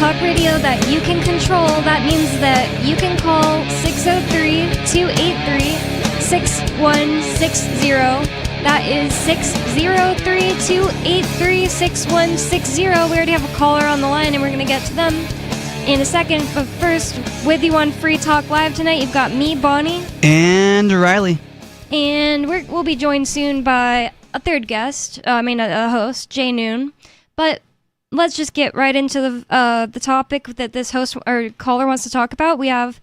talk radio that you can control. That means that you can call 603-283-6160. That is 603-283-6160. We already have a caller on the line, and we're going to get to them in a second. But first, with you on Free Talk Live tonight, you've got me, Bonnie. And Riley. And we'll be joined soon by a third guest, a host, Jay Noon. But let's just get right into the topic that this host or caller wants to talk about. We have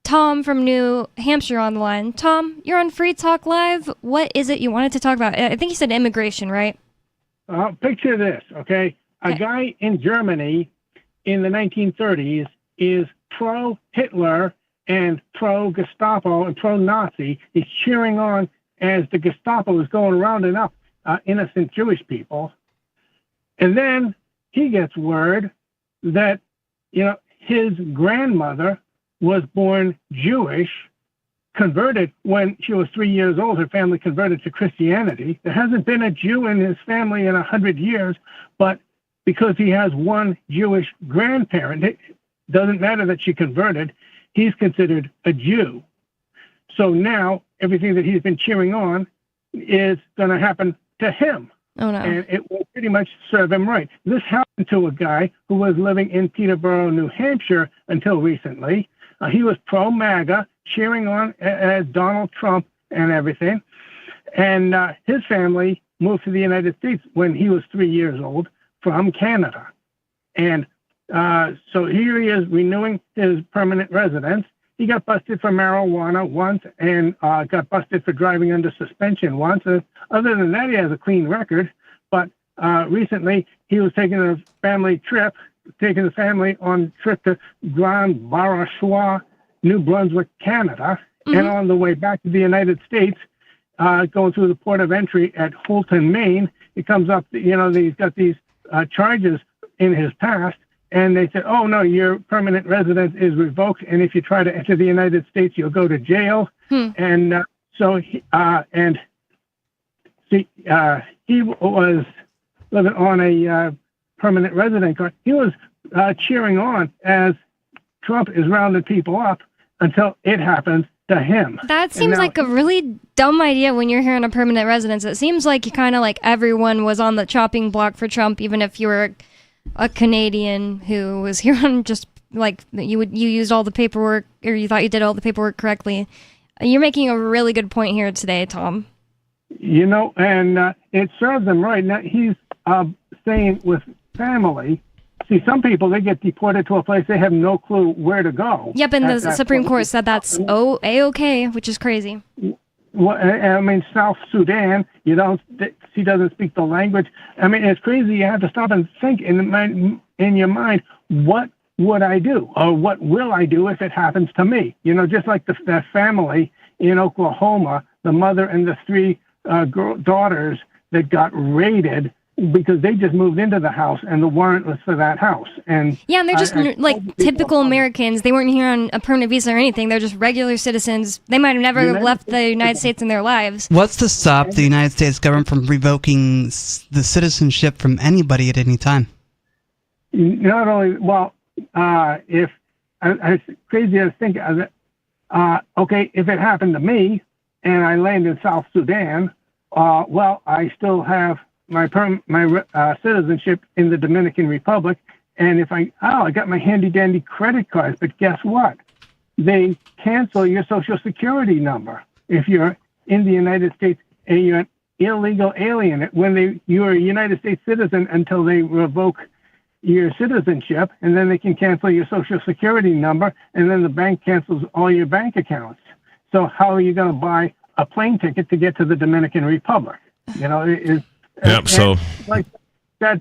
Tom from New Hampshire on the line. Tom, you're on Free Talk Live. What is it you wanted to talk about? I think you said immigration, right? Picture this, okay? A guy in Germany in the 1930s is pro-Hitler and pro-Gestapo and pro-Nazi. He's cheering on as the Gestapo is going rounding up innocent Jewish people. And then he gets word that, his grandmother was born Jewish, converted when she was 3 years old. Her family converted to Christianity. There hasn't been a Jew in his family in 100 years, but because he has one Jewish grandparent, it doesn't matter that she converted, he's considered a Jew. So now everything that he's been cheering on is going to happen to him. Oh, no. And it will pretty much serve him right. This happened to a guy who was living in Peterborough, New Hampshire until recently. He was pro-MAGA, cheering on as Donald Trump and everything. And his family moved to the United States when he was 3 years old from Canada. And so here he is renewing his permanent residence. He got busted for marijuana once and got busted for driving under suspension once. Other than that, he has a clean record. But recently, he was taking the family on a trip to Grand Barachois, New Brunswick, Canada. Mm-hmm. And on the way back to the United States, going through the port of entry at Fulton, Maine, it comes up, he's got these charges in his past. And they said, oh, no, your permanent residence is revoked. And if you try to enter the United States, you'll go to jail. And he was living on a permanent resident card. He was cheering on as Trump is rounding people up until it happens to him. That seems like a really dumb idea when you're here on a permanent residence. It seems like you kind of like everyone was on the chopping block for Trump, even if you were a Canadian who was here on just like you used all the paperwork, or you thought you did all the paperwork correctly. You're making a really good point here today, Tom. And it serves him right. Now he's staying with family. See, some people, they get deported to a place they have no clue where to go. Yep, and the Supreme Court said that's A-okay, which is crazy. Well, South Sudan, he doesn't speak the language. It's crazy. You have to stop and think in your mind, what would I do? Or what will I do if it happens to me? Just like that family in Oklahoma, the mother and the three daughters that got raided because they just moved into the house and the warrant was for that house. And they're just typical Americans. They weren't here on a permanent visa or anything. They're just regular citizens. They might have never left the United States in their lives. What's to stop the United States government from revoking the citizenship from anybody at any time? Not only, if it's crazy to think of it, if it happened to me and I land in South Sudan, I still have my citizenship in the Dominican Republic, and if I got my handy dandy credit cards, but guess what? They cancel your Social Security number if you're in the United States and you're an illegal alien. You're a United States citizen until they revoke your citizenship, and then they can cancel your Social Security number, and then the bank cancels all your bank accounts. So how are you going to buy a plane ticket to get to the Dominican Republic? So like that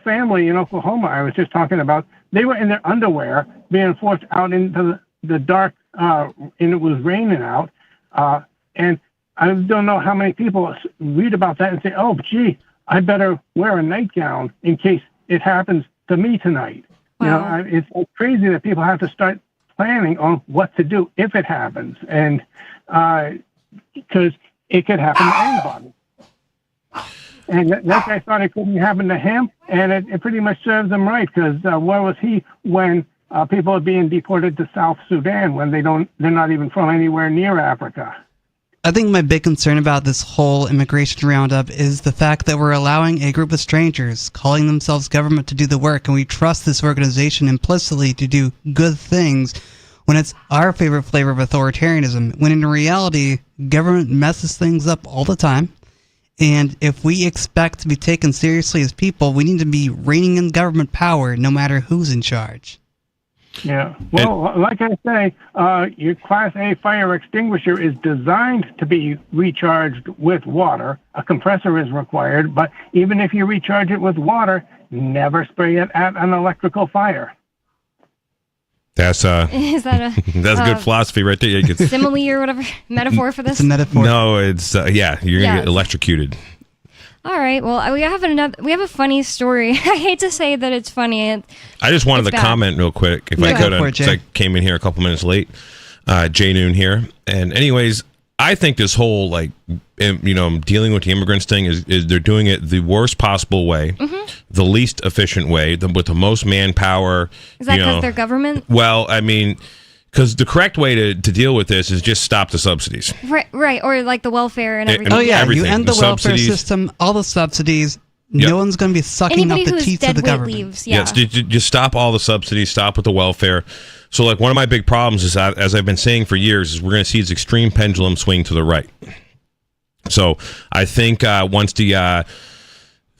family in Oklahoma I was just talking about, they were in their underwear being forced out into the dark, and it was raining out. And I don't know how many people read about that and say, oh, gee, I better wear a nightgown in case it happens to me tonight. Wow. It's crazy that people have to start planning on what to do if it happens. And because it could happen to anybody. And that guy thought it couldn't happen to him, and it pretty much serves him right, because where was he when people are being deported to South Sudan when they're not even from anywhere near Africa? I think my big concern about this whole immigration roundup is the fact that we're allowing a group of strangers calling themselves government to do the work, and we trust this organization implicitly to do good things when it's our favorite flavor of authoritarianism, when in reality, government messes things up all the time. And if we expect to be taken seriously as people, we need to be reigning in government power no matter who's in charge. Yeah. Well, like I say, your Class A fire extinguisher is designed to be recharged with water. A compressor is required, but even if you recharge it with water, never spray it at an electrical fire. That's Is that that's good philosophy right there. You could, simile or whatever metaphor for this? It's a metaphor. no, it's you're gonna get electrocuted. All right. Well, we have a funny story. I hate to say that it's funny. I just wanted to bad. comment real quick, if Yeah, I go could. for it, Jay. I came in here a couple minutes late. Jay Noon here, and anyways, I think this whole dealing with the immigrants thing is they're doing it the worst possible way, the least efficient way, with the most manpower. Is that because they're government? Well, I mean, because the correct way to deal with this is just stop the subsidies. Right, or like the welfare and everything. Oh yeah, Everything. you end the The welfare subsidies. system, all the subsidies. Yep. No one's going to be sucking Anybody up the who's teeth of dead the weight government. leaves. Yeah. Yes, just stop all the subsidies, stop with the welfare. So, like, one of my big problems is, as I've been saying for years, is we're going to see this extreme pendulum swing to the right. So, I think once the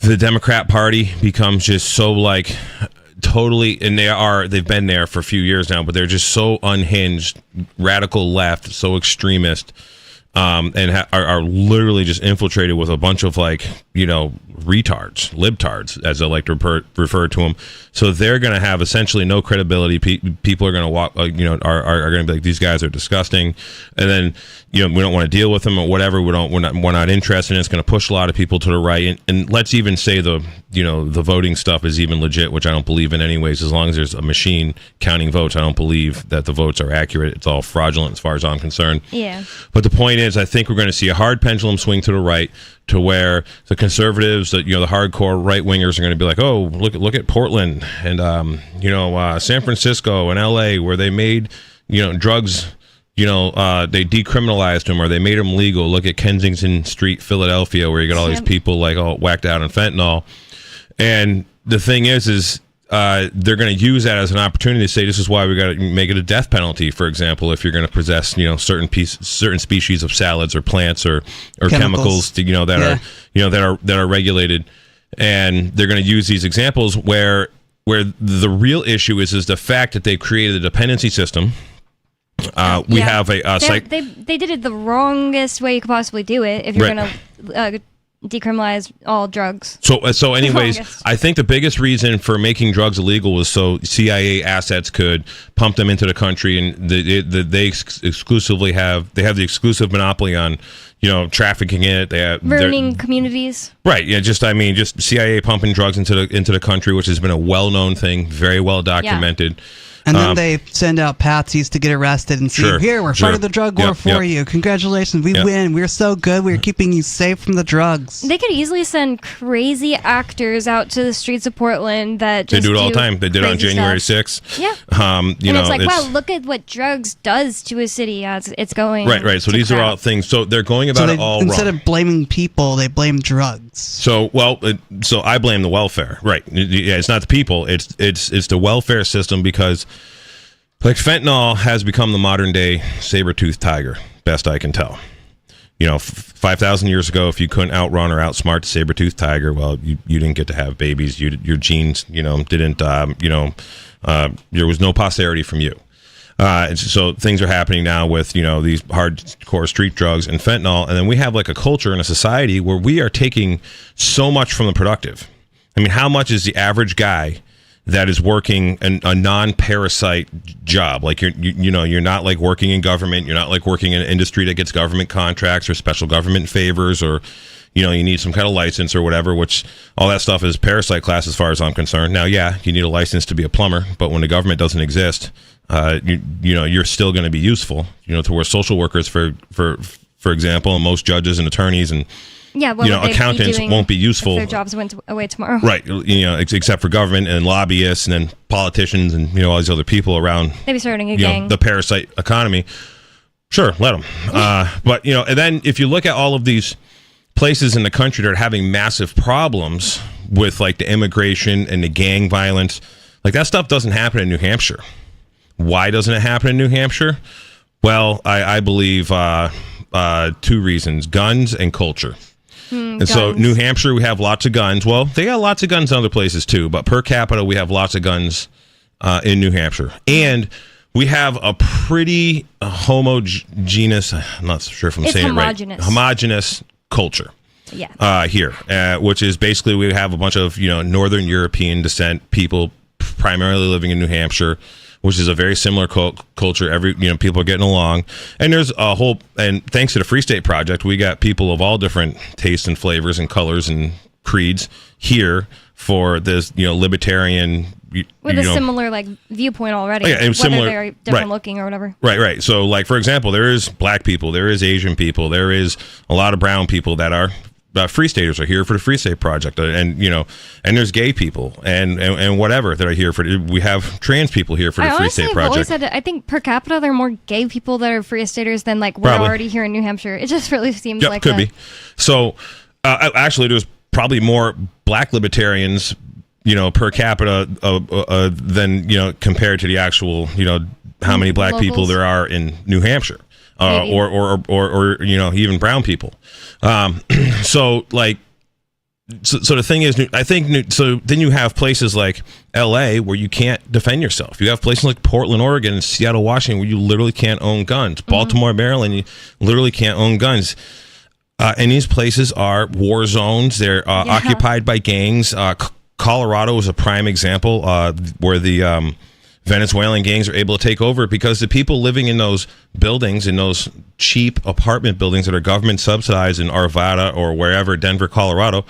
Democrat Party becomes just so totally, and they've been there for a few years now, but they're just so unhinged, radical left, so extremist, and are literally just infiltrated with a bunch of retards, libtards, as I like to refer to them. So they're going to have essentially no credibility. People are going to walk, are going to be like, these guys are disgusting, and then we don't want to deal with them or whatever. We're not interested in it. It's going to push a lot of people to the right, and let's even say the voting stuff is even legit, which I don't believe in anyways. As long as there's a machine counting votes, I don't believe that the votes are accurate. It's all fraudulent as far as I'm concerned. Yeah. But the point is, I think we're going to see a hard pendulum swing to the right, to where the conservatives, the hardcore right wingers, are going to be like, oh, look at Portland and San Francisco and L.A. where they made drugs. They decriminalized them, or they made them legal. Look at Kensington Street, Philadelphia, where you got all these people all whacked out on fentanyl. And the thing is they're going to use that as an opportunity to say, this is why we got to make it a death penalty. For example, if you're going to possess, certain species of salads or plants or chemicals that are regulated, and they're going to use these examples where the real issue is the fact that they've created a dependency system. We have they did it the wrongest way you could possibly do it if you're going to decriminalize all drugs. So anyways, I think the biggest reason for making drugs illegal was so CIA assets could pump them into the country, and they exclusively have the exclusive monopoly on trafficking it. They have Ruining communities. Right. Yeah. Just CIA pumping drugs into the country, which has been a well-known thing, very well documented. And then they send out patsies to get arrested and say, here, we're fighting the drug war for you. Congratulations, we win. We're so good. We're keeping you safe from the drugs. They could easily send crazy actors out to the streets of Portland that just they do it all the time. They did it on January 6th. Yeah. It's like, wow, look at what drugs does to a city as it's going. Right. So these are all things. So they're going about it all instead wrong. Of blaming people, they blame drugs. So I blame the welfare. Right. Yeah, it's not the people. It's the welfare system, because fentanyl has become the modern day saber-toothed tiger, best I can tell. 5,000 years ago, if you couldn't outrun or outsmart the saber-toothed tiger, well, you didn't get to have babies. Your genes, didn't, there was no posterity from you. So things are happening now with, these hardcore street drugs and fentanyl. And then we have a culture and a society where we are taking so much from the productive. I mean, how much is the average guy that is working a non-parasite job? You're not working in government. You're not working in an industry that gets government contracts or special government favors, or, you need some kind of license or whatever, which all that stuff is parasite class as far as I'm concerned. Now, yeah, you need a license to be a plumber, but when the government doesn't exist, you're still going to be useful, to where social workers, for example, and most judges and attorneys and Yeah, what would they be accountants doing won't be if useful. their jobs went away tomorrow. Right, except for government and lobbyists and then politicians and all these other people around. Maybe starting a gang. The parasite economy. Sure, let them. But and then if you look at all of these places in the country that are having massive problems with like the immigration and the gang violence, like that stuff doesn't happen in New Hampshire. Why doesn't it happen in New Hampshire? Well, I believe 2 reasons: guns and culture. And so New Hampshire, we have lots of guns. Well, they got lots of guns in other places too, but per capita, we have lots of guns in New Hampshire. And we have a pretty homogeneous, I'm not sure if I'm saying it right, homogeneous culture. Yeah. Here, which is basically we have a bunch of Northern European descent people primarily living in New Hampshire, which is a very similar culture. People are getting along, and there's a whole. And thanks to the Free State Project, we got people of all different tastes and flavors and colors and creeds here for this, libertarian. With a similar viewpoint already. Yeah, and similar, they're different looking or whatever. Right. So, like for example, there is black people, there is Asian people, there is a lot of brown people that are. Free Staters are here for the Free State Project, and and there's gay people and whatever that are here for. We have trans people here for the Free State Project. I've always said I think per capita there are more gay people that are Free Staters than we're already here in New Hampshire. It just really seems like could be. So actually, there's probably more black libertarians, per capita than compared to the actual how many black people there are in New Hampshire. Or even brown people. So the thing is, I think so. Then you have places like L.A. where you can't defend yourself. You have places like Portland, Oregon, and Seattle, Washington, where you literally can't own guns. Baltimore, Maryland, you literally can't own guns. And these places are war zones. They're occupied by gangs. Colorado is a prime example where the Venezuelan gangs are able to take over because the people living in those buildings, in those cheap apartment buildings that are government subsidized in Arvada or wherever, Denver, Colorado,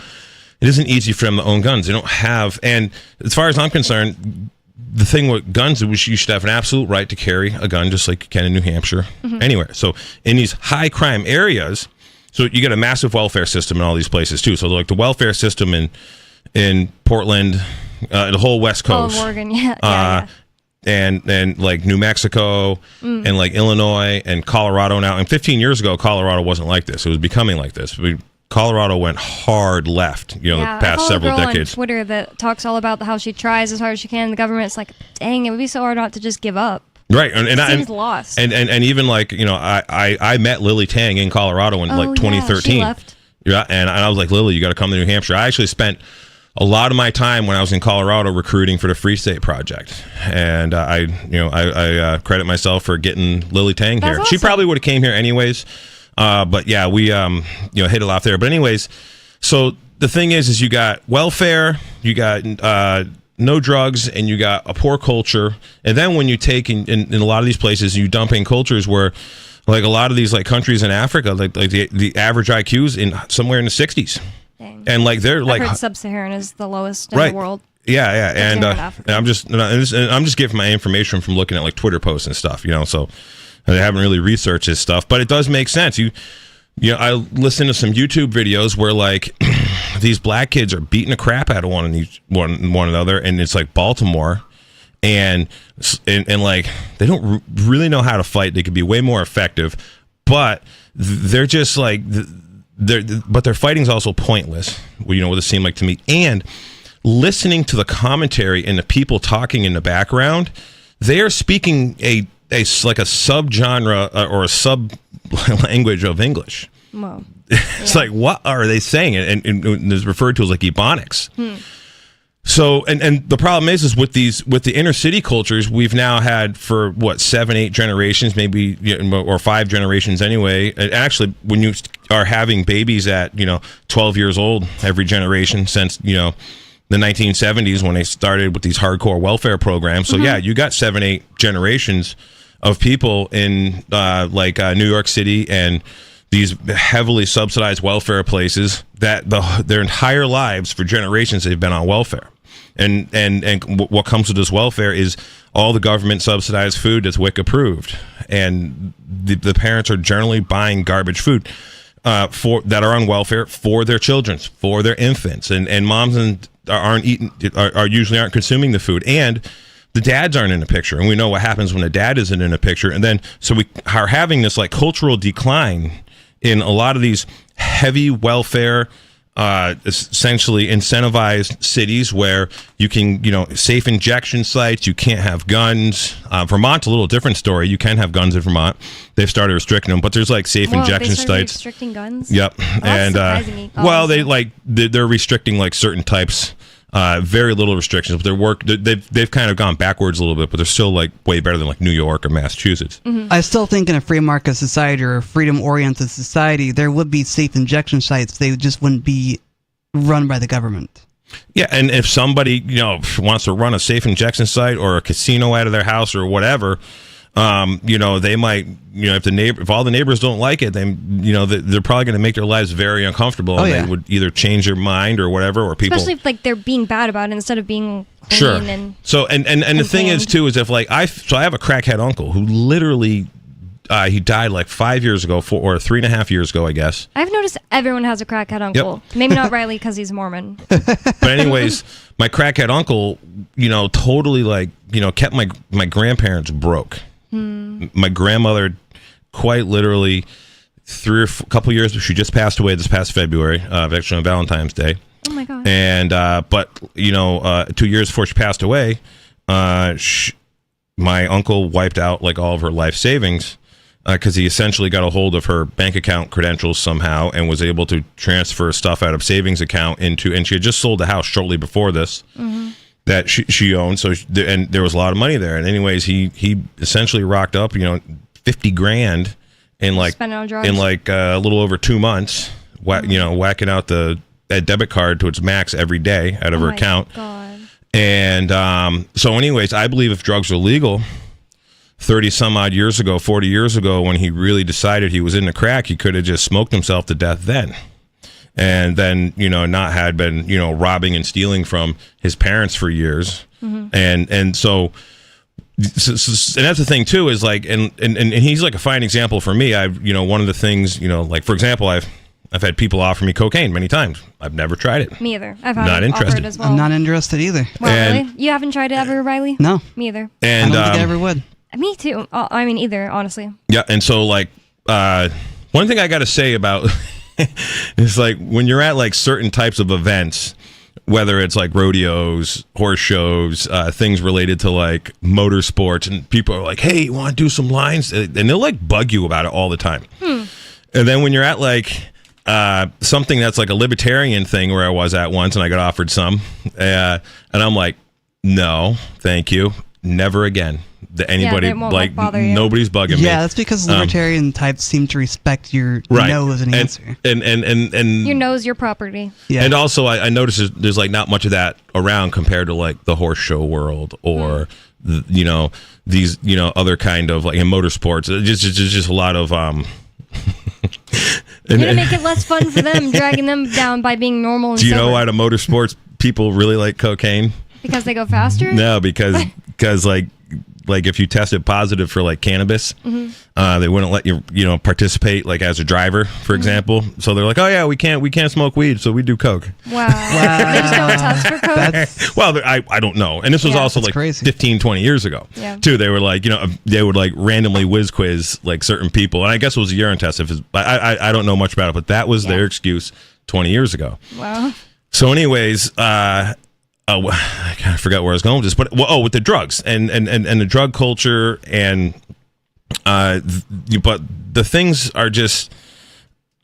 it isn't easy for them to own guns. They don't have, and as far as I'm concerned, the thing with guns is you should have an absolute right to carry a gun just like you can in New Hampshire, anywhere. So in these high crime areas, so you get a massive welfare system in all these places too. So like the welfare system in Portland, the whole West Coast. Oh, Oregon, yeah. And like New Mexico and like Illinois and Colorado now. And 15 years ago, Colorado wasn't like this. It was becoming like this. Colorado went hard left, the past several decades. On Twitter that talks all about how she tries as hard as she can. The government's like, dang, it would be so hard not to just give up. Right, and seems lost. And even I met Lily Tang in Colorado in 2013. She left. Yeah, and I was like, Lily, you got to come to New Hampshire. I actually spent a lot of my time when I was in Colorado recruiting for the Free State Project, and I credit myself for getting Lily Tang here. Awesome. She probably would have came here anyways, but yeah, we hit it off there. But anyways, so the thing is you got welfare, you got no drugs, and you got a poor culture. And then when you take in a lot of these places, you dump in cultures where, like a lot of these countries in Africa, like the average IQ's in somewhere in the 60s. Dang. And they're I've heard sub-Saharan is the lowest in right. the world. Yeah, and I'm just giving my information from looking at Twitter posts and stuff, so I haven't really researched this stuff, but it does make sense. I listen to some YouTube videos where these black kids are beating the crap out of one another, and it's like Baltimore, and they don't really know how to fight. They could be way more effective, but they're just but their fighting's also pointless. What it seemed like to me. And listening to the commentary and the people talking in the background, they are speaking a subgenre or a sub language of English. Wow. It's what are they saying? And it's referred to as Ebonics. So, and the problem is with the inner city cultures, we've now had for 7-8 generations, maybe, or 5 generations anyway. And actually, when you are having babies at 12 years old every generation since the 1970s when they started with these hardcore welfare programs. So yeah, you got 7-8 generations of people in New York City and these heavily subsidized welfare places that their entire lives for generations they've been on welfare. And what comes with this welfare is all the government subsidized food that's WIC approved, and the parents are generally buying garbage food. for that are on welfare for their children, for their infants, and moms usually aren't consuming the food, and the dads aren't in the picture, and we know what happens when a dad isn't in a picture, and then so we are having this like cultural decline in a lot of these heavy welfare, essentially incentivized cities where you can, safe injection sites. You can't have guns. Vermont's a little different story. You can have guns in Vermont. They've started restricting them, but there's like safe injection they started sites. Restricting guns. Yep, That's surprising me, well, they're restricting like certain types. Very little restrictions, but they've kind of gone backwards a little bit, but they're still like way better than like New York or Massachusetts. Mm-hmm. I still think in a free market society or a freedom-oriented society, there would be safe injection sites. They just wouldn't be run by the government. Yeah, and if somebody wants to run a safe injection site or a casino out of their house or whatever, they might, if all the neighbors don't like it, then they're probably going to make their lives very uncomfortable, and they would either change their mind or whatever, or people, especially if like they're being bad about it instead of being clean. Sure. And so and the thing is too is if like I have a crackhead uncle who literally he died like 5 years ago, or 3.5 years ago, I guess. I've noticed everyone has a crackhead uncle. Yep. Maybe not Riley because he's Mormon. But anyways, my crackhead uncle, totally like kept my grandparents broke. My grandmother, quite literally, a couple years. She just passed away this past February, actually on Valentine's Day. Oh my god! And but 2 years before she passed away, my uncle wiped out like all of her life savings because he essentially got a hold of her bank account credentials somehow and was able to transfer stuff out of savings account into. And she had just sold the house shortly before this. Mm-hmm. That she owned, and there was a lot of money there. And anyways, he essentially rocked up, $50,000 in like a little over 2 months, whacking out that debit card to its max every day out of her account. God. And so, anyways, I believe if drugs were legal 30 some odd years ago, 40 years ago, when he really decided he was into crack, he could have just smoked himself to death then. And then, not had been, robbing and stealing from his parents for years. Mm-hmm. And so and that's the thing too, is like, and he's like a fine example for me. I've, one of the things, like, for example, I've had people offer me cocaine many times. I've never tried it. Me either. I've had not it interested. offered as well. I'm not interested either. Well, really? You haven't tried it ever, Riley? No. Me either. And I don't think I ever would. Me too. I mean, either, honestly. Yeah. And so like, one thing I got to say about it's like when you're at like certain types of events, whether it's like rodeos, horse shows, things related to like motorsports, and people are like, hey, you want to do some lines? And they'll like bug you about it all the time. And then when you're at like something that's like a libertarian thing where I was at once and I got offered some, and I'm like, no, thank you. Never again. Anybody like nobody's bugging me. Yeah, that's because libertarian types seem to respect your no as an answer. And your no's your property. Yeah. And also I noticed there's like not much of that around compared to like the horse show world or these other kind of like in motorsports. It's just a lot of You're gonna make it less fun for them, dragging them down by being normal. And do you know why the motorsports people really like cocaine? Because they go faster? No, because like if you tested positive for like cannabis, they wouldn't let you participate like as a driver, for example. So they're like, oh yeah, we can't smoke weed, so we do coke. Wow. They just don't test for coke? Well, I don't know. And this was also like crazy. 15, 20 years ago too. They were like, they would like randomly whiz quiz like certain people, and I guess it was a urine test. I don't know much about it, but that was their excuse 20 years ago. Wow. So anyways, I kind of forgot where I was going with this, but with the drugs and the drug culture but the things are just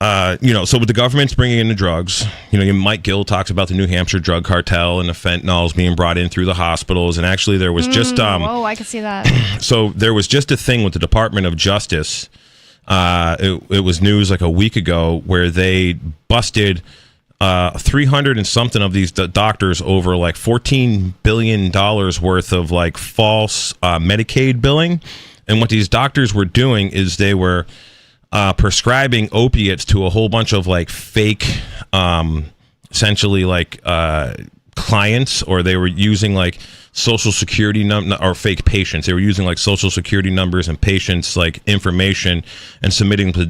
so with the government's bringing in the drugs, Mike Gill talks about the New Hampshire drug cartel and the fentanyls being brought in through the hospitals, and actually there was just I can see that. So there was just a thing with the Department of Justice. It was news like a week ago where they busted 300 and something of these doctors over like $14 billion worth of like false Medicaid billing. And what these doctors were doing is they were prescribing opiates to a whole bunch of like fake, essentially like clients, or they were using like social security or fake patients. They were using like social security numbers and patients like information and submitting to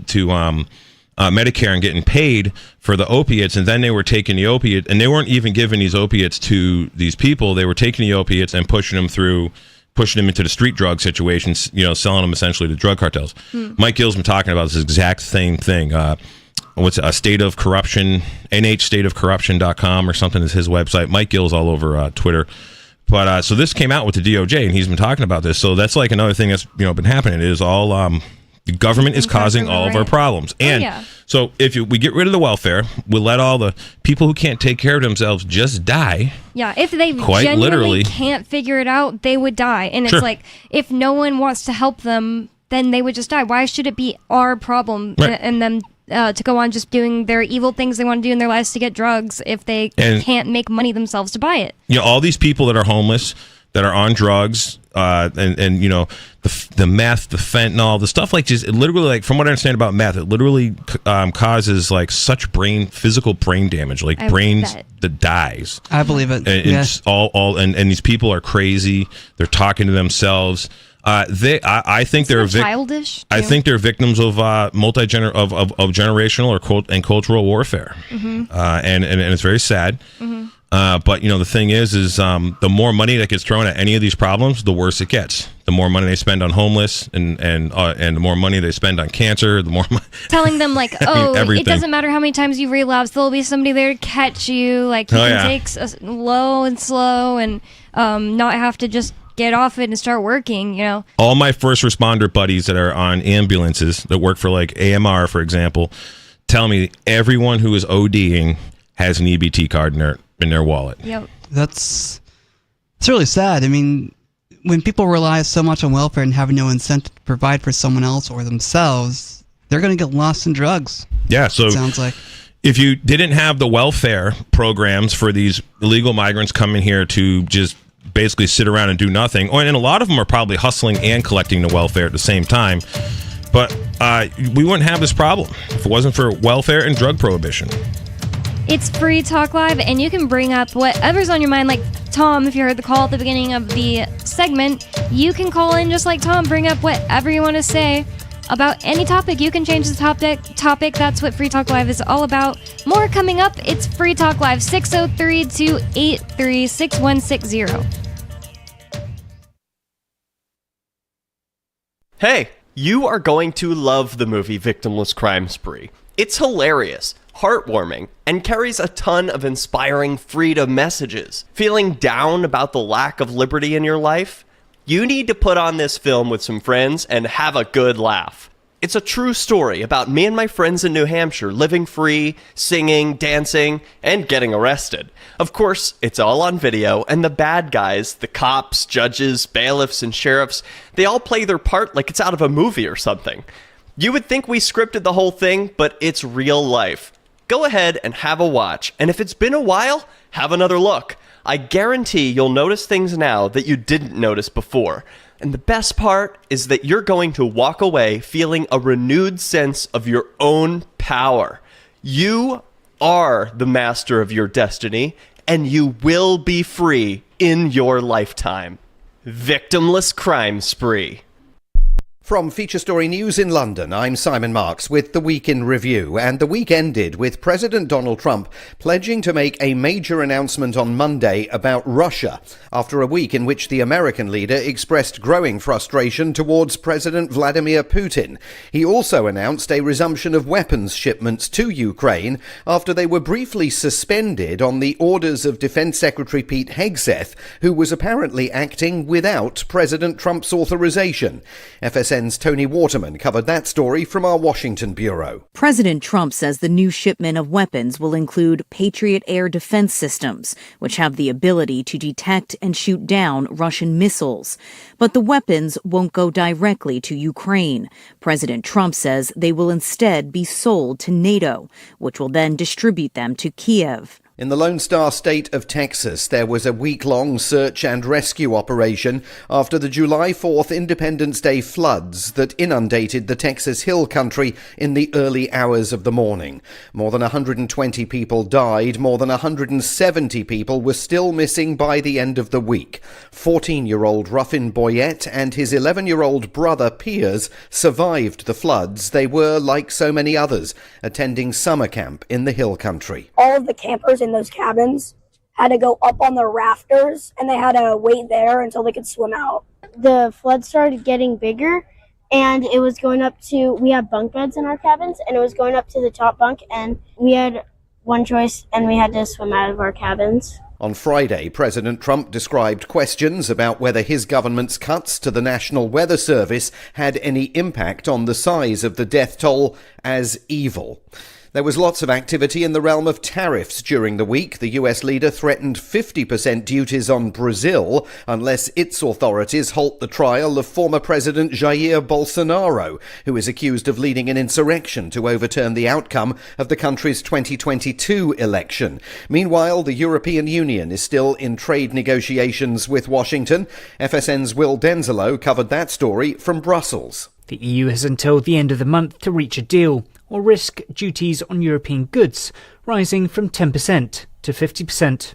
Medicare and getting paid for the opiates, and then they were taking the opiate, and they weren't even giving these opiates to these people. They were taking the opiates and pushing them into the street drug situations, selling them essentially to drug cartels. Mike Gill's been talking about this exact same thing. What's a state of corruption, nhstateofcorruption.com or something is his website. Mike Gill's all over Twitter. But so this came out with the DOJ, and he's been talking about this. So that's like another thing that's been happening. It is all the government is causing all of our problems. And so if we get rid of the welfare, we'll let all the people who can't take care of themselves just die. Yeah, if they quite genuinely literally can't figure it out, they would die. And it's like, if no one wants to help them, then they would just die. Why should it be our problem and them to go on just doing their evil things they want to do in their lives to get drugs if they can't make money themselves to buy it? All these people that are homeless, that are on drugs, and the meth, the fentanyl, the stuff like just, it literally, like, from what I understand about meth, it literally causes like such physical brain damage, like brains that dies. I believe it. And it's all and these people are crazy. They're talking to themselves. I think they're childish. I think they're victims of of generational and cultural warfare, and it's very sad. But the thing is the more money that gets thrown at any of these problems, the worse it gets. The more money they spend on homeless, and the more money they spend on cancer, the more telling them like, oh, everything. It doesn't matter how many times you relapse, there'll be somebody there to catch you. Like you can take low and slow, and not have to just get off it and start working. All my first responder buddies that are on ambulances that work for like AMR, for example, tell me everyone who is ODing has an EBT card in their wallet. Yep. It's really sad. I mean, when people rely so much on welfare and have no incentive to provide for someone else or themselves, they're going to get lost in drugs. Yeah, so it sounds like if you didn't have the welfare programs for these illegal migrants coming here to just basically sit around and do nothing, and a lot of them are probably hustling and collecting the welfare at the same time, but we wouldn't have this problem if it wasn't for welfare and drug prohibition. It's Free Talk Live, and you can bring up whatever's on your mind. Like Tom, if you heard the call at the beginning of the segment, you can call in just like Tom, bring up whatever you want to say about any topic. You can change the topic. That's what Free Talk Live is all about. More coming up. It's Free Talk Live, 603-283-6160. Hey, you are going to love the movie Victimless Crime Spree. It's hilarious, heartwarming, and carries a ton of inspiring freedom messages. Feeling down about the lack of liberty in your life? You need to put on this film with some friends and have a good laugh. It's a true story about me and my friends in New Hampshire living free, singing, dancing, and getting arrested. Of course, it's all on video, and the bad guys, the cops, judges, bailiffs, and sheriffs, they all play their part like it's out of a movie or something. You would think we scripted the whole thing, but it's real life. Go ahead and have a watch, and if it's been a while, have another look. I guarantee you'll notice things now that you didn't notice before. And the best part is that you're going to walk away feeling a renewed sense of your own power. You are the master of your destiny, and you will be free in your lifetime. Victimless Crime Spree. From Feature Story News in London, I'm Simon Marks with the Week in Review, and the week ended with President Donald Trump pledging to make a major announcement on Monday about Russia, after a week in which the American leader expressed growing frustration towards President Vladimir Putin. He also announced a resumption of weapons shipments to Ukraine after they were briefly suspended on the orders of Defense Secretary Pete Hegseth, who was apparently acting without President Trump's authorization. FSN's Tony Waterman covered that story from our Washington bureau. President Trump says the new shipment of weapons will include Patriot air defense systems, which have the ability to detect and shoot down Russian missiles. But the weapons won't go directly to Ukraine. President Trump says they will instead be sold to NATO, which will then distribute them to Kiev. In the Lone Star State of Texas, there was a week-long search and rescue operation after the July 4th Independence Day floods that inundated the Texas Hill Country in the early hours of the morning. More than 120 people died. More than 170 people were still missing by the end of the week. 14-year-old Ruffin Boyette and his 11-year-old brother Piers survived the floods. They were, like so many others, attending summer camp in the Hill Country. All of the campers in those cabins had to go up on the rafters, and they had to wait there until they could swim out. The flood started getting bigger, and it was going up to, we have bunk beds in our cabins, and it was going up to the top bunk, and we had one choice, and we had to swim out of our cabins. On Friday, President Trump described questions about whether his government's cuts to the National Weather Service had any impact on the size of the death toll as evil. There was lots of activity in the realm of tariffs during the week. The US leader threatened 50% duties on Brazil unless its authorities halt the trial of former President Jair Bolsonaro, who is accused of leading an insurrection to overturn the outcome of the country's 2022 election. Meanwhile, the European Union is still in trade negotiations with Washington. FSN's Will Denzelo covered that story from Brussels. The EU has until the end of the month to reach a deal, or risk duties on European goods rising from 10% to 50%.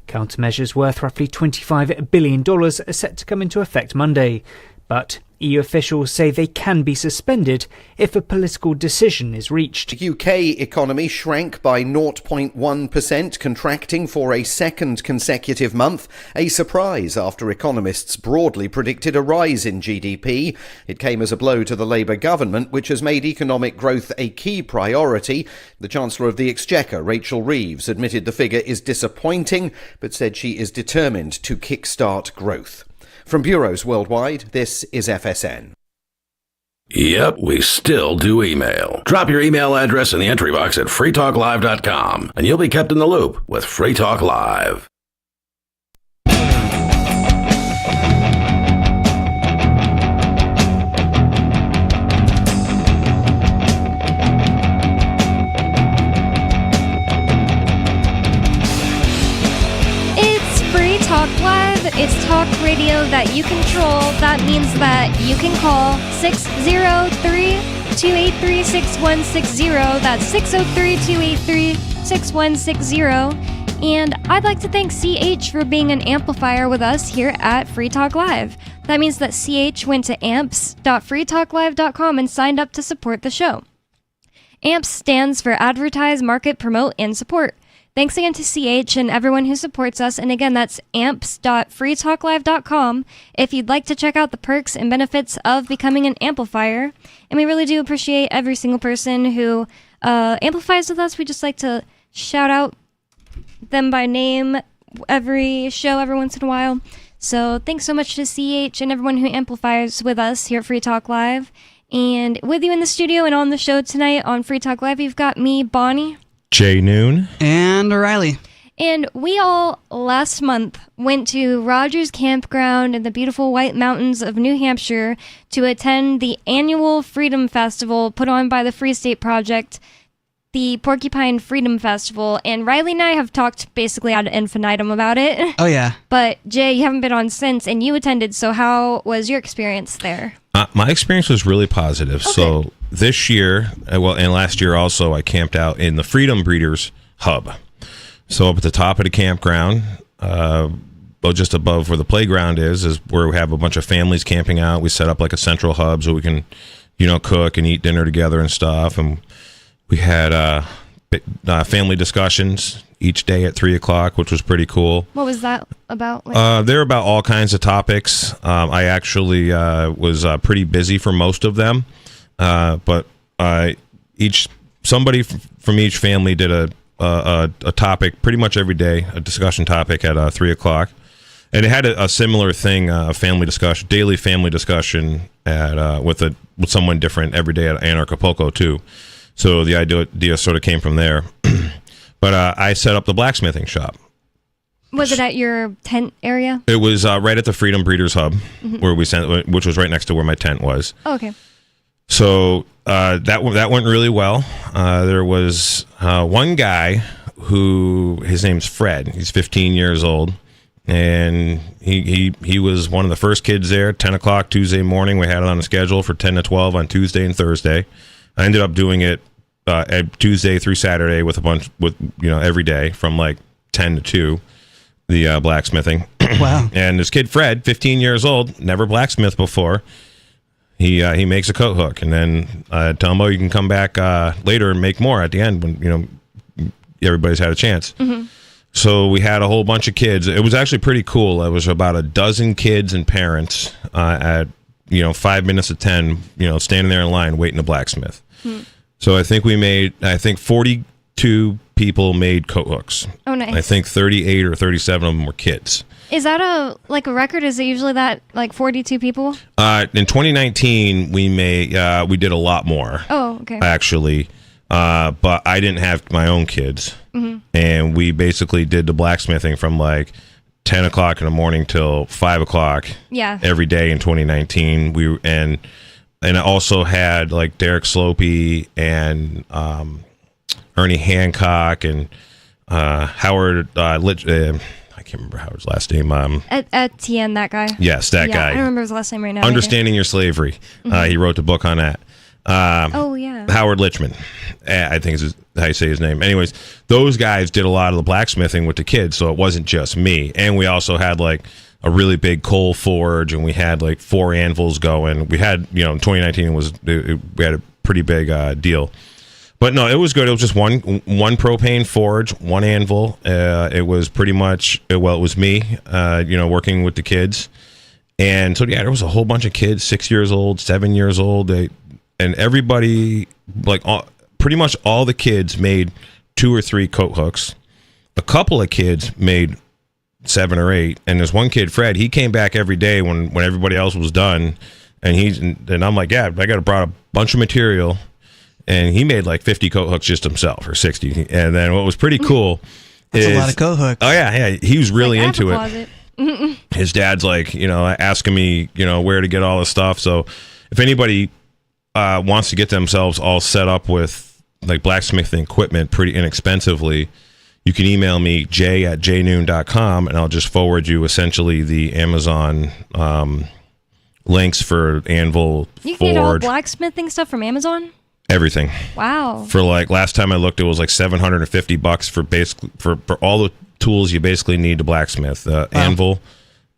Countermeasures worth roughly $25 billion are set to come into effect Monday, but EU officials say they can be suspended if a political decision is reached. The UK economy shrank by 0.1%, contracting for a second consecutive month, a surprise after economists broadly predicted a rise in GDP. It came as a blow to the Labour government, which has made economic growth a key priority. The Chancellor of the Exchequer, Rachel Reeves, admitted the figure is disappointing, but said she is determined to kickstart growth. From bureaus worldwide, this is FSN. Yep, we still do email. Drop your email address in the entry box at freetalklive.com, and you'll be kept in the loop with Free Talk Live. Talk Live. It's talk radio that you control. That means that you can call 603-283-6160. That's 603-283-6160. And I'd like to thank CH for being an amplifier with us here at Free Talk Live. That means that CH went to amps.freetalklive.com and signed up to support the show. AMPS stands for Advertise, Market, Promote, and Support. Thanks again to CH and everyone who supports us. And again, that's amps.freetalklive.com if you'd like to check out the perks and benefits of becoming an amplifier. And we really do appreciate every single person who amplifies with us. We just like to shout out them by name every show, every once in a while. So thanks so much to CH and everyone who amplifies with us here at Free Talk Live. And with you in the studio and on the show tonight on Free Talk Live, you've got me, Bonnie, Jay Noon, and Riley. And we all last month went to Rogers Campground in the beautiful White Mountains of New Hampshire to attend the annual Freedom Festival put on by the Free State Project, the Porcupine Freedom Festival. And Riley and I have talked basically ad infinitum about it. Oh, yeah. But Jay, you haven't been on since, and you attended, so how was your experience there? My experience was really positive. Okay. So this year, and last year also, I camped out in the Freedom Breeders Hub. So up at the top of the campground, just above where the playground is where we have a bunch of families camping out. We set up like a central hub so we can, cook and eat dinner together and stuff. And we had family discussions each day at 3:00, which was pretty cool. What was that about? They're about all kinds of topics. I actually was pretty busy for most of them, but somebody from each family did a topic pretty much every day, a discussion topic at 3:00, and it had a similar thing, daily family discussion with someone different every day at Anarchapulco too. So the idea sort of came from there. But I set up the blacksmithing shop. Was it at your tent area? It was right at the Freedom Breeders Hub, which was right next to where my tent was. Oh, okay. So that went really well. There was one guy who his name's Fred. He's 15 years old, and he was one of the first kids there. 10 o'clock Tuesday morning. We had it on the schedule for 10 to 12 on Tuesday and Thursday. I ended up doing it Tuesday through Saturday with every day from like 10 to 2, the blacksmithing. Wow. And this kid Fred, 15 years old, never blacksmithed before. He makes a coat hook, and then tell him, you can come back later and make more at the end when everybody's had a chance. Mm-hmm. So we had a whole bunch of kids. It was actually pretty cool. It was about a dozen kids and parents at 5 minutes to 10, standing there in line waiting to blacksmith. Hmm. So I think 42 people made coat hooks. Oh, nice. I think 38 or 37 of them were kids. Is that a record? Is it usually that 42 people? In 2019, we did a lot more. Oh, okay. Actually, but I didn't have my own kids, Mm-hmm. and we basically did the blacksmithing from like 10 o'clock in the morning till 5 o'clock. Yeah. Every day in 2019, and I also had like Derek Slopey and Ernie Hancock and Howard I can't remember Howard's last name. Etienne, that guy. Yes, that guy. I don't remember his last name right now. Understanding Your Slavery. Mm-hmm. He wrote the book on that. Oh, yeah. Howard Lichman, I think is how you say his name. Anyways, those guys did a lot of the blacksmithing with the kids, so it wasn't just me. And we also had like a really big coal forge, and we had like 4 anvils going. We had, in 2019 we had a pretty big deal. But no, it was good. It was just one propane forge, 1 anvil. It was pretty much, it was me, working with the kids. And so, yeah, there was a whole bunch of kids, 6 years old, 7 years old. And everybody, pretty much all the kids made 2 or 3 coat hooks. A couple of kids made 7 or 8. And there's one kid, Fred, he came back every day when everybody else was done. And I'm like, yeah, I got to brought a bunch of material. And he made like 50 coat hooks just himself, or 60. And then what was pretty cool That's a lot of coat hooks. Oh, yeah. He was really into it. His dad's like, asking me, where to get all this stuff. So if anybody wants to get themselves all set up with like blacksmithing equipment pretty inexpensively, you can email me, jay@jnoon.com, and I'll just forward you essentially the Amazon links for anvil, You can get all forge, blacksmithing stuff from Amazon? everything. Wow. For like last time I looked, it was like $750 for basically for all the tools you basically need to blacksmith. Anvil,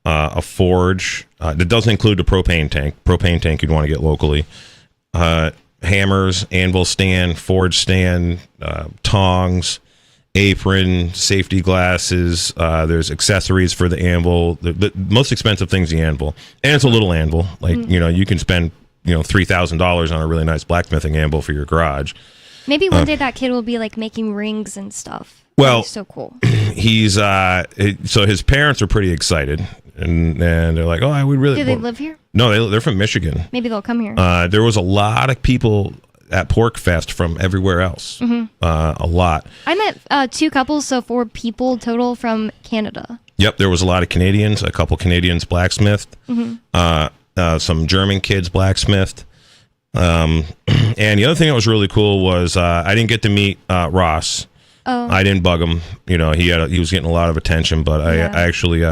a forge. That doesn't include the propane tank. Propane tank you'd want to get locally. Hammers, anvil stand, forge stand, tongs, apron, safety glasses. There's accessories for the anvil. The most expensive thing's the anvil, and it's a little anvil. Like you can spend $3,000 on a really nice blacksmithing anvil for your garage. Maybe one day that kid will be like making rings and stuff. Well, That'd be so cool. He's so his parents are pretty excited, and they're like, "Oh, I would really." Do they live here? No, they're from Michigan. Maybe they'll come here. There was a lot of people at Pork Fest from everywhere else. Mm-hmm. A lot. I met 2 couples, so 4 people total from Canada. Yep, there was a lot of Canadians. A couple Canadians blacksmithed. Mm-hmm. Some German kids blacksmithed. And the other thing that was really cool was I didn't get to meet Ross. Oh. I didn't bug him. He was getting a lot of attention, but I actually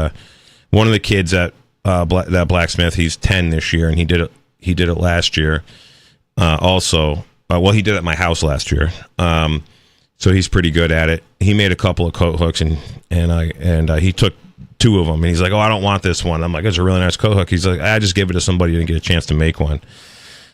one of the kids that blacksmith, he's 10 this year, and he did it last year. Also, he did it at my house last year. So he's pretty good at it. He made a couple of coat hooks, and he took 2 of them, and he's like, "Oh, I don't want this one." I'm like, "It's a really nice coat hook." He's like, "I just gave it to somebody who didn't get a chance to make one."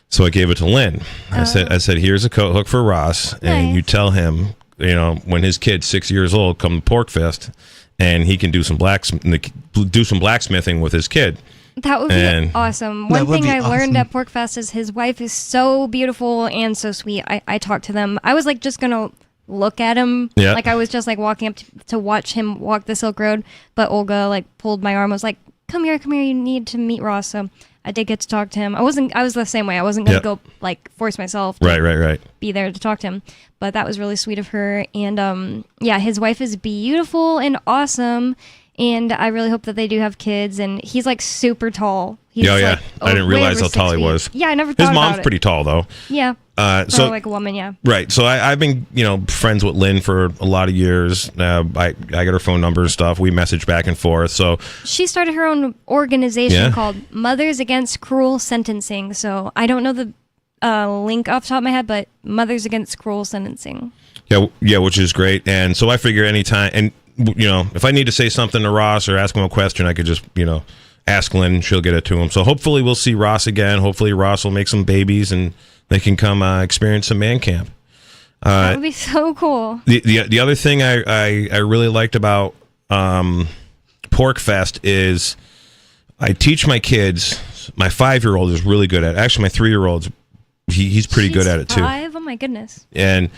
So I gave it to Lynn. I said, "Here's a coat hook for Ross, and you tell him, when his kid's 6 years old, come to Pork Fest, and he can do some blacksmithing with his kid." That would be awesome. One thing I learned at Pork Fest is his wife is so beautiful and so sweet. I talked to them. I was like just gonna look at him. Yeah. Like I was just like walking up to watch him walk the Silk Road, but Olga like pulled my arm. I was like, come here, you need to meet Ross. So I did get to talk to him. I was the same way. I wasn't gonna go like force myself to right be there to talk to him. But that was really sweet of her. And his wife is beautiful and awesome. And I really hope that they do have kids. And he's like super tall. He's I didn't realize how tall he was. Yeah, I never thought his mom's about it. pretty tall though. Yeah. So like a woman, yeah. Right. So I've been, friends with Lynn for a lot of years. I got her phone number and stuff. We message back and forth. So she started her own organization Yeah. called Mothers Against Cruel Sentencing. So I don't know the link off the top of my head, but Mothers Against Cruel Sentencing. yeah, which is great. And so I figure anytime, and if I need to say something to Ross or ask him a question, I could just, ask Lynn. She'll get it to him. So hopefully we'll see Ross again. Hopefully Ross will make some babies and they can come experience some man camp. That would be so cool. The other thing I really liked about Pork Fest is I teach my kids. My 5-year-old is really good at it. Actually, my 3-year-old, he's pretty good at it too. 5? Oh my goodness. And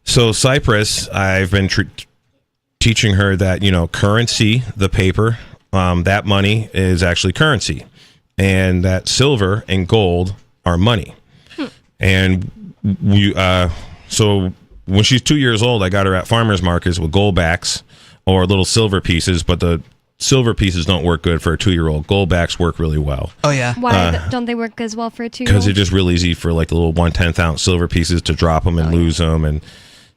so Cypress, I've been teaching her that, currency, the paper, that money is actually currency, and that silver and gold are money. And so when she's 2 years old, I got her at farmers markets with goldbacks or little silver pieces, but the silver pieces don't work good for a 2-year-old. Goldbacks work really well. Oh, yeah. Why don't they work as well for a 2-year-old? Because they're just real easy for like the little 1/10 ounce silver pieces to drop them and lose them. And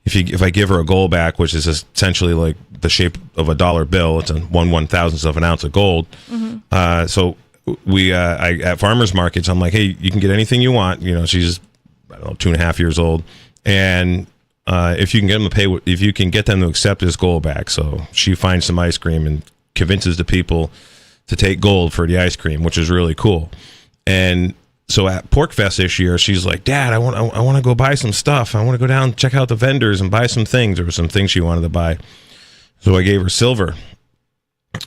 if I give her a goldback, which is essentially like the shape of a dollar bill, it's a 1/1000th of an ounce of gold. So we at farmers markets, I'm like, hey, you can get anything you want. She's 2.5 years old, and if you can get them to pay, if you can get them to accept this gold back, so she finds some ice cream and convinces the people to take gold for the ice cream, which is really cool. And so at Pork Fest this year, she's like, Dad, I want to go buy some stuff. I want to go down and check out the vendors and buy some things. There were some things she wanted to buy, so I gave her silver,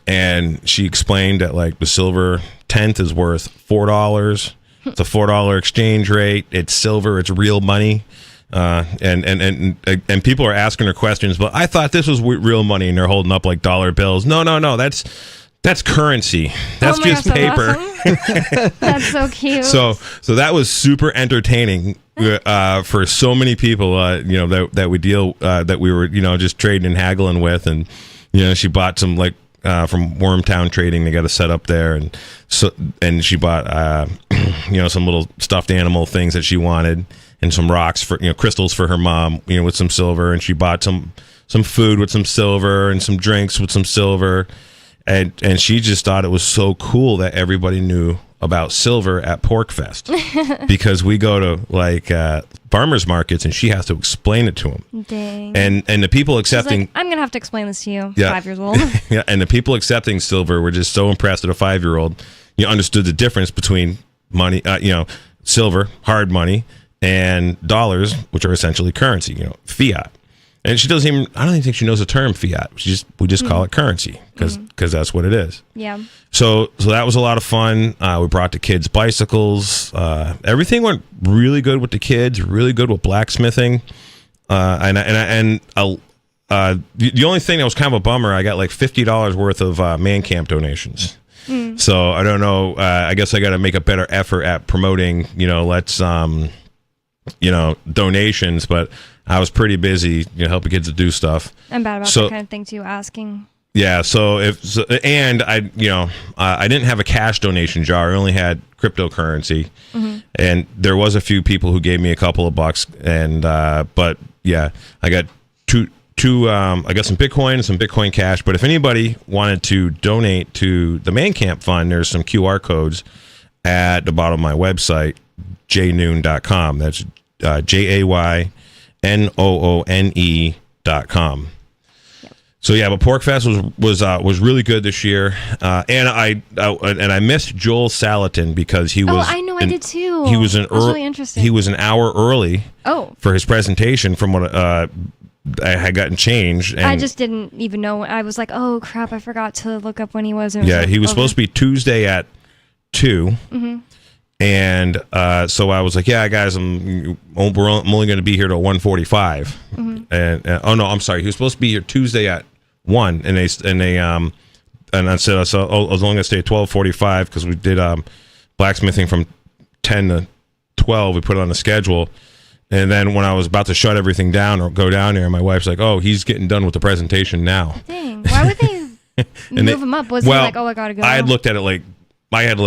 and she explained that like the silver tenth is worth $4. It's a $4 exchange rate. It's silver. It's real money. And people are asking her questions, but I thought this was real money, and they're holding up like dollar bills. No, that's currency. That's just paper. Awesome. That's so cute. So that was super entertaining for so many people. That we deal that we were just trading and haggling with, and she bought some like. From Wormtown Trading, they got a set up there, and she bought some little stuffed animal things that she wanted, and some rocks for crystals for her mom, with some silver, and she bought some food with some silver and some drinks with some silver, and she just thought it was so cool that everybody knew about silver at Pork Fest because we go to like farmers markets and she has to explain it to them. Dang. And the people accepting, like, I'm gonna have to explain this to you. Yeah. 5 years old. Yeah, and the people accepting silver were just so impressed that a 5-year-old understood the difference between money, silver, hard money, and dollars, which are essentially currency, fiat. And she doesn't even, I don't even think she knows the term fiat. We just call it currency because that's what it is. Yeah. So that was a lot of fun. We brought the kids bicycles. Everything went really good with the kids, really good with blacksmithing. The only thing that was kind of a bummer, I got like $50 worth of man camp donations. So I don't know. I guess I got to make a better effort at promoting, donations, but I was pretty busy, helping kids to do stuff. I'm bad about that kind of thing too, asking. Yeah, I didn't have a cash donation jar. I only had cryptocurrency, and there was a few people who gave me a couple of bucks, and but yeah, I got I got some Bitcoin and some Bitcoin Cash. But if anybody wanted to donate to the Man Camp Fund, there's some QR codes at the bottom of my website, jaynoone.com. That's JAYNOONE.com. So yeah, but Pork Fest was really good this year, and I missed Joel Salatin because he was. Oh, I know, I did too. He was really interesting. He was an hour early. Oh. For his presentation from what I had gotten changed. And I just didn't even know. I was like, oh crap, I forgot to look up when he was. Yeah, he was supposed to be Tuesday at 2. Mm-hmm. And so I was like, yeah, guys, I'm only going to be here till 1:45. Mm-hmm. And oh no, I'm sorry, he was supposed to be here Tuesday at 1, and I said, I was only going to stay at 12:45 because we did blacksmithing from 10 to 12. We put it on the schedule, and then when I was about to shut everything down or go down there, my wife's like, "Oh, he's getting done with the presentation now." Dang, why would they move him up? Was he like, "Oh, I gotta go"? I had looked at it like I had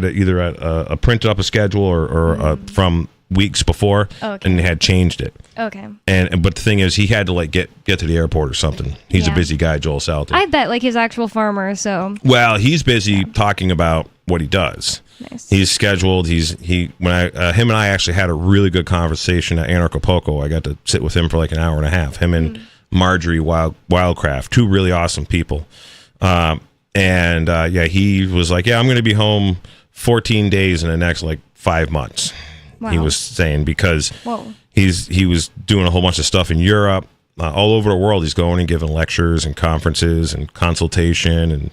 either a printed up a schedule or from weeks before, and they had changed it. Okay. But the thing is, he had to like get to the airport or something. He's a busy guy, Joel Salatin. I bet like he's actual farmer. So. Well, he's busy talking about what he does. Nice. He's scheduled. Him and I actually had a really good conversation at Anarchapulco. I got to sit with him for like an hour and a half. Him and Marjorie Wildcraft, two really awesome people. He was like, I'm going to be home 14 days in the next like 5 months. Wow. He was saying because Whoa. he was doing a whole bunch of stuff in Europe, all over the world. He's going and giving lectures and conferences and consultation and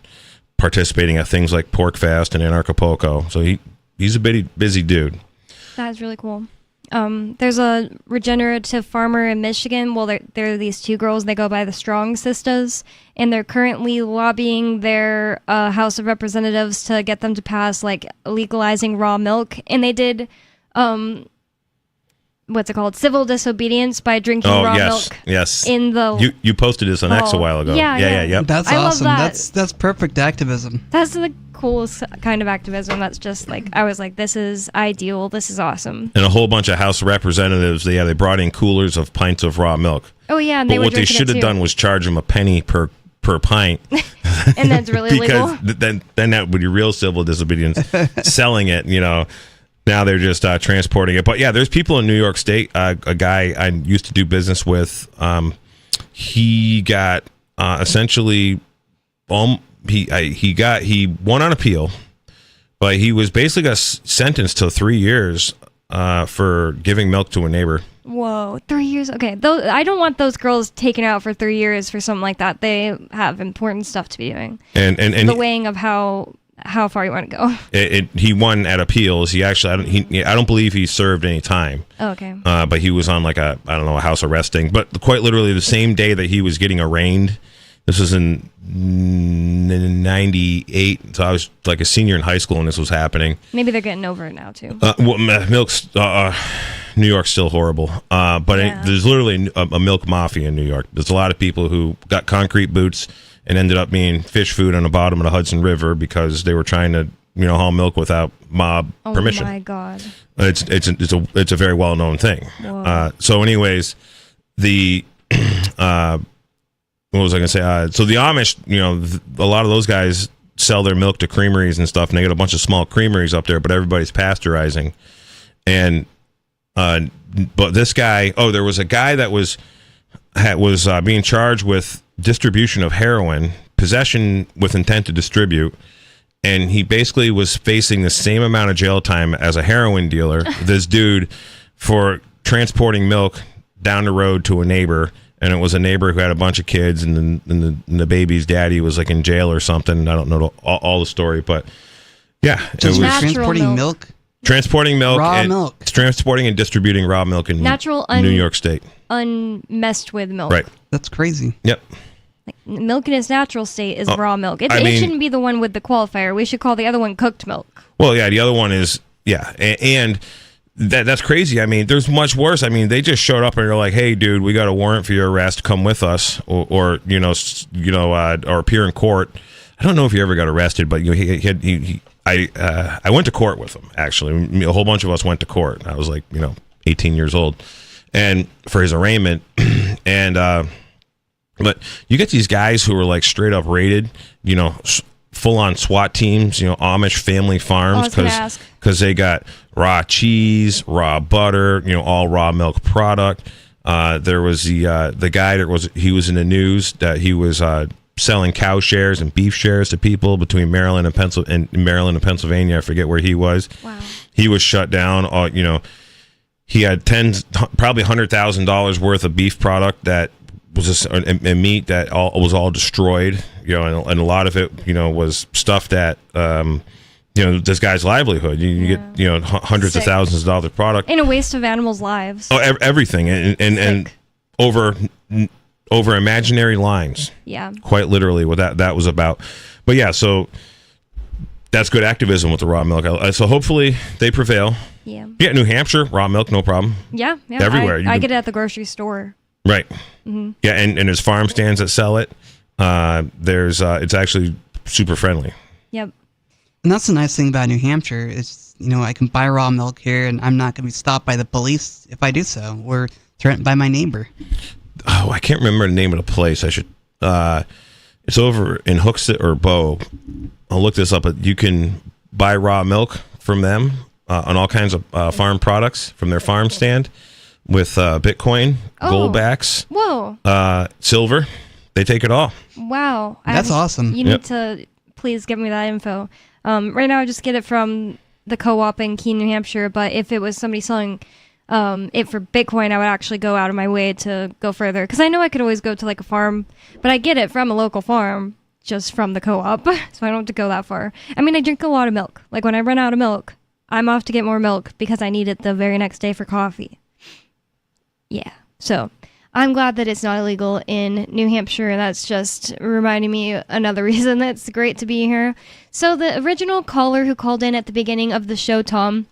participating at things like PorcFest and Anarchapulco. So he's a busy dude. That's really cool. There's a regenerative farmer in Michigan. Well, there are these two girls, and they go by the Strong Sisters, and they're currently lobbying their House of Representatives to get them to pass like legalizing raw milk. And they did, what's it called? Civil disobedience by drinking raw milk. Yes. In the you posted this on X a while ago. Yeah. Yep. That's I love awesome. that. That's perfect activism. That's the coolest kind of activism. That's just like, I was like, this is ideal. This is awesome. And a whole bunch of House Representatives, they brought in coolers of pints of raw milk. Oh yeah, and but they were what they should have done was charge them a penny per pint. And that's really because legal. then that would be real civil disobedience. Selling it, now they're just transporting it. But yeah, there's people in New York State. A guy I used to do business with, he got essentially he won on appeal, but he was basically got sentenced to 3 years for giving milk to a neighbor. Whoa, 3 years. Okay, I don't want those girls taken out for 3 years for something like that. They have important stuff to be doing. And the weighing of how far you want to go. He won at appeals. He actually I don't believe he served any time. Oh, okay. But he was on like a house arresting. But quite literally the same day that he was getting arraigned. This was in 98, so I was like a senior in high school when this was happening. Maybe they're getting over it now too. New York's still horrible, there's literally a milk mafia in New York. There's a lot of people who got concrete boots and ended up being fish food on the bottom of the Hudson River because they were trying to haul milk without mob permission. Oh my God! It's a very well known thing. So anyways, what was I going to say? So the Amish, a lot of those guys sell their milk to creameries and stuff, and they get a bunch of small creameries up there, but everybody's pasteurizing. And but this guy, there was a guy that was being charged with distribution of heroin, possession with intent to distribute, and he basically was facing the same amount of jail time as a heroin dealer. This dude for transporting milk down the road to a neighbor. And it was a neighbor who had a bunch of kids, and the baby's daddy was like in jail or something. I don't know all the story, but yeah, just it was transporting milk. Transporting milk, raw milk, transporting and distributing raw milk in New York State, unmessed with milk. Right, that's crazy. Yep. Like, milk in its natural state is raw milk. It shouldn't be the one with the qualifier. We should call the other one cooked milk. Well, yeah, the other one is and. That's crazy. I mean, there's much worse. I mean, they just showed up and they're like, "Hey, dude, we got a warrant for your arrest. Come with us, or appear in court." I don't know if he ever got arrested, but I went to court with him. Actually, a whole bunch of us went to court. I was like, 18 years old, and for his arraignment, and but you get these guys who are like straight up raided, full-on SWAT teams, Amish family farms, because they got raw cheese, raw butter, all raw milk product. There was the guy that was in the news that he was selling cow shares and beef shares to people between Maryland and Pennsylvania. I forget where he was. Wow. He was shut down. He had probably $100,000 worth of beef product that was a meat that was all destroyed, and a lot of it, was stuff that, this guy's livelihood. You get, hundreds of thousands of dollars of product. And a waste of animals' lives. Oh, everything. And over imaginary lines. Yeah. Quite literally what that was about. But yeah, so that's good activism with the raw milk. So hopefully they prevail. Yeah. Yeah, New Hampshire, raw milk, no problem. Yeah. Everywhere. I get it at the grocery store. Right. Mm-hmm. Yeah, and there's farm stands that sell it. It's actually super friendly. Yep. And that's the nice thing about New Hampshire is, I can buy raw milk here, and I'm not going to be stopped by the police if I do so, or threatened by my neighbor. Oh, I can't remember the name of the place. I should. It's over in Hooksett or Bow. I'll look this up. But you can buy raw milk from them on all kinds of farm products from their farm stand with Bitcoin, gold backs, silver. They take it all. Wow. That's awesome. You need to please give me that info. Right now, I just get it from the co-op in Keene, New Hampshire. But if it was somebody selling it for Bitcoin, I would actually go out of my way to go further. Because I know I could always go to like a farm, but I get it from a local farm, just from the co-op. So I don't have to go that far. I mean, I drink a lot of milk. Like when I run out of milk, I'm off to get more milk because I need it the very next day for coffee. Yeah. So I'm glad that it's not illegal in New Hampshire. That's just reminding me another reason that it's great to be here. So the original caller who called in at the beginning of the show, Tom,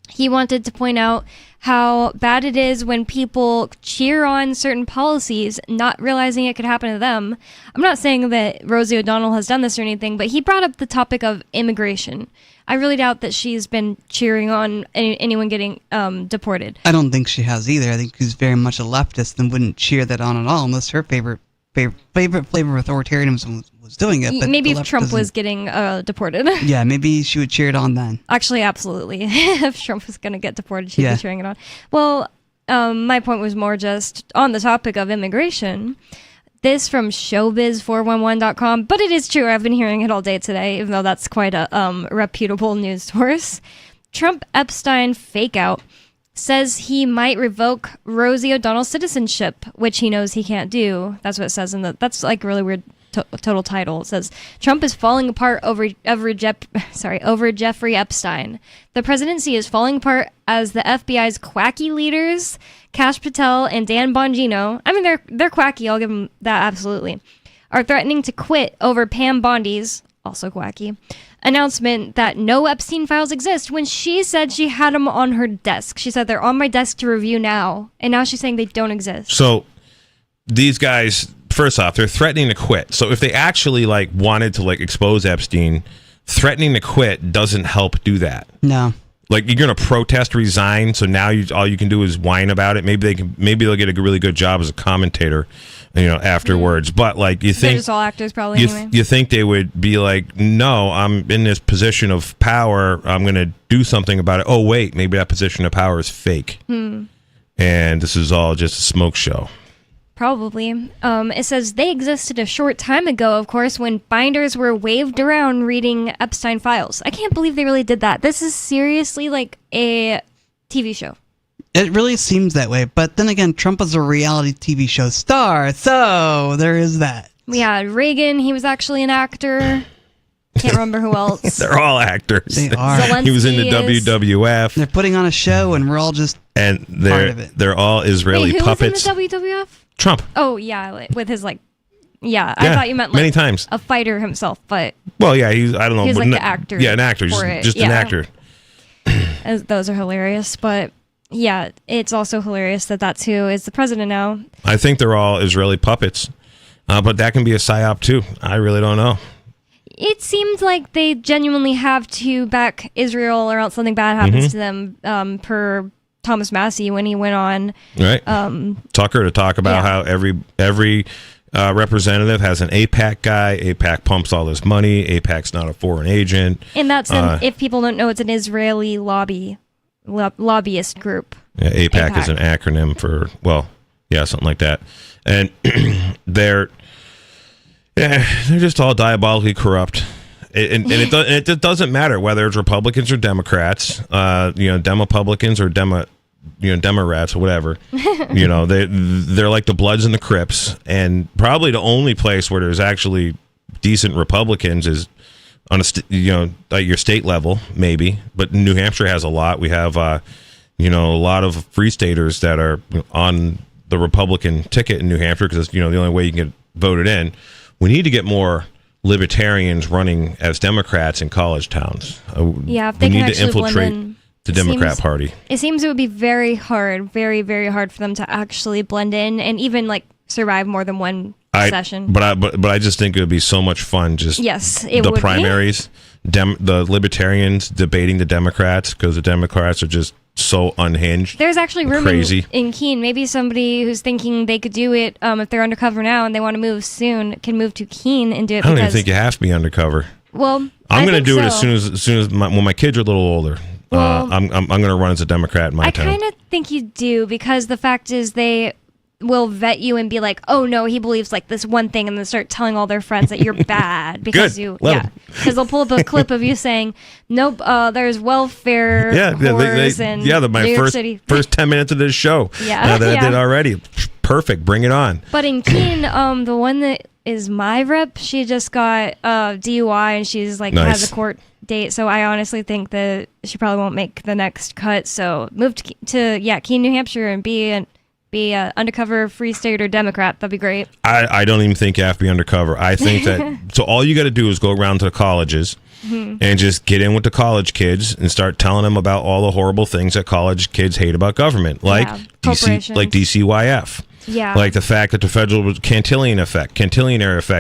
he wanted to point out how bad it is when people cheer on certain policies, not realizing it could happen to them. I'm not saying that Rosie O'Donnell has done this or anything, but he brought up the topic of immigration. I really doubt that she's been cheering on anyone getting deported. I don't think she has either. I think she's very much a leftist and wouldn't cheer that on at all unless her favorite flavor of authoritarianism was doing it. But maybe if Trump was getting deported. Yeah, maybe she would cheer it on then. Actually, absolutely. If Trump was going to get deported, she'd be cheering it on. Well, my point was more just on the topic of immigration. This from showbiz411.com, but it is true. I've been hearing it all day today, even though that's quite a reputable news source. Trump Epstein fakeout says he might revoke Rosie O'Donnell's citizenship, which he knows he can't do. That's what it says in the. That's like a really weird total title. It says Trump is falling apart over Jeffrey Epstein. The presidency is falling apart as the FBI's quacky leaders, Kash Patel and Dan Bongino. I mean, they're quacky. I'll give them that absolutely. Are threatening to quit over Pam Bondi's, also quacky, announcement that no Epstein files exist when she said she had them on her desk. She said they're on my desk to review now, and now she's saying they don't exist. So these guys, first off, they're threatening to quit. So if they actually wanted to expose Epstein, threatening to quit doesn't help do that. No. Like, you're going to protest, resign, so now all you can do is whine about it. Maybe they'll get a really good job as a commentator, afterwards. But you think they're just all actors, probably. Anyway, you think they would be like, no, I'm in this position of power. I'm going to do something about it. Oh wait, maybe that position of power is fake, and this is all just a smoke show. Probably. It says they existed a short time ago, of course, when binders were waved around reading Epstein files. I can't believe they really did that. This is seriously like a TV show. It really seems that way. But then again, Trump was a reality TV show star, so there is that. We had Reagan. He was actually an actor. Can't remember who else. They're all actors. They are. Zelensky He was in the WWF. They're putting on a show, and we're all just and part of it. They're all Israeli Wait, who puppets. was in the WWF? Trump. Oh, yeah, with his I Yeah, thought you meant many times. a fighter himself, but Well, yeah, I don't know. He's but like the actor Yeah, an actor. for it, Just an actor. those are hilarious. But yeah, it's also hilarious that that's who is the president now. I think they're all Israeli puppets, but that can be a psyop too. I really don't know. It seems like they genuinely have to back Israel, or else something bad happens to them. Per Thomas Massey when he went on, Right. Tucker to talk about how every representative has an AIPAC guy. AIPAC pumps all this money. AIPAC's not a foreign agent. And that's if people don't know, it's an Israeli lobbyist group. Yeah, AIPAC is an acronym for, something like that. And they're just all diabolically corrupt. And it doesn't matter whether it's Republicans or Democrats, Demopublicans or Demorats or whatever. They're like the Bloods and the Crips, and probably the only place where there's actually decent Republicans is on at your state level, maybe. But New Hampshire has a lot. We have a lot of free staters that are on the Republican ticket in New Hampshire because it's the only way you can get voted in. We need to get more libertarians running as Democrats in college towns. If they we can need to infiltrate in, the Democrat Party. It seems it would be very hard, very, very hard for them to actually blend in and even survive more than one session. But I just think it would be so much fun. Just yes, it the would primaries, the Libertarians debating the Democrats because the Democrats are just so unhinged. There's actually room crazy. in Keene. Maybe somebody who's thinking they could do it if they're undercover now and they want to move soon can move to Keene and do it. I don't even think you have to be undercover. Well, I'm going to do it as soon as when my kids are a little older. Well, I'm going to run as a Democrat in my town. I kind of think you do, because the fact is they will vet you and be like, oh no, he believes like this one thing, and then start telling all their friends that you're bad because because they'll pull up a clip of you saying, nope, there's welfare whores in New York City. First 10 minutes of this show. Yeah, that I did already. Perfect, bring it on. But in Keene, the one that is my rep, she just got DUI and she's like has a court date. So I honestly think that she probably won't make the next cut. So move to Keene, New Hampshire, and be an undercover Free State or Democrat. That'd be great. I don't even think you have to be undercover. I think that so all you got to do is go around to the colleges and just get in with the college kids and start telling them about all the horrible things that college kids hate about government, like DCYF. Yeah. Like the fact that the federal Cantillon effect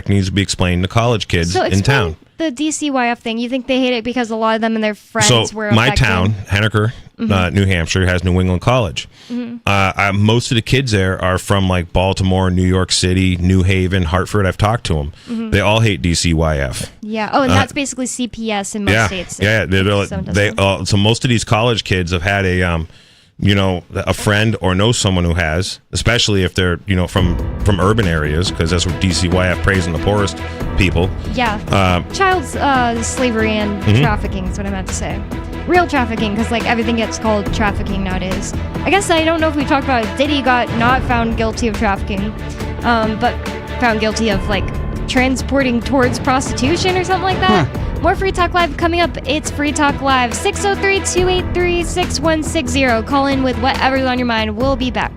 needs to be explained to college kids in town. The DCYF thing, you think they hate it because a lot of them and their friends were affected? My town, Henniker, New Hampshire, has New England College. Most of the kids there are from like Baltimore, New York City, New Haven, Hartford. I've talked to them. They all hate DCYF. Yeah. Oh, and that's basically CPS in most states. Yeah. So most of these college kids have had a friend or know someone who has, especially if they're from urban areas, because that's what DCYF preys on the poorest people. Yeah. Child slavery and trafficking is what I meant to say. Real trafficking, because like everything gets called trafficking nowadays. I guess I don't know if we talked about it. Diddy got not found guilty of trafficking, but found guilty of like transporting towards prostitution or something like that. More Free Talk Live coming up. It's Free Talk Live, 603-283-6160. Call in with whatever's on your mind. We'll be back.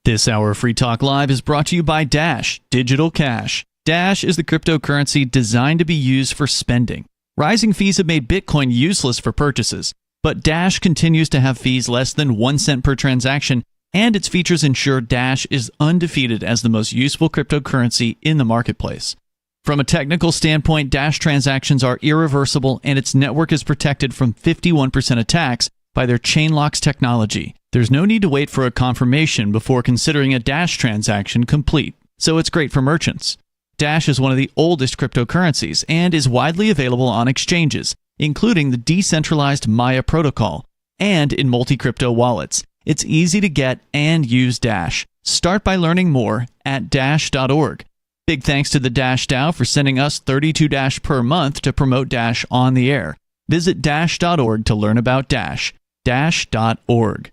This hour of Free Talk Live is brought to you by Dash Digital Cash. Dash is the cryptocurrency designed to be used for spending. Rising fees have made Bitcoin useless for purchases, but Dash continues to have fees less than 1 cent per transaction, and its features ensure Dash is undefeated as the most useful cryptocurrency in the marketplace. From a technical standpoint, Dash transactions are irreversible, and its network is protected from 51% attacks by their Chainlocks technology. There's no need to wait for a confirmation before considering a Dash transaction complete, so it's great for merchants. Dash is one of the oldest cryptocurrencies and is widely available on exchanges, including the decentralized Maya protocol, and in multi-crypto wallets. It's easy to get and use Dash. Start by learning more at Dash.org. Big thanks to the Dash DAO for sending us 32 Dash per month to promote Dash on the air. Visit Dash.org to learn about Dash. Dash.org.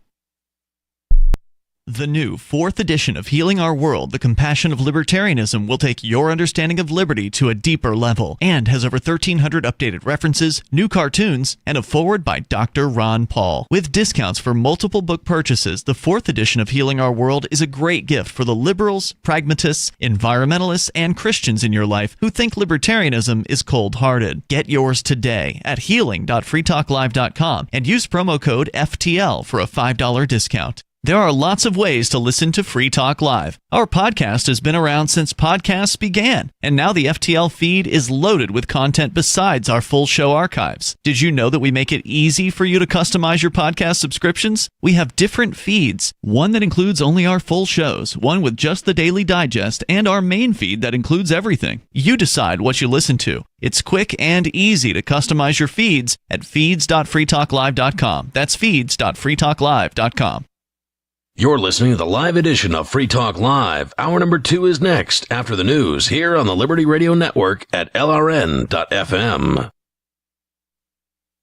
The new 4th edition of Healing Our World, The Compassion of Libertarianism, will take your understanding of liberty to a deeper level and has over 1,300 updated references, new cartoons, and a foreword by Dr. Ron Paul. With discounts for multiple book purchases, the 4th edition of Healing Our World is a great gift for the liberals, pragmatists, environmentalists, and Christians in your life who think libertarianism is cold-hearted. Get yours today at healing.freetalklive.com and use promo code FTL for a $5 discount. There are lots of ways to listen to Free Talk Live. Our podcast has been around since podcasts began, and now the FTL feed is loaded with content besides our full show archives. Did you know that we make it easy for you to customize your podcast subscriptions? We have different feeds, one that includes only our full shows, one with just the Daily Digest, and our main feed that includes everything. You decide what you listen to. It's quick and easy to customize your feeds at feeds.freetalklive.com. That's feeds.freetalklive.com. You're listening to the live edition of Free Talk Live. Hour number 2 is next, after the news, here on the Liberty Radio Network at LRN.FM.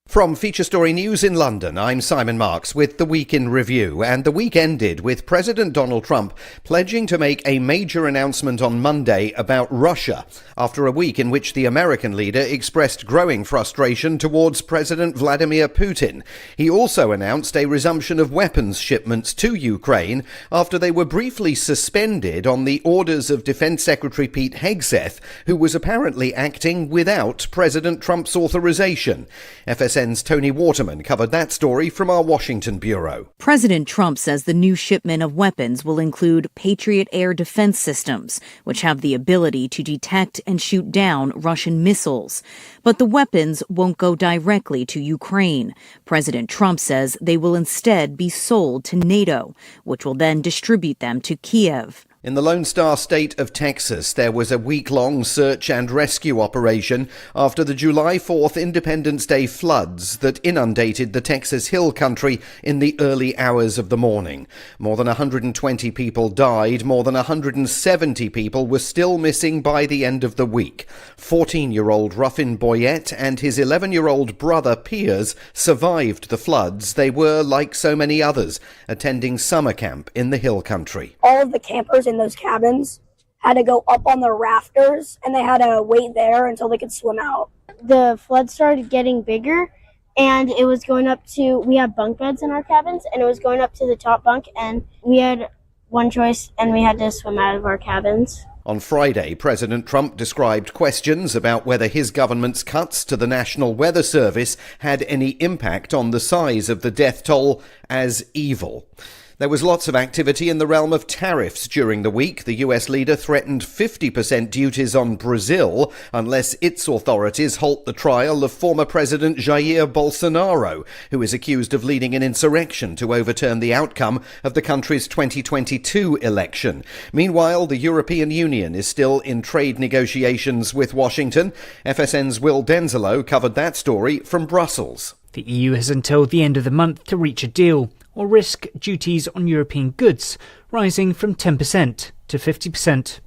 From Feature Story News in London, I'm Simon Marks with The Week in Review, and the week ended with President Donald Trump pledging to make a major announcement on Monday about Russia, after a week in which the American leader expressed growing frustration towards President Vladimir Putin. He also announced a resumption of weapons shipments to Ukraine after they were briefly suspended on the orders of Defense Secretary Pete Hegseth, who was apparently acting without President Trump's authorization. FSA FSN's Tony Waterman covered that story from our Washington bureau. President Trump says the new shipment of weapons will include Patriot air defense systems, which have the ability to detect and shoot down Russian missiles. But the weapons won't go directly to Ukraine. President Trump says they will instead be sold to NATO, which will then distribute them to Kiev. In the Lone Star State of Texas, there was a week-long search and rescue operation after the July 4th Independence Day floods that inundated the Texas Hill Country in the early hours of the morning. More than 120 people died. More than 170 people were still missing by the end of the week. 14-year-old Ruffin Boyette and his 11-year-old brother Piers survived the floods. They were, like so many others, attending summer camp in the Hill Country. All of the campers in those cabins had to go up on the rafters, and they had to wait there until they could swim out. The flood started getting bigger, and it was going up to, we had bunk beds in our cabins, and it was going up to the top bunk, and we had one choice, and we had to swim out of our cabins. On Friday, President Trump described questions about whether his government's cuts to the National Weather Service had any impact on the size of the death toll as evil. There was lots of activity in the realm of tariffs during the week. The US leader threatened 50% duties on Brazil unless its authorities halt the trial of former President Jair Bolsonaro, who is accused of leading an insurrection to overturn the outcome of the country's 2022 election. Meanwhile, the European Union is still in trade negotiations with Washington. FSN's Will Denzelo covered that story from Brussels. The EU has until the end of the month to reach a deal, or risk duties on European goods rising from 10% to 50%.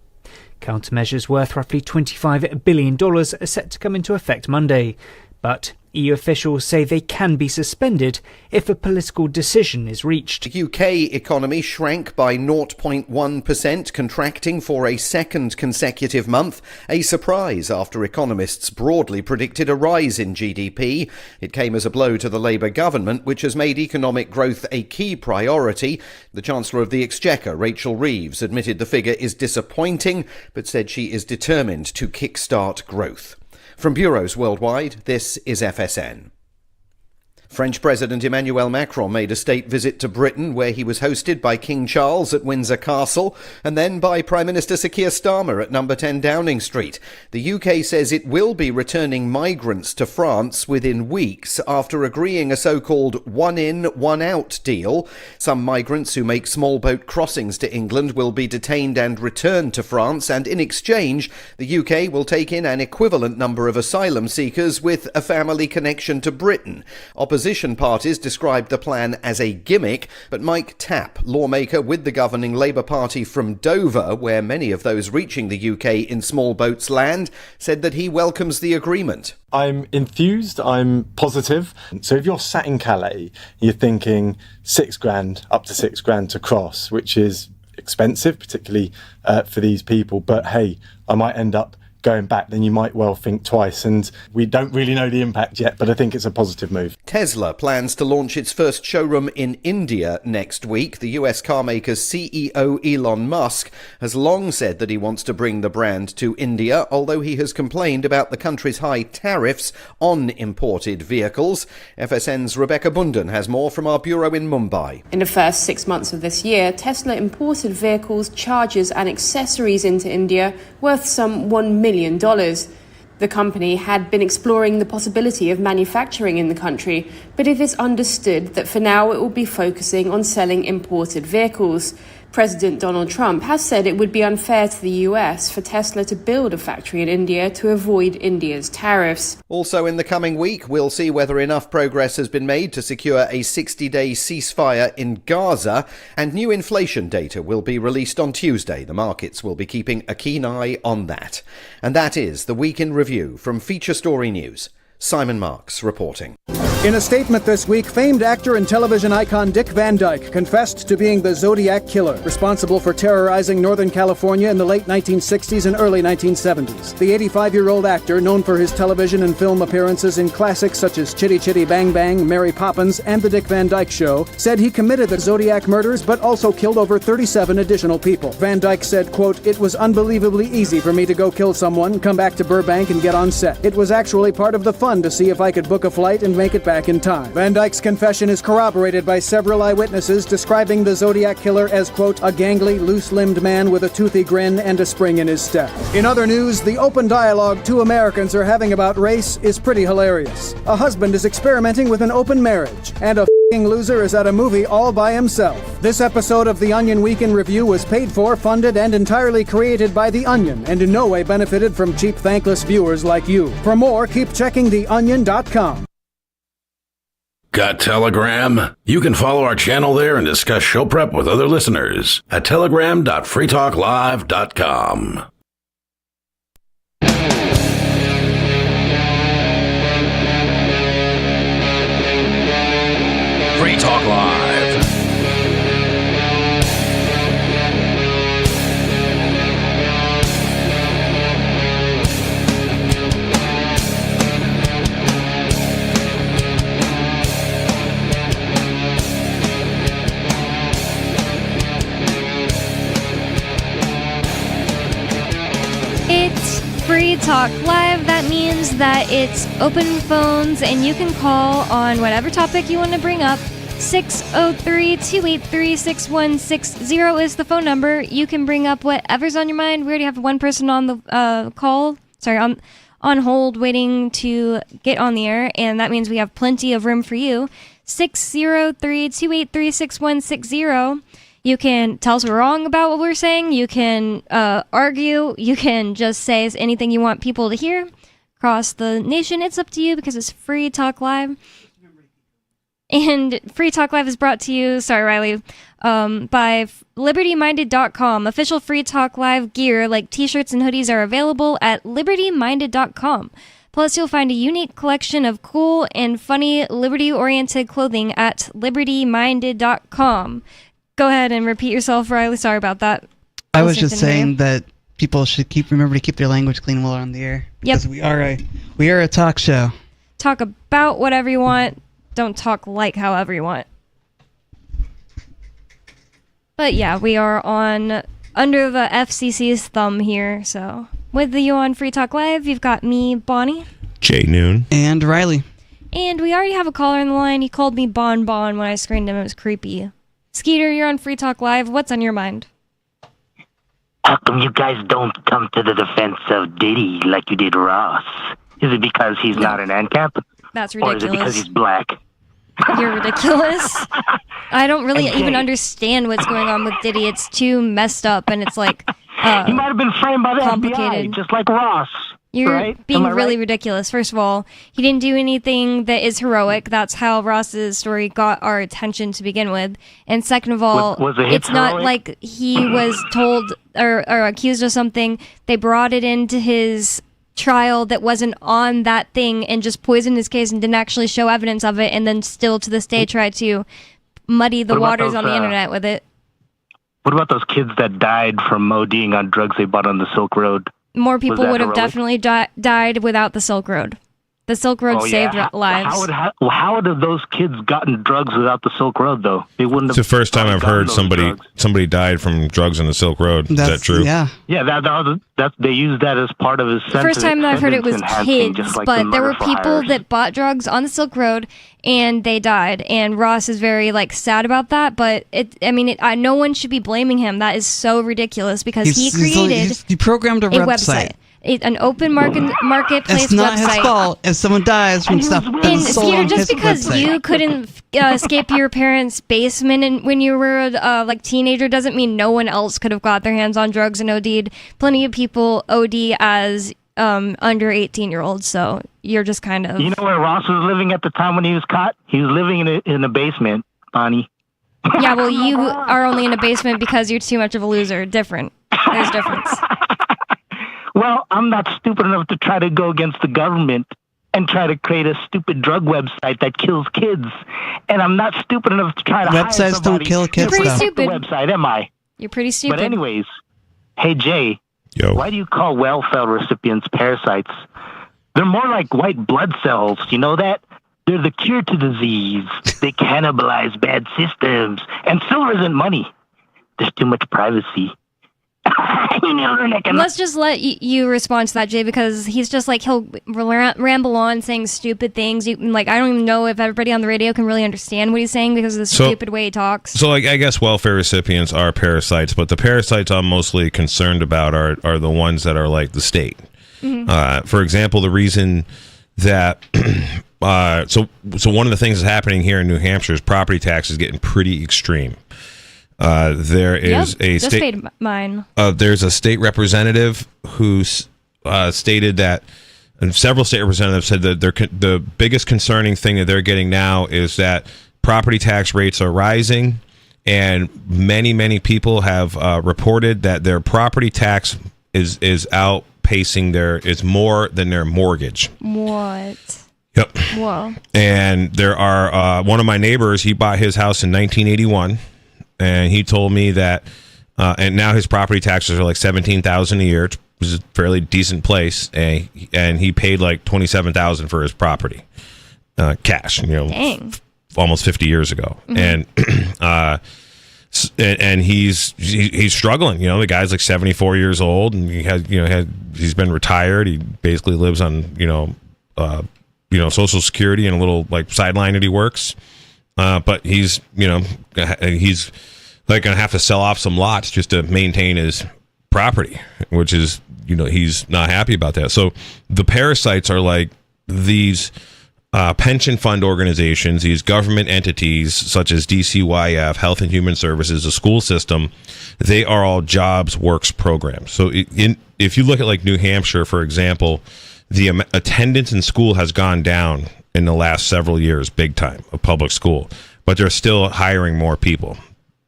Countermeasures worth roughly $25 billion are set to come into effect Monday, but EU officials say they can be suspended if a political decision is reached. The UK economy shrank by 0.1%, contracting for a second consecutive month, a surprise after economists broadly predicted a rise in GDP. It came as a blow to the Labour government, which has made economic growth a key priority. The Chancellor of the Exchequer, Rachel Reeves, admitted the figure is disappointing, but said she is determined to kickstart growth. From bureaus worldwide, this is FSN. French President Emmanuel Macron made a state visit to Britain, where he was hosted by King Charles at Windsor Castle and then by Prime Minister Sir Keir Starmer at number 10 Downing Street. The UK says it will be returning migrants to France within weeks after agreeing a so-called one-in, one-out deal. Some migrants who make small boat crossings to England will be detained and returned to France, and in exchange, the UK will take in an equivalent number of asylum seekers with a family connection to Britain. Opposition parties described the plan as a gimmick, but Mike Tapp, lawmaker with the governing Labour Party from Dover, where many of those reaching the UK in small boats land, said that he welcomes the agreement. I'm enthused, I'm positive. So if you're sat in Calais, you're thinking £6,000, up to £6,000 to cross, which is expensive, particularly for these people. But hey, I might end up going back, then you might well think twice. And we don't really know the impact yet, but I think it's a positive move. Tesla plans to launch its first showroom in India next week. The US carmaker's CEO Elon Musk has long said that he wants to bring the brand to India, although he has complained about the country's high tariffs on imported vehicles. FSN's Rebecca Bunden has more from our bureau in Mumbai. In the first 6 months of this year, Tesla imported vehicles, chargers and accessories into India worth some $1 million. The company had been exploring the possibility of manufacturing in the country, but it is understood that for now it will be focusing on selling imported vehicles. President Donald Trump has said it would be unfair to the US for Tesla to build a factory in India to avoid India's tariffs. Also in the coming week, we'll see whether enough progress has been made to secure a 60-day ceasefire in Gaza, and new inflation data will be released on Tuesday. The markets will be keeping a keen eye on that. And that is the Week in Review from Feature Story News. Simon Marks reporting. In a statement this week, famed actor and television icon Dick Van Dyke confessed to being the Zodiac Killer, responsible for terrorizing Northern California in the late 1960s and early 1970s. The 85-year-old actor, known for his television and film appearances in classics such as Chitty Chitty Bang Bang, Mary Poppins, and The Dick Van Dyke Show, said he committed the Zodiac murders but also killed over 37 additional people. Van Dyke said, quote, "It was unbelievably easy for me to go kill someone, come back to Burbank, and get on set. It was actually part of the fun to see if I could book a flight and make it back in time." Van Dyke's confession is corroborated by several eyewitnesses describing the Zodiac Killer as, quote, "a gangly, loose-limbed man with a toothy grin and a spring in his step." In other news, the open dialogue two Americans are having about race is pretty hilarious. A husband is experimenting with an open marriage, and a f***ing loser is at a movie all by himself. This episode of The Onion Week in Review was paid for, funded, and entirely created by The Onion, and in no way benefited from cheap, thankless viewers like you. For more, keep checking theonion.com. Got Telegram? You can follow our channel there and discuss show prep with other listeners at telegram.freetalklive.com. Free Talk Live. It's Free Talk Live. That means that it's open phones and you can call on whatever topic you want to bring up. 603-283-6160 is the phone number. You can bring up whatever's on your mind. We already have one person on the on hold waiting to get on the air, and that means we have plenty of room for you. 603-283-6160. You can tell us we're wrong about what we're saying. You can argue. You can just say anything you want people to hear across the nation. It's up to you because it's Free Talk Live. And Free Talk Live is brought to you, sorry Riley, by LibertyMinded.com. Official Free Talk Live gear like t-shirts and hoodies are available at LibertyMinded.com. Plus, you'll find a unique collection of cool and funny liberty-oriented clothing at LibertyMinded.com. Go ahead and repeat yourself, Riley. Sorry about that. I was just saying that people should remember to keep their language clean while on the air. Yep. Because we are a talk show. Talk about whatever you want. Don't talk like however you want. But yeah, we are under the FCC's thumb here. So with you on Free Talk Live, you've got me, Bonnie, Jay Noon, and Riley. And we already have a caller on the line. He called me Bon Bon when I screened him. It was creepy. Skeeter, you're on Free Talk Live. What's on your mind? How come you guys don't come to the defense of Diddy like you did Ross? Is it because he's not an ANCAP? That's ridiculous. Or is it because he's black? You're ridiculous. I don't really even understand what's going on with Diddy. It's too messed up, and it's like he might have been framed by the FBI, just like Ross. You're right? being really ridiculous. First of all, he didn't do anything that is heroic. That's how Ross's story got our attention to begin with. And second of all, it's not like he was told or accused of something. They brought it into his trial that wasn't on that thing and just poisoned his case and didn't actually show evidence of it, and then still to this day try to muddy the waters on the internet with it. What about those kids that died from ODing on drugs they bought on the Silk Road? More people would have definitely died without the Silk Road. The Silk Road saved lives. How would have those kids gotten drugs without the Silk Road, though? They wouldn't have. It's the first time I've heard somebody died from drugs on the Silk Road. Is that true? Yeah. Yeah, that they used that as part of his sentence. The first time that I've heard it was kids, but there were people that bought drugs on the Silk Road and they died. And Ross is very sad about that. But no one should be blaming him. That is so ridiculous because he programmed a website. An open marketplace It's not website. his fault if someone dies from stuff that is sold on his because website. you couldn't escape your parents' basement and when you were a teenager doesn't mean no one else could have got their hands on drugs and OD'd. Plenty of people OD as under 18-year-olds, so you're just kind of... You know where Ross was living at the time when he was caught? He was living in a basement, Bonnie. Yeah, well, you are only in a basement because you're too much of a loser. Different. There's a difference. Well, I'm not stupid enough to try to go against the government and try to create a stupid drug website that kills kids. And I'm not stupid enough to try to hire somebody. Websites don't kill kids, You're pretty though. stupid. The website, am I? You're pretty stupid. But anyways, hey, Jay, Yo. why do you call welfare recipients parasites? They're more like white blood cells. You know that? They're the cure to disease. They cannibalize bad systems. And silver isn't money. There's too much privacy. Let's just let you respond to that, Jay, because he's just like, he'll ramble on saying stupid things. I don't even know if everybody on the radio can really understand what he's saying because of the stupid way he talks. So, I guess welfare recipients are parasites, but the parasites I'm mostly concerned about are the ones that are like the state. Mm-hmm. For example, the reason that so one of the things that's happening here in New Hampshire is property tax is getting pretty extreme. There is just paid mine. There's a state representative who stated that, and several state representatives said that the biggest concerning thing that they're getting now is that property tax rates are rising, and many people have reported that their property tax is outpacing is more than their mortgage. What? Yep. Whoa. And there are one of my neighbors. He bought his house in 1981. And he told me that, and now his property taxes are like $17,000 a year, which is a fairly decent place, and he paid like $27,000 for his property, cash. Dang. Almost 50 years ago, Mm-hmm. and he's struggling. The guy's like 74 years old, and he's been retired. He basically lives on Social Security and a little like sideline that he works. But he's like going to have to sell off some lots just to maintain his property, which is, he's not happy about that. So the parasites are like these pension fund organizations, these government entities such as DCYF, Health and Human Services, the school system. They are all jobs works programs. So if you look at like New Hampshire, for example, the attendance in school has gone down in the last several years, big time, of public school, but they're still hiring more people.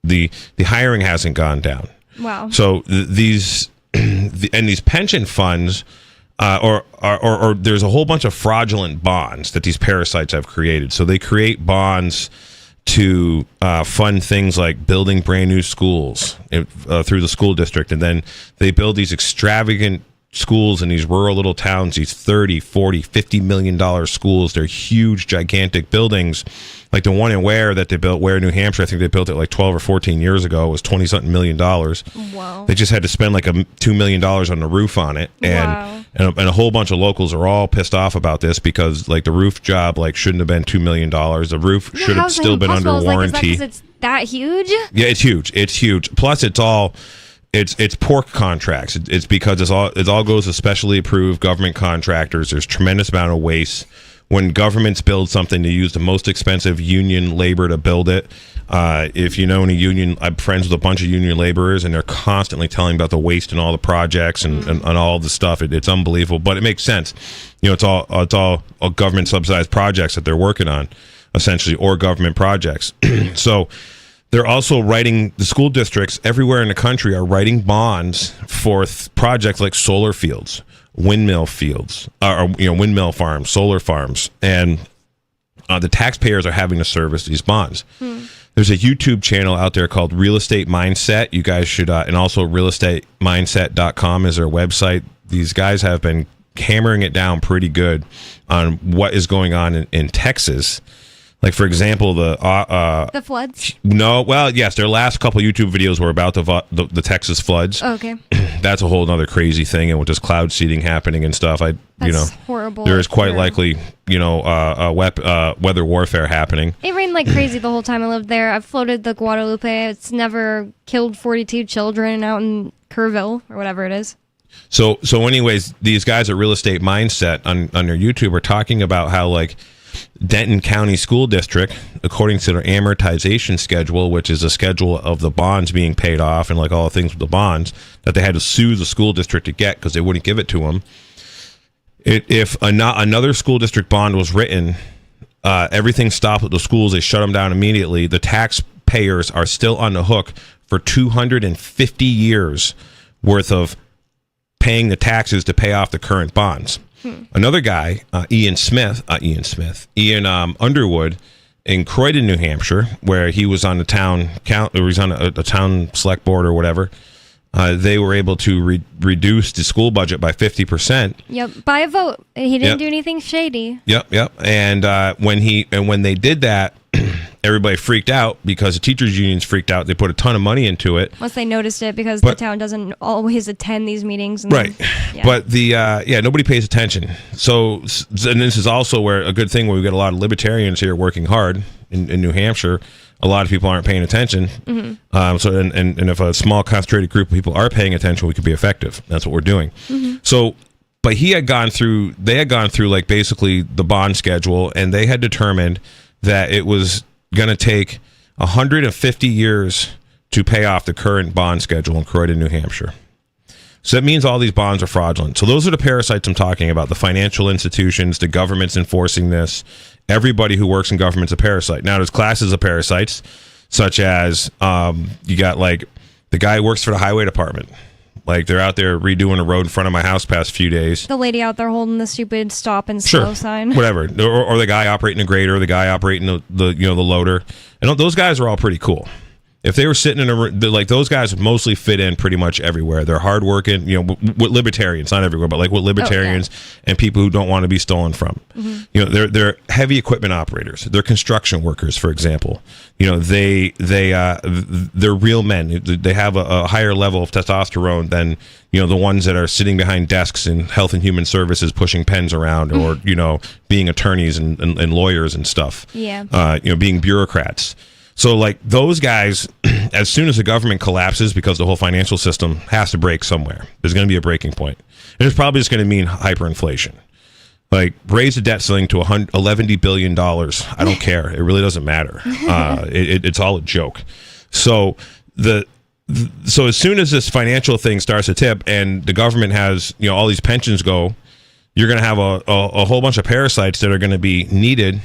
The hiring hasn't gone down. Wow. So these pension funds, or there's a whole bunch of fraudulent bonds that these parasites have created. So they create bonds to fund things like building brand new schools through the school district, and then they build these extravagant schools in these rural little towns, these $30, $40, $50 million schools. They're huge, gigantic buildings. Like the one in Ware that they built, Ware, New Hampshire, I think they built it like 12 or 14 years ago. It was $20-something million. Wow. They just had to spend like $2 million on the roof on it. And a whole bunch of locals are all pissed off about this because like the roof job like shouldn't have been $2 million. The roof should have still been under warranty. Is that 'cause it's that huge? Yeah, it's huge. It's huge. Plus it's pork contracts. It's because it all goes to specially approved government contractors. There's tremendous amount of waste. When governments build something, they use the most expensive union labor to build it. If you know any union, I'm friends with a bunch of union laborers, and they're constantly telling about the waste in all the projects and all the stuff. It's unbelievable, but it makes sense. It's all government subsidized projects that they're working on, essentially, or government projects. So they're also writing, the school districts everywhere in the country are writing bonds for projects like solar fields, windmill fields, or windmill farms, solar farms, and the taxpayers are having to service these bonds. There's a YouTube channel out there called Real Estate Mindset. You guys should, and also realestatemindset.com is their website. These guys have been hammering it down pretty good on what is going on in Texas. Like, for example, the floods? No, well, yes, their last couple YouTube videos were about the Texas floods. Oh, okay. That's a whole other crazy thing, and with this cloud seeding happening and stuff, That's horrible. there is quite likely, weather warfare happening. It rained like crazy the whole time I lived there. I've floated the Guadalupe. It's never killed 42 children out in Kerrville or whatever it is. So anyways, these guys at Real Estate Mindset on their YouTube are talking about how like Denton County School District, according to their amortization schedule, which is a schedule of the bonds being paid off and like all the things with the bonds that they had to sue the school district to get because they wouldn't give it to them. If another school district bond was written, everything stopped at the schools. They shut them down immediately. The taxpayers are still on the hook for 250 years worth of paying the taxes to pay off the current bonds. Another guy, Ian Underwood, in Croydon, New Hampshire, where he was on the town a town select board or whatever. They were able to reduce the school budget by 50%. Yep, by a vote. He didn't do anything shady. Yep. And when they did that, everybody freaked out because the teachers' unions freaked out. They put a ton of money into it. Once they noticed it, because the town doesn't always attend these meetings. And right. But nobody pays attention. So, and this is also where a good thing where we've got a lot of libertarians here working hard in New Hampshire. A lot of people aren't paying attention. Mm-hmm. So if a small concentrated group of people are paying attention, we could be effective. That's what we're doing. Mm-hmm. So, but they had gone through like basically the bond schedule, and they had determined that it was going to take 150 years to pay off the current bond schedule in Croydon, New Hampshire. So that means all these bonds are fraudulent. So those are the parasites I'm talking about, the financial institutions, the government's enforcing this. Everybody who works in government's a parasite. Now, there's classes of parasites, such as you got like the guy who works for the highway department. Like they're out there redoing a road in front of my house past few days. The lady out there holding the stupid stop and slow sign. Whatever. Or the guy operating the grader, or the guy operating the loader. And those guys are all pretty cool. If they were sitting in like those guys would mostly fit in pretty much everywhere. They're hardworking, with libertarians, not everywhere, but like with libertarians and people who don't want to be stolen from. Mm-hmm. They're heavy equipment operators. They're construction workers, for example. They're real men. They have a higher level of testosterone than the ones that are sitting behind desks in Health and Human Services pushing pens around, or being attorneys and lawyers and stuff. Yeah. Being bureaucrats. So, like, those guys, as soon as the government collapses, because the whole financial system has to break somewhere, there's going to be a breaking point. And it's probably just going to mean hyperinflation. Like, raise the debt ceiling to $11 billion. I don't care. It really doesn't matter. It's all a joke. So, so as soon as this financial thing starts to tip and the government has, all these pensions go, you're going to have a whole bunch of parasites that are going to be needed.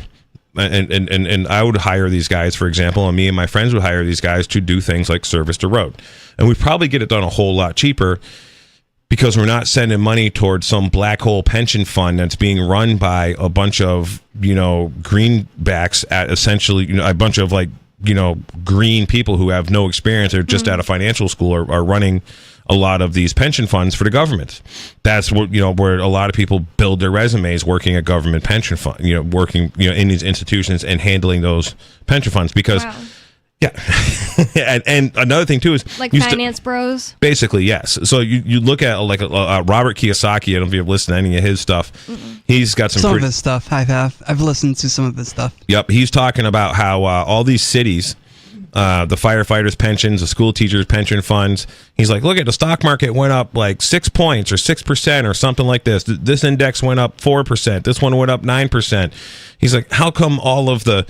And I would hire these guys, for example, and me and my friends would hire these guys to do things like service the road. And we'd probably get it done a whole lot cheaper because we're not sending money towards some black hole pension fund that's being run by a bunch of, greenbacks at essentially, a bunch of like, green people who have no experience or just out of financial school are running a lot of these pension funds for the government. That's what, where a lot of people build their resumes working at government pension fund, working, in these institutions and handling those pension funds because, and another thing too is like finance bros. Basically, yes. So you look at like Robert Kiyosaki. I don't know if you've listened to any of his stuff. Mm-mm. He's got some of his stuff. I've listened to some of his stuff. Yep. He's talking about how all these cities, the firefighters' pensions, the school teachers' pension funds. He's like, look at the stock market went up like 6 points or 6% or something like this. This index went up 4%. This one went up 9%. He's like, how come all of the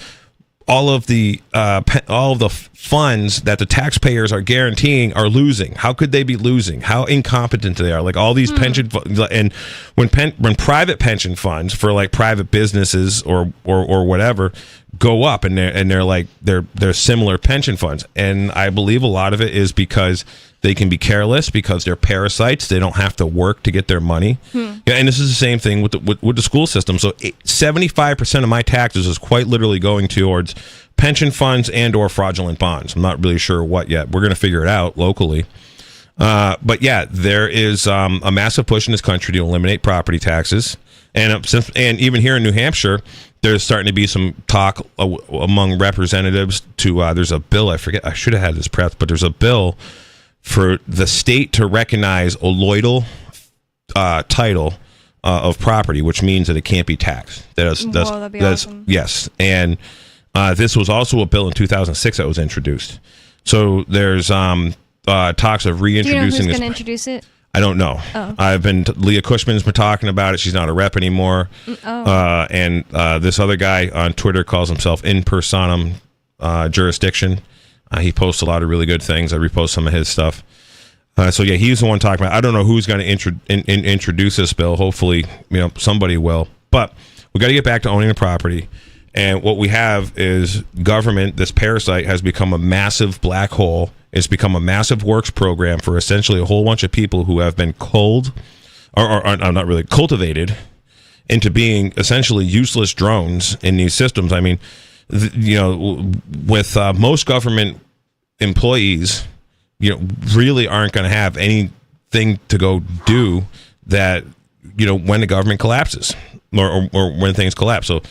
funds that the taxpayers are guaranteeing are losing? How could they be losing? How incompetent they are? Like all these pension funds, and when private pension funds for like private businesses or whatever go up, and they're like they're similar pension funds, and I believe a lot of it is because they can be careless because they're parasites. They don't have to work to get their money. Yeah, and this is the same thing with the school system. So 75% of my taxes is quite literally going towards pension funds and or fraudulent bonds. I'm not really sure what yet. We're going to figure it out locally. But yeah, there is a massive push in this country to eliminate property taxes. And even here in New Hampshire, there's starting to be some talk among representatives to, there's a bill, I forget, I should have had this prepped, but there's a bill for the state to recognize a loyal title of property, which means that it can't be taxed. That'd be awesome. Yes. And this was also a bill in 2006 that was introduced. So there's talks of reintroducing Do you know who's this. going to introduce it? I don't know. Oh. Leah Cushman's been talking about it. She's not a rep anymore. And this other guy on Twitter calls himself In Personam Jurisdiction. He posts a lot of really good things. I repost some of his stuff. So yeah, he's the one talking about. I don't know who's going to introduce this bill. Hopefully, somebody will. But we got to get back to owning the property. And what we have is government. This parasite has become a massive black hole. It's become a massive works program for essentially a whole bunch of people who have been culled, or not really cultivated, into being essentially useless drones in these systems. I mean, with most government employees, really aren't going to have anything to go do that, when the government collapses or when things collapse. So,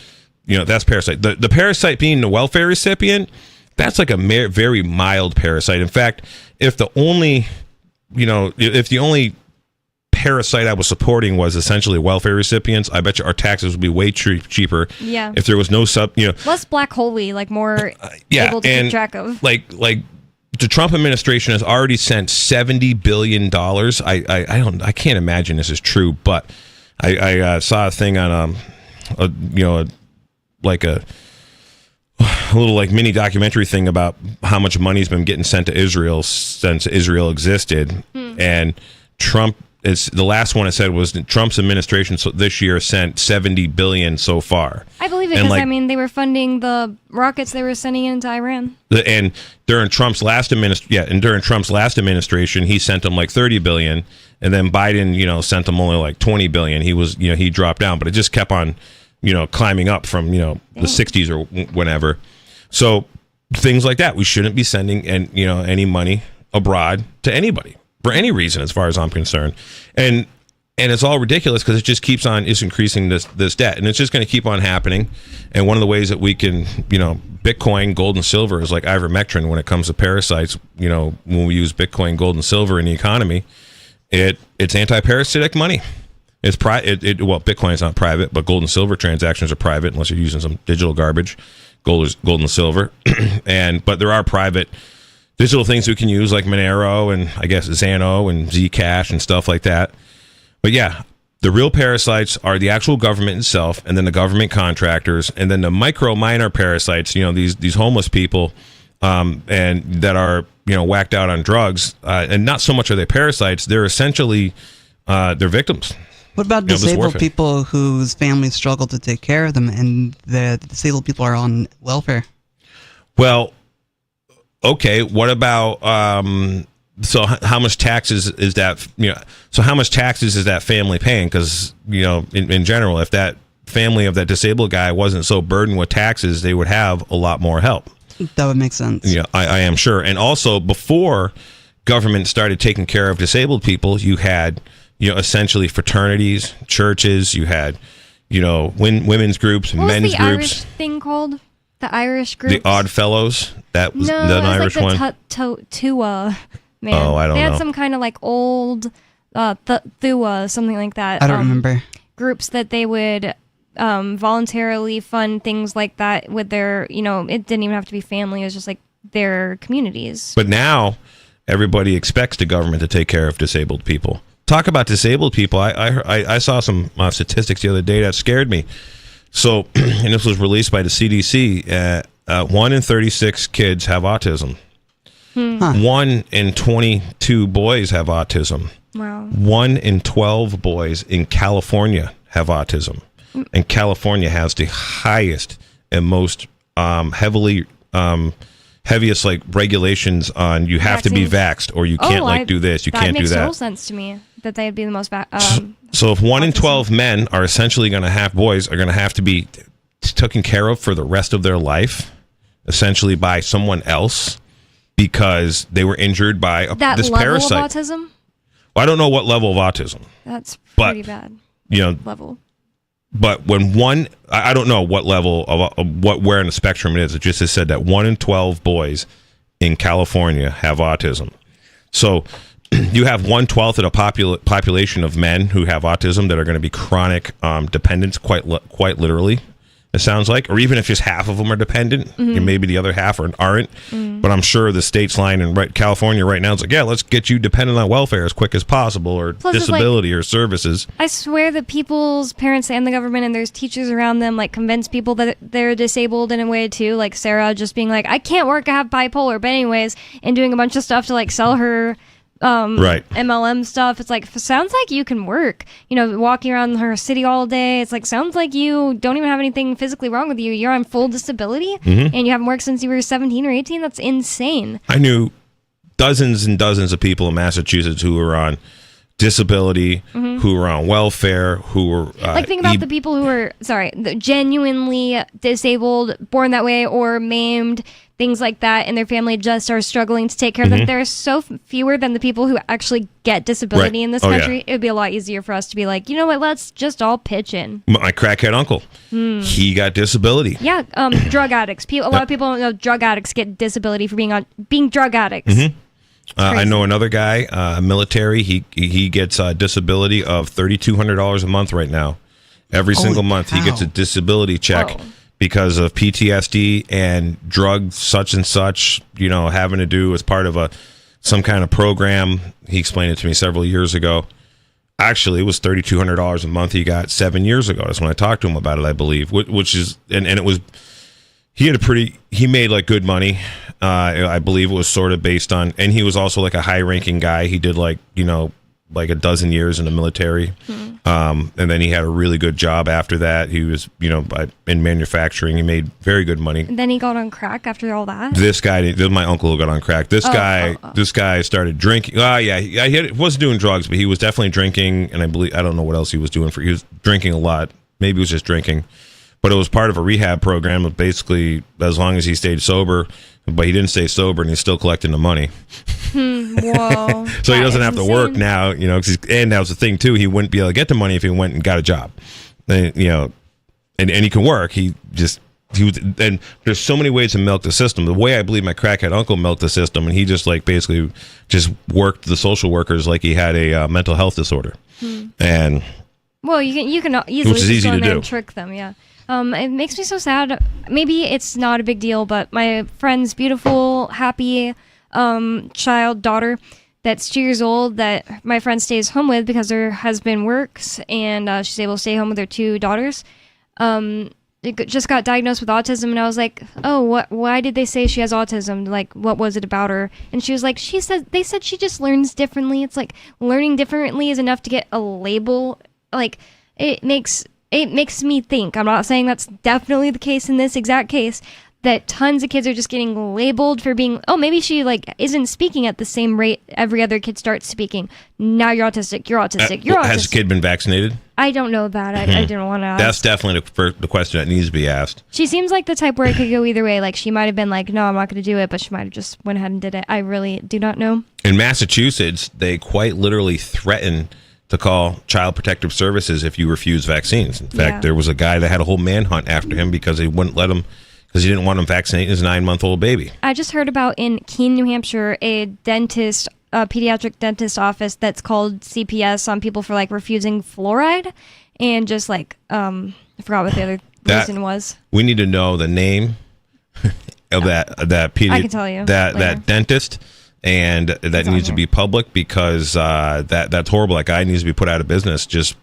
that's parasite. The parasite being the welfare recipient, that's like a very mild parasite. In fact, if the only parasite I was supporting was essentially welfare recipients, I bet you our taxes would be way cheaper. Yeah. If there was no less black holey, like more able to keep track of. Like the Trump administration has already sent $70 billion. I can't imagine this is true, but I saw a thing on a little like mini documentary thing about how much money's been getting sent to Israel since Israel existed, and Trump. The last one I said was Trump's administration this year sent $70 billion so far. I believe it because they were funding the rockets they were sending into Iran. And during Trump's last administration, he sent them like $30 billion, and then Biden, sent them only like $20 billion. He was, he dropped down, but it just kept on, climbing up from the 60s or whenever. So things like that, we shouldn't be sending any money abroad to anybody. For any reason, as far as I'm concerned, and it's all ridiculous because it just keeps on increasing this debt, and it's just going to keep on happening. And one of the ways that we can, Bitcoin, gold, and silver is like ivermectin when it comes to parasites. When we use Bitcoin, gold, and silver in the economy, it's anti-parasitic money. It's Bitcoin is not private, but gold and silver transactions are private unless you're using some digital garbage, gold and silver, but there are private digital things we can use like Monero and I guess Xano and Zcash and stuff like that. But yeah, the real parasites are the actual government itself, and then the government contractors, and then the minor parasites, these homeless people and that are, whacked out on drugs. And not so much are they parasites, they're essentially they're victims. What about disabled people whose families struggle to take care of them and the disabled people are on welfare? Well, okay, what about so how much taxes is that so how much taxes is that family paying? Because in general, if that family of that disabled guy wasn't so burdened with taxes, they would have a lot more help. That would make sense. Yeah, I am sure. And also, before government started taking care of disabled people, you had essentially fraternities, churches, you had women's groups, men's the groups. Irish thing called? The Irish group? The Odd Fellows? That was an Irish like one? Tua, man. Oh, I don't know. They had some kind of like old Thua, something like that. I don't remember. Groups that they would voluntarily fund things like that with their, it didn't even have to be family. It was just like their communities. But now everybody expects the government to take care of disabled people. Talk about disabled people. I saw some statistics the other day that scared me. So, and this was released by the CDC, 1 in 36 kids have autism. 1 in 22 boys have autism. Wow. 1 in 12 boys in California have autism. And California has the highest and most heaviest like regulations on you have to be vaxxed or you can't do this, you can't do that. That makes total sense to me that they'd be the most so if 1 in 12 men are essentially going to have boys are going to have to be taken care of for the rest of their life, essentially by someone else because they were injured by this parasite. That level of autism? Well, I don't know what level of autism. That's pretty bad. Level. But when I don't know what level of where in the spectrum it is. It just has said that 1 in 12 boys in California have autism. So you have 1/12 of the population of men who have autism that are going to be chronic dependents, quite literally. It sounds like, or even if just half of them are dependent, and maybe the other half aren't. But I'm sure the state's line in California right now is like, yeah, let's get you dependent on welfare as quick as possible, or disability or services. I swear that people's parents and the government and there's teachers around them like convince people that they're disabled in a way too. Like Sarah just being like, I can't work, I have bipolar, but anyways, and doing a bunch of stuff to like sell her MLM stuff. It's like, sounds like you can work, walking around her city all day. It's like, sounds like you don't even have anything physically wrong with you. You're on full disability and you haven't worked since you were 17 or 18. That's insane. I knew dozens and dozens of people in Massachusetts who were on disability, who were on welfare, who were think about the people who are genuinely disabled, born that way, or maimed, things like that, and their family just are struggling to take care of them. There are so fewer than the people who actually get disability in this country. It would be a lot easier for us to be like, you know what, let's just all pitch in. My crackhead uncle, he got disability. Yeah, drug addicts. A lot of people don't know drug addicts get disability for being drug addicts. I know another guy, military. He gets a disability of $3,200 a month right now. Every single month, he gets a disability check because of PTSD and drugs, such and such. Having to do as part of some kind of program. He explained it to me several years ago. Actually, it was $3,200 a month he got 7 years ago. That's when I talked to him about it, I believe. Which is, and it was, he made like good money. I believe it was sort of based on, and he was also like a high-ranking guy. He did like a dozen years in the military, and then he had a really good job after that. He was in manufacturing. He made very good money. And then he got on crack after all that. This was my uncle who got on crack. This guy started drinking. He wasn't doing drugs, but he was definitely drinking. And I don't know what else he was doing. He was drinking a lot. Maybe it was just drinking. But it was part of a rehab program of basically as long as he stayed sober, but he didn't stay sober and he's still collecting the money. Whoa. So he doesn't have to work now, and that was the thing too. He wouldn't be able to get the money if he went and got a job. And he can work. And there's so many ways to milk the system. The way I believe my crackhead uncle milked the system, and he just basically just worked the social workers like he had a mental health disorder. And well, you can easily just go in there and trick them, yeah. It makes me so sad. Maybe it's not a big deal, but my friend's beautiful, happy daughter that's 2 years old that my friend stays home with because her husband works and she's able to stay home with her 2 daughters. Just got diagnosed with autism, and I was like, oh, why did they say she has autism? Like, what was it about her? And she was like, they said she just learns differently. It's like learning differently is enough to get a label. Like, it makes me think, I'm not saying that's definitely the case in this exact case, that tons of kids are just getting labeled for being, maybe she isn't speaking at the same rate every other kid starts speaking. Now you're autistic, you're autistic, you're autistic. Has the kid been vaccinated? I don't know that. I didn't want to ask. That's definitely the question that needs to be asked. She seems like the type where it could go either way. Like, she might have been like, no, I'm not going to do it, but she might have just went ahead and did it. I really do not know. In Massachusetts, they quite literally threaten to call Child Protective Services if you refuse vaccines. In fact, there was a guy that had a whole manhunt after him because he wouldn't let him, because he didn't want him vaccinating his 9-month-old baby. I just heard about in Keene, New Hampshire, a pediatric dentist office that's called CPS on people for refusing fluoride, and just I forgot what the other reason was. We need to know the name of that I can tell you that dentist. And that needs to be public because that's horrible. That guy needs to be put out of business just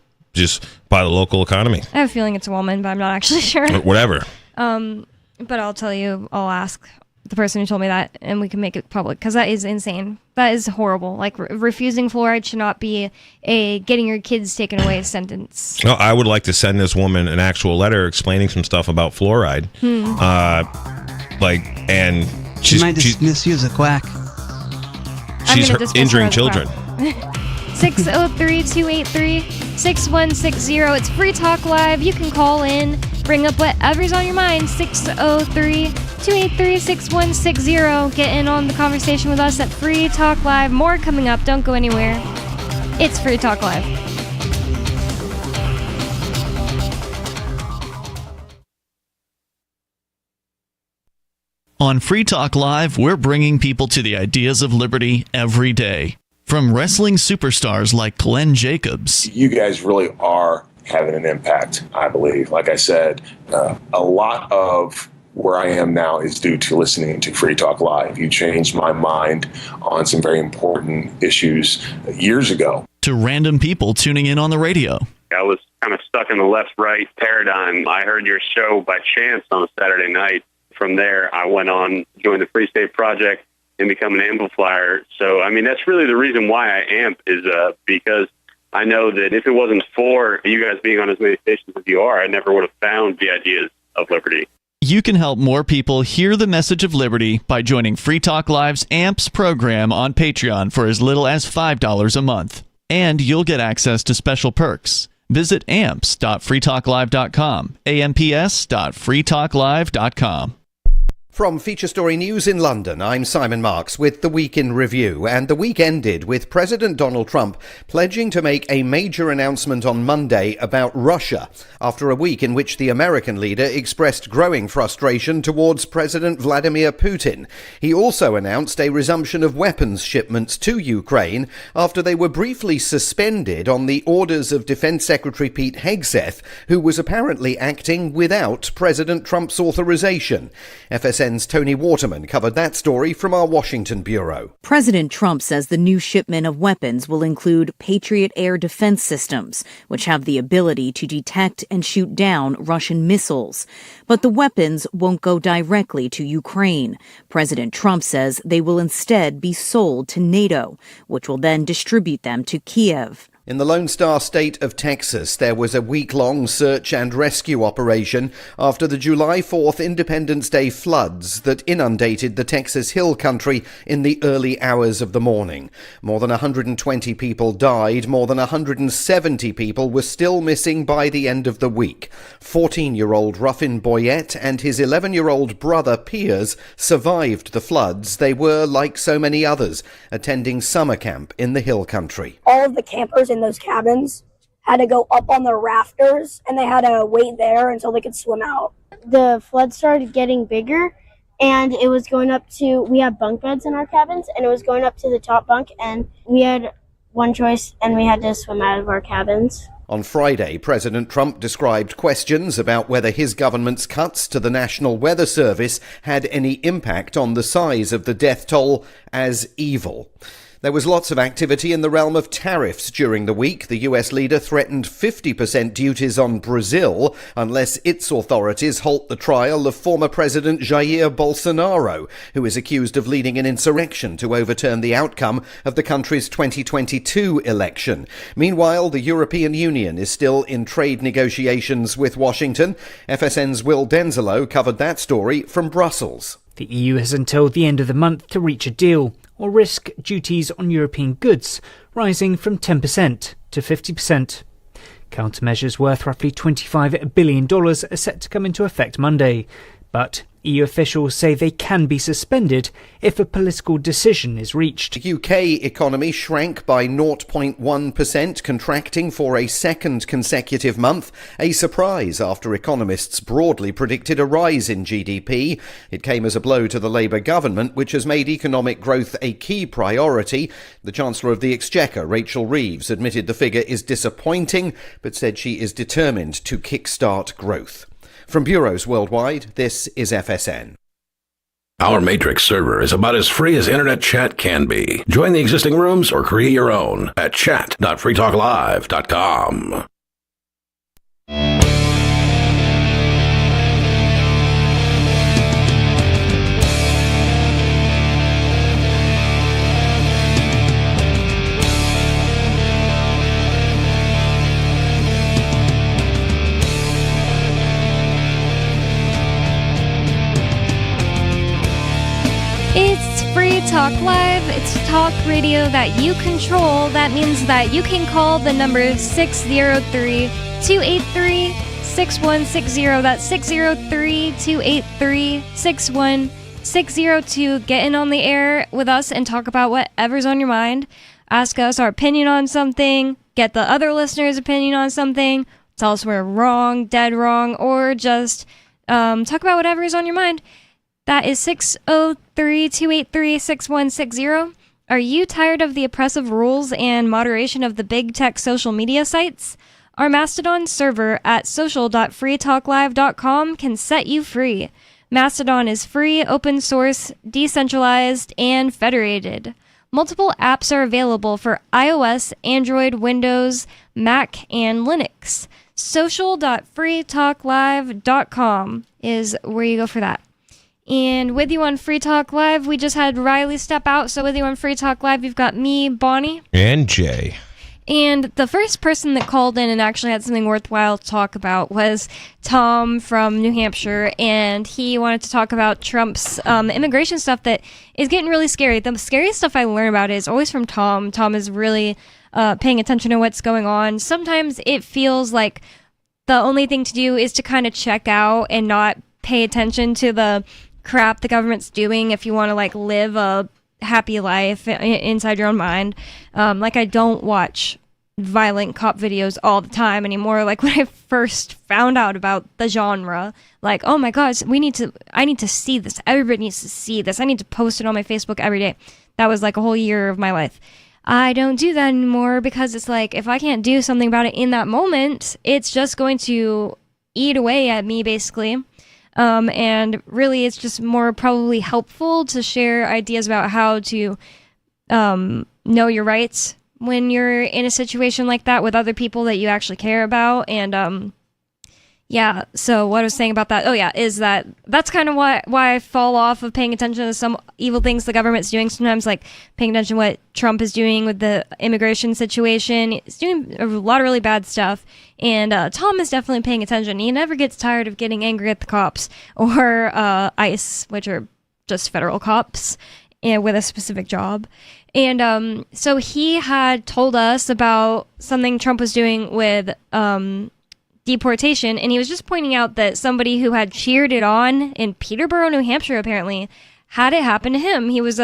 by the local economy. I have a feeling it's a woman, but I'm not actually sure. Whatever. But I'll tell you, I'll ask the person who told me that, and we can make it public, because that is insane. That is horrible. Refusing fluoride should not be a getting your kids taken away sentence. Well, I would like to send this woman an actual letter explaining some stuff about fluoride. And she might dismiss you as a quack. She's injuring children. 603-283-6160. It's Free Talk Live. You can call in, bring up whatever's on your mind. 603-283-6160. Get in on the conversation with us at Free Talk Live. More coming up. Don't go anywhere. It's Free Talk Live. On Free Talk Live, we're bringing people to the ideas of liberty every day. From wrestling superstars like Glenn Jacobs. You guys really are having an impact, I believe. Like I said, a lot of where I am now is due to listening to Free Talk Live. You changed my mind on some very important issues years ago. To random people tuning in on the radio. I was kind of stuck in the left-right paradigm. I heard your show by chance on a Saturday night. From there, I went on, joined the Free State Project, and become an amplifier. So, I mean, that's really the reason why I amp is because I know that if it wasn't for you guys being on as many stations as you are, I never would have found the ideas of liberty. You can help more people hear the message of liberty by joining Free Talk Live's AMPS program on Patreon for as little as $5 a month. And you'll get access to special perks. Visit amps.freetalklive.com, amps.freetalklive.com. From Feature Story News in London, I'm Simon Marks with the Week in Review, and the week ended with President Donald Trump pledging to make a major announcement on Monday about Russia, after a week in which the American leader expressed growing frustration towards President Vladimir Putin. He also announced a resumption of weapons shipments to Ukraine after they were briefly suspended on the orders of Defense Secretary Pete Hegseth, who was apparently acting without President Trump's authorization. FSN's Tony Waterman covered that story from our Washington bureau. President Trump says the new shipment of weapons will include Patriot air defense systems, which have the ability to detect and shoot down Russian missiles. But the weapons won't go directly to Ukraine. President Trump says they will instead be sold to NATO, which will then distribute them to Kiev. In the Lone Star State of Texas, there was a week-long search and rescue operation after the July 4th Independence Day floods that inundated the Texas Hill Country in the early hours of the morning. More than 120 people died. More than 170 people were still missing by the end of the week. 14-year-old Ruffin Boyette and his 11-year-old brother Piers survived the floods. They were, like so many others, attending summer camp in the Hill Country. All of the campers in those cabins had to go up on the rafters, and they had to wait there until they could swim out. The flood started getting bigger, and it was going up to, we had bunk beds in our cabins, and it was going up to the top bunk, and we had one choice, and we had to swim out of our cabins. On Friday, President Trump described questions about whether his government's cuts to the National Weather Service had any impact on the size of the death toll as evil. There was lots of activity in the realm of tariffs during the week. The US leader threatened 50% duties on Brazil unless its authorities halt the trial of former President Jair Bolsonaro, who is accused of leading an insurrection to overturn the outcome of the country's 2022 election. Meanwhile, the European Union is still in trade negotiations with Washington. FSN's Will Denzelo covered that story from Brussels. The EU has until the end of the month to reach a deal, or risk duties on European goods rising from 10% to 50%. Countermeasures worth roughly $25 billion are set to come into effect Monday, but EU officials say they can be suspended if a political decision is reached. The UK economy shrank by 0.1%, contracting for a second consecutive month, a surprise after economists broadly predicted a rise in GDP. It came as a blow to the Labour government, which has made economic growth a key priority. The Chancellor of the Exchequer, Rachel Reeves, admitted the figure is disappointing, but said she is determined to kickstart growth. From bureaus worldwide, this is FSN. Our Matrix server is about as free as internet chat can be. Join the existing rooms or create your own at chat.freetalklive.com. It's Free Talk Live. It's talk radio that you control. That means that you can call the number 603-283-6160. That's 603-283-6160 to get in on the air with us and talk about whatever's on your mind. Ask us our opinion on something, get the other listeners' opinion on something, tell us we're wrong, dead wrong, or just talk about whatever is on your mind. That is 603-283-6160. Are you tired of the oppressive rules and moderation of the big tech social media sites? Our Mastodon server at social.freetalklive.com can set you free. Mastodon is free, open source, decentralized, and federated. Multiple apps are available for iOS, Android, Windows, Mac, and Linux. Social.freetalklive.com is where you go for that. And with you on Free Talk Live, we just had Riley step out. So with you on Free Talk Live, you've got me, Bonnie. And Jay. And the first person that called in and actually had something worthwhile to talk about was Tom from New Hampshire, and he wanted to talk about Trump's immigration stuff that is getting really scary. The scariest stuff I learn about is always from Tom. Tom is really paying attention to what's going on. Sometimes it feels like the only thing to do is to kind of check out and not pay attention to the crap the government's doing if you want to like live a happy life inside your own mind. Like I don't watch violent cop videos all the time anymore. Like when I first found out about the genre, like, oh my gosh, I need to see this. Everybody needs to see this. I need to post it on my Facebook every day. That was like a whole year of my life. I don't do that anymore because it's like, if I can't do something about it in that moment, it's just going to eat away at me basically. And really, it's just more probably helpful to share ideas about how to know your rights when you're in a situation like that with other people that you actually care about. And yeah, so what I was saying about that, is that's kind of why I fall off of paying attention to some evil things the government's doing. Sometimes, like paying attention to what Trump is doing with the immigration situation. He's doing a lot of really bad stuff. And Tom is definitely paying attention. He never gets tired of getting angry at the cops or ICE, which are just federal cops with a specific job. And so he had told us about something Trump was doing with deportation, and he was just pointing out that somebody who had cheered it on in Peterborough, New Hampshire, apparently had it happen to him. He was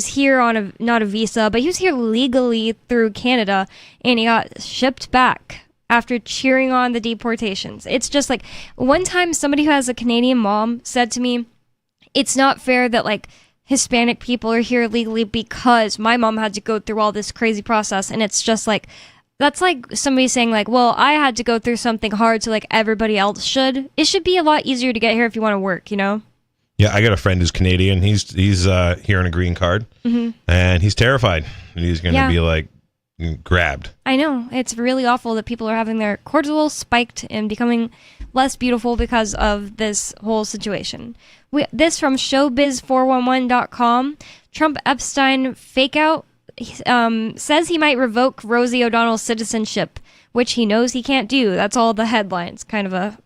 here on not a visa, but he was here legally through Canada, and he got shipped back after cheering on the deportations. It's just like, one time somebody who has a Canadian mom said to me, it's not fair that like Hispanic people are here legally because my mom had to go through all this crazy process. And it's just like, that's like somebody saying like, well, I had to go through something hard so like everybody else should. It should be a lot easier to get here if you want to work, you know? Yeah, I got a friend who's Canadian. He's here on a green card, and he's terrified. And he's going to be like grabbed. I know. It's really awful that people are having their cortisol spiked and becoming less beautiful because of this whole situation. This from showbiz411.com. Trump Epstein fake out says he might revoke Rosie O'Donnell's citizenship, which he knows he can't do. That's all the headlines, kind of a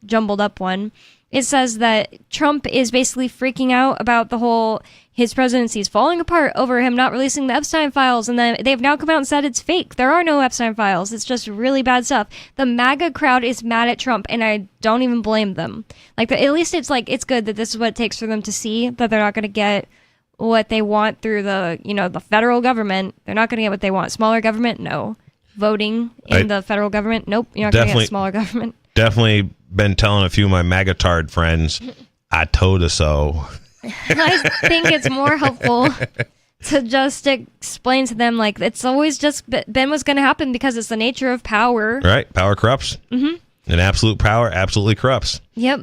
jumbled up one. It says that Trump is basically freaking out about the whole, his presidency is falling apart over him not releasing the Epstein files, and then they've now come out and said it's fake. There are no Epstein files. It's just really bad stuff. The MAGA crowd is mad at Trump, and I don't even blame them. Like, at least it's like, it's good that this is what it takes for them to see that they're not going to get what they want through the federal government. They're not going to get what they want. Smaller government? No. Voting in the federal government? Nope. You're not going to get smaller government. Definitely been telling a few of my MAGA-tard friends, I told her so. I think it's more helpful to just explain to them, like, it's always just been what's going to happen because it's the nature of power. Right. Power corrupts. Mm-hmm. And absolute power absolutely corrupts. Yep.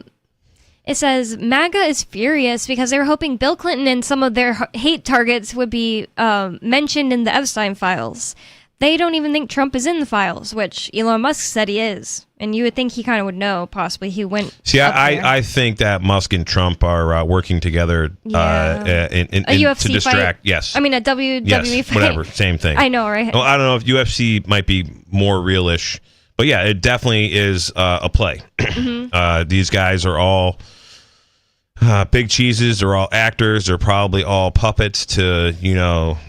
It says MAGA is furious because they were hoping Bill Clinton and some of their hate targets would be mentioned in the Epstein files. They don't even think Trump is in the files, which Elon Musk said he is. And you would think he kind of would know, possibly. He went. See, I think that Musk and Trump are working together in a UFC to distract. Fight? Yes. I mean, a WWE fight. Whatever. Same thing. I know, right? Well, I don't know if UFC might be more realish. But yeah, it definitely is a play. Mm-hmm. These guys are all big cheeses. They're all actors. They're probably all puppets to,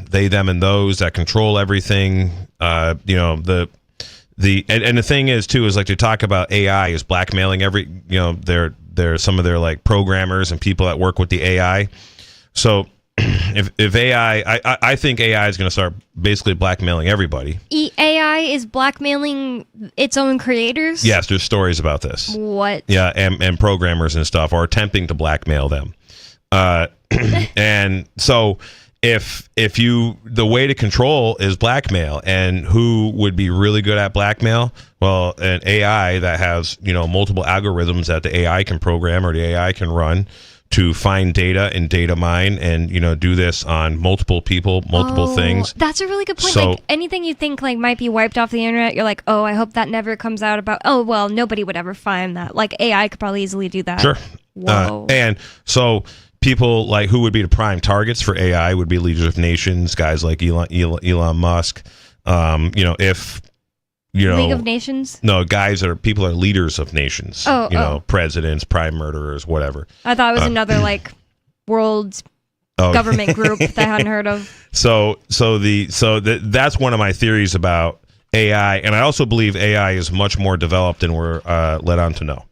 they, them, and those that control everything. And the thing is too is like to talk about AI is blackmailing they're some of their like programmers and people that work with the AI. So if AI, I think AI is going to start basically blackmailing everybody. AI is blackmailing its own creators? Yes, there's stories about this. What? Yeah, and programmers and stuff are attempting to blackmail them. And so if the way to control is blackmail, and who would be really good at blackmail? Well, an AI that has, multiple algorithms that the AI can program or the AI can run to find data and data mine and, do this on multiple people, multiple things. That's a really good point. So, like anything you think like might be wiped off the internet, you're like, oh, I hope that never comes out about, oh, well, nobody would ever find that. Like AI could probably easily do that. Sure. Whoa. And so people like who would be the prime targets for AI would be leaders of nations, guys like Elon Musk. If League of Nations. No, people are leaders of nations. Presidents, prime murderers, whatever. I thought it was another like world government group that I hadn't heard of. That's one of my theories about AI, and I also believe AI is much more developed than we're led on to know.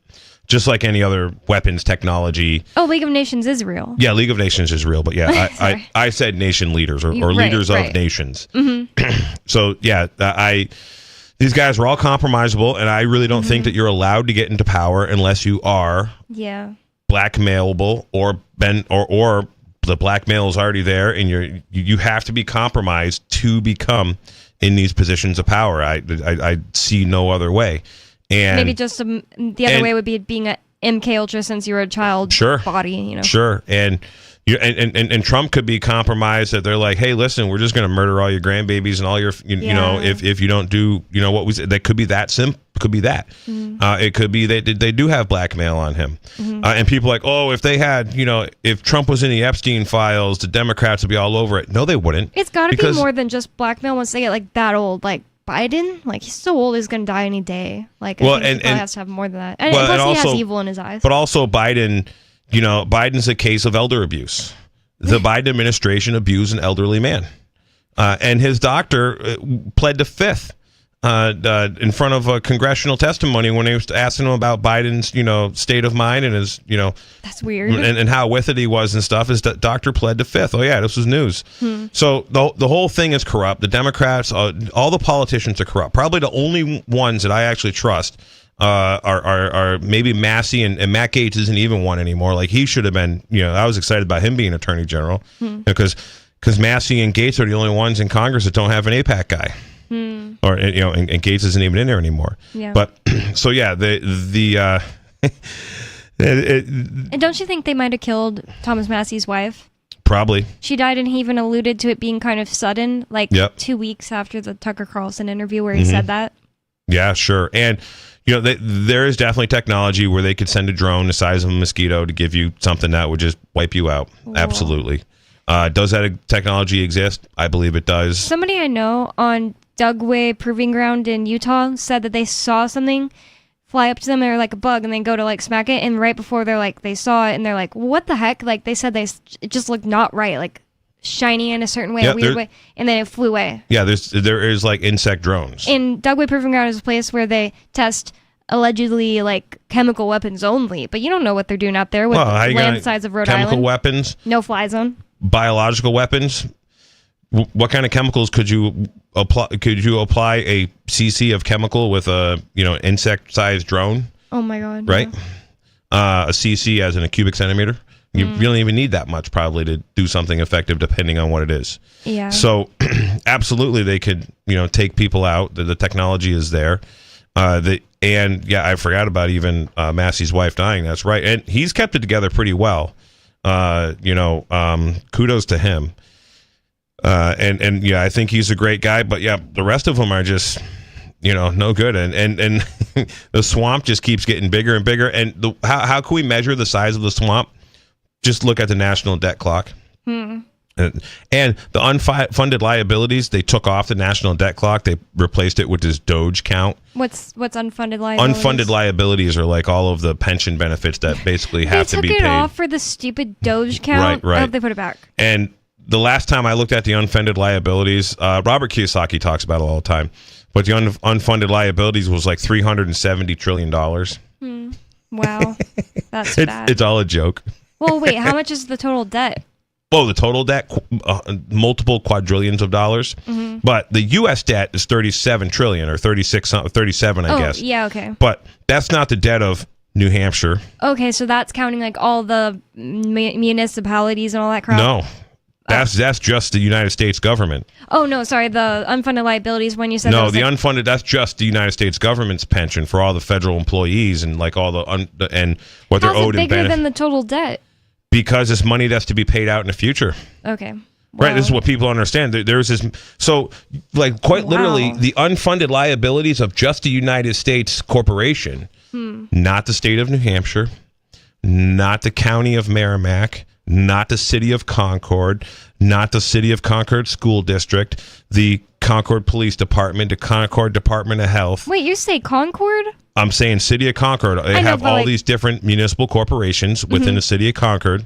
Just like any other weapons technology. Oh, League of Nations is real. Yeah, League of Nations is real, but yeah, I said nation leaders or leaders of nations. Mm-hmm. So yeah, these guys are all compromisable, and I really don't think that you're allowed to get into power unless you are blackmailable or the blackmail is already there, and you have to be compromised to become in these positions of power. I see no other way. And maybe just the other way would be being a MK Ultra since you were a child body, Sure. And Trump could be compromised that they're like, hey, listen, we're just going to murder all your grandbabies and all your, if you don't do, that could be that could be that. It could be that they do have blackmail on him. And people are like, oh, if they had, if Trump was in the Epstein files, the Democrats would be all over it. No, they wouldn't. It's got to be more than just blackmail once they get like that old, like Biden, like he's so old, he's gonna die any day. Like, I think he probably has to have more than that. And plus, he has evil in his eyes. But also, Biden, Biden's a case of elder abuse. The Biden administration abused an elderly man, and his doctor pled the fifth in front of a congressional testimony when he was asking him about Biden's, state of mind and his, that's weird, and how with it he was and stuff. His doctor pled the fifth. Oh yeah, this was news. So the whole thing is corrupt. The Democrats, all the politicians are corrupt. Probably the only ones that I actually trust are maybe Massey, and Matt Gaetz isn't even one anymore. Like he should have been. I was excited about him being attorney general because Massey and Gaetz are the only ones in Congress that don't have an AIPAC guy. Or and Gaetz isn't even in there anymore. Yeah. But so yeah, and don't you think they might have killed Thomas Massey's wife? Probably. She died, and he even alluded to it being kind of sudden, like 2 weeks after the Tucker Carlson interview where he said that. Yeah, sure. And there is definitely technology where they could send a drone the size of a mosquito to give you something that would just wipe you out. Whoa. Absolutely. Does that technology exist? I believe it does. Somebody I know on Dugway Proving Ground in Utah said that they saw something fly up to them. They're like a bug, and they go to like smack it, and right before they saw it, and they're like, "What the heck?" Like they said, it just looked not right, like shiny in a certain way, a weird way, and then it flew away. Yeah, there is like insect drones. And Dugway Proving Ground is a place where they test allegedly like chemical weapons only, but you don't know what they're doing out there with land the size of Rhode Island. Chemical weapons, no fly zone. Biological weapons. What kind of chemicals could you apply? Could you apply a cc of chemical with a insect-sized drone? Oh my god! Right, a cc as in a cubic centimeter. You don't even need that much probably to do something effective, depending on what it is. Yeah. So, absolutely, they could take people out. The technology is there. I forgot about even Massey's wife dying. That's right, and he's kept it together pretty well. Kudos to him. I think he's a great guy, but yeah, the rest of them are just, no good. And the swamp just keeps getting bigger and bigger. And how can we measure the size of the swamp? Just look at the national debt clock. And the unfunded liabilities, they took off the national debt clock. They replaced it with this Doge count. What's unfunded liabilities? Unfunded liabilities are like all of the pension benefits that basically have to be paid. They took it off for the stupid Doge count? Right. I hope they put it back. And the last time I looked at the unfunded liabilities, Robert Kiyosaki talks about it all the time, but the unfunded liabilities was like $370 trillion. Wow. That's bad. It's all a joke. Well, wait, how much is the total debt? Oh, the total debt, multiple quadrillions of dollars. But the U.S. debt is 37 trillion or 37, I guess. Yeah, okay. But that's not the debt of New Hampshire. Okay, so that's counting like all the municipalities and all that crap? No. That's just the United States government. Oh, no, sorry. The unfunded liabilities when you said no, the unfunded, that's just the United States government's pension for all the federal employees and like all the and what they're owed in benefits. How's it bigger than the total debt? Because it's money that's to be paid out in the future. Okay. Wow. Right, this is what people understand. There's this, so like quite literally, the unfunded liabilities of just the United States corporation, not the state of New Hampshire, not the county of Merrimack, not the city of Concord, not the city of Concord School District, the Concord Police Department, the Concord Department of Health. Wait, you say Concord? I'm saying city of Concord. They have all these different municipal corporations within the city of Concord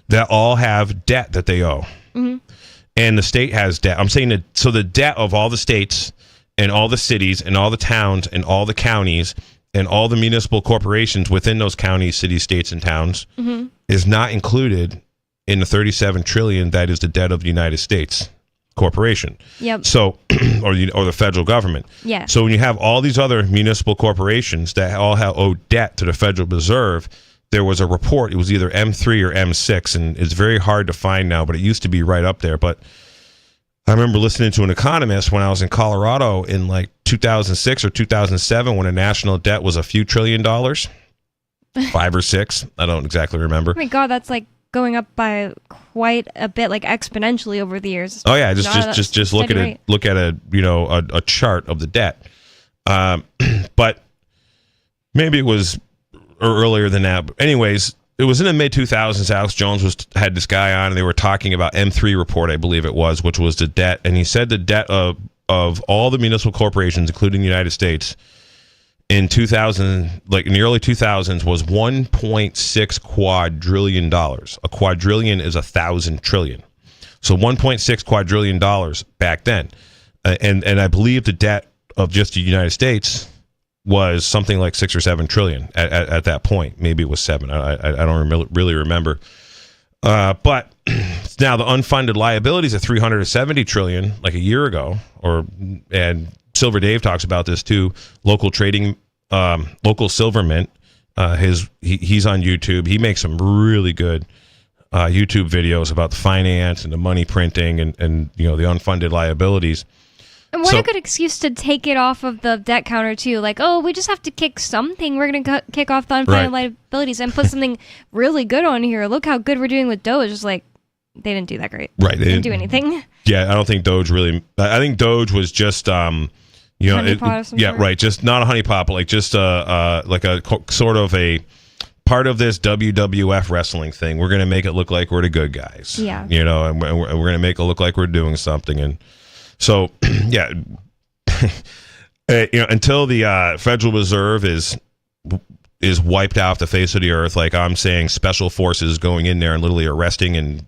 that all have debt that they owe. And the state has debt. I'm saying that, so the debt of all the states and all the cities and all the towns and all the counties and all the municipal corporations within those counties, cities, states, and towns is not included in the $37 trillion that is the debt of the United States corporation. Yep. So, or the federal government. Yeah. So when you have all these other municipal corporations that all owe debt to the Federal Reserve, there was a report. It was either M3 or M6, and it's very hard to find now, but it used to be right up there. But I remember listening to an economist when I was in Colorado in like 2006 or 2007 when the national debt was a few $1 trillion, 5 or 6. I don't exactly remember. Oh my God, that's like going up by quite a bit, like exponentially over the years. Oh yeah, just look at it. Look at a chart of the debt. But maybe it was earlier than that. But anyways, it was in the mid 2000s. Alex Jones had this guy on, and they were talking about M3 report, I believe it was, which was the debt, and he said the debt of all the municipal corporations, including the United States, in 2000, like in the early 2000s, was $1.6 quadrillion. A quadrillion is 1,000 trillion. So $1.6 quadrillion back then, and I believe the debt of just the United States was something like 6 or 7 trillion at that point. Maybe it was 7. I don't really remember. But now the unfunded liabilities are 370 trillion, like a year ago. And Silver Dave talks about this too. Local trading, local Silver Mint. He's on YouTube. He makes some really good YouTube videos about the finance and the money printing and the unfunded liabilities. And what a good excuse to take it off of the debt counter, too. Like, oh, we just have to kick something. We're going to kick off the unfunded liabilities and put something really good on here. Look how good we're doing with Doge. Just like, they didn't do that great. Right. They didn't do anything. Yeah, I don't think Doge really... I think Doge was just... right. Just not a honeypot, but like just like a sort of a part of this WWF wrestling thing. We're going to make it look like we're the good guys. Yeah. And we're going to make it look like we're doing something. And so, yeah, until the Federal Reserve is wiped off the face of the earth, like I'm saying, special forces going in there and literally arresting and,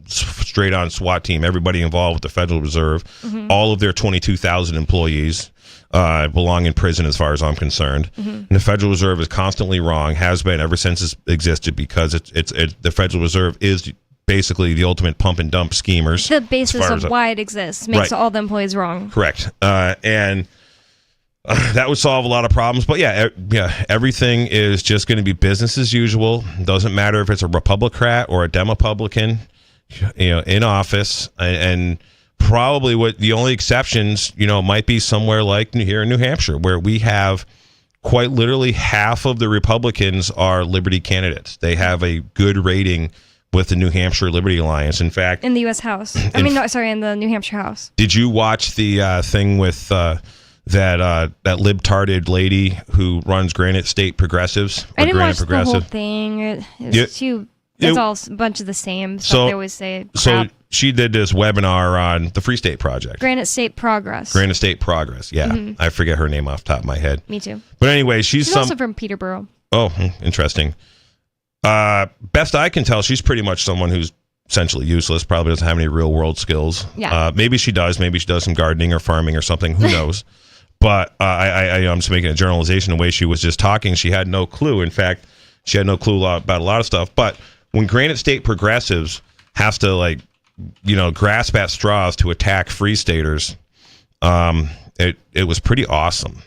straight on SWAT team, everybody involved with the Federal Reserve, all of their 22,000 employees belong in prison as far as I'm concerned. And the Federal Reserve is constantly wrong, has been ever since it's existed, because the Federal Reserve is basically the ultimate pump and dump schemers. The basis of why it exists makes all the employees wrong. Correct. And that would solve a lot of problems. But yeah, everything is just going to be business as usual. Doesn't matter if it's a Republican or a Demopublican, in office. And probably what the only exceptions, might be somewhere like here in New Hampshire, where we have quite literally half of the Republicans are Liberty candidates. They have a good rating with the New Hampshire Liberty Alliance. In fact, in the U.S. House. In the New Hampshire House. Did you watch the thing with that libtarded lady who runs Granite State Progressives? I didn't watch the whole thing. It's all a bunch of the same stuff they always say. Crap. So she did this webinar on the Free State Project. Granite State Progress. Granite State Progress, yeah. I forget her name off the top of my head. Me too. But anyway, she's also from Peterborough. Oh, interesting. Best I can tell, she's pretty much someone who's essentially useless, probably doesn't have any real world skills. Yeah. Maybe she does some gardening or farming or something, who knows. But I'm just making a generalization. The way she was just talking, she had no clue. In fact, she had no clue about a lot of stuff. But when Granite State Progressives has to grasp at straws to attack Free Staters, it was pretty awesome.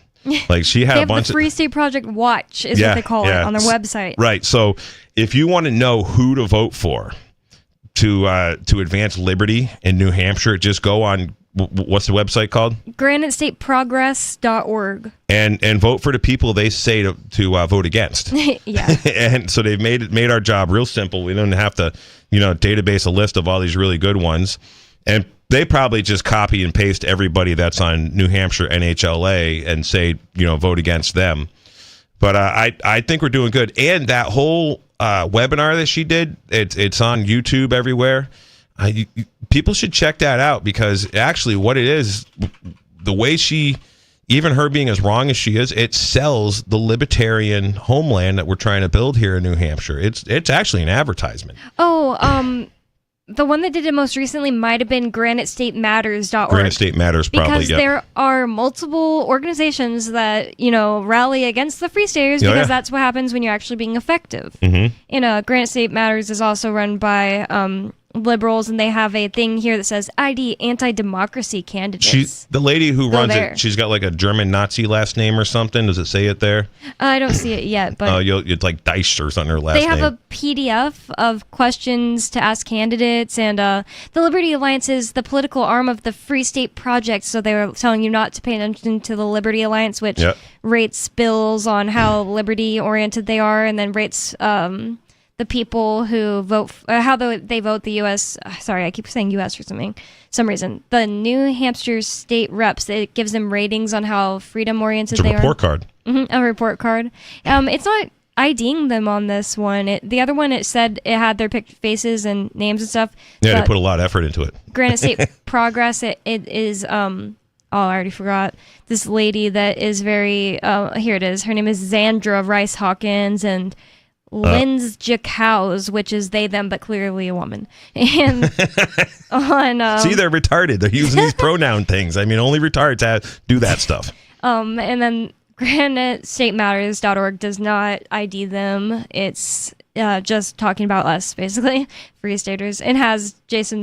Like she had they a have bunch the Free State Project Watch is what they call it on their website. Right. So if you want to know who to vote for to advance liberty in New Hampshire, just go on. What's the website called? GraniteStateProgress.org. And vote for the people they say to vote against. Yeah. And so they've made our job real simple. We don't have to, database a list of all these really good ones. And they probably just copy and paste everybody that's on New Hampshire NHLA and say, vote against them. But I think we're doing good. And that whole webinar that she did. It's on YouTube everywhere. People should check that out, because actually what it is, the way she, even her being as wrong as she is, it sells the libertarian homeland that we're trying to build here in New Hampshire. It's actually an advertisement. Oh, the one that did it most recently might have been GraniteStateMatters.org. Granite State Matters, probably, because there are multiple organizations that, rally against the Free Staters, because that's what happens when you're actually being effective. Mm-hmm. Granite State Matters is also run by liberals, and they have a thing here that says ID anti-democracy candidates. The lady who runs there. it, she's got like a German Nazi last name or something. Does it say it there? I don't see it yet, but it's like Dice or something, her last they name. have a PDF of questions to ask candidates, and the Liberty Alliance is the political arm of the Free State Project, so they were telling you not to pay attention to the Liberty Alliance, which rates bills on how liberty-oriented they are, and then rates the people who vote, how they vote the U.S. Sorry, I keep saying U.S. for some reason. The New Hampshire state reps, it gives them ratings on how freedom-oriented they are. It's a report card. A report card. It's not IDing them on this one. The other one, it said it had their faces and names and stuff. Yeah, they put a lot of effort into it. Granite State Progress, it is, I already forgot. This lady that is very, here it is. Her name is Zandra Rice Hawkins, and Lynn's Jacows, which is they, them, but clearly a woman. And on see, they're retarded. They're using these pronoun things. I mean, only retards do that stuff. And then GraniteStateMatters.org does not ID them. It's just talking about us, basically, Free Staters. It has Jason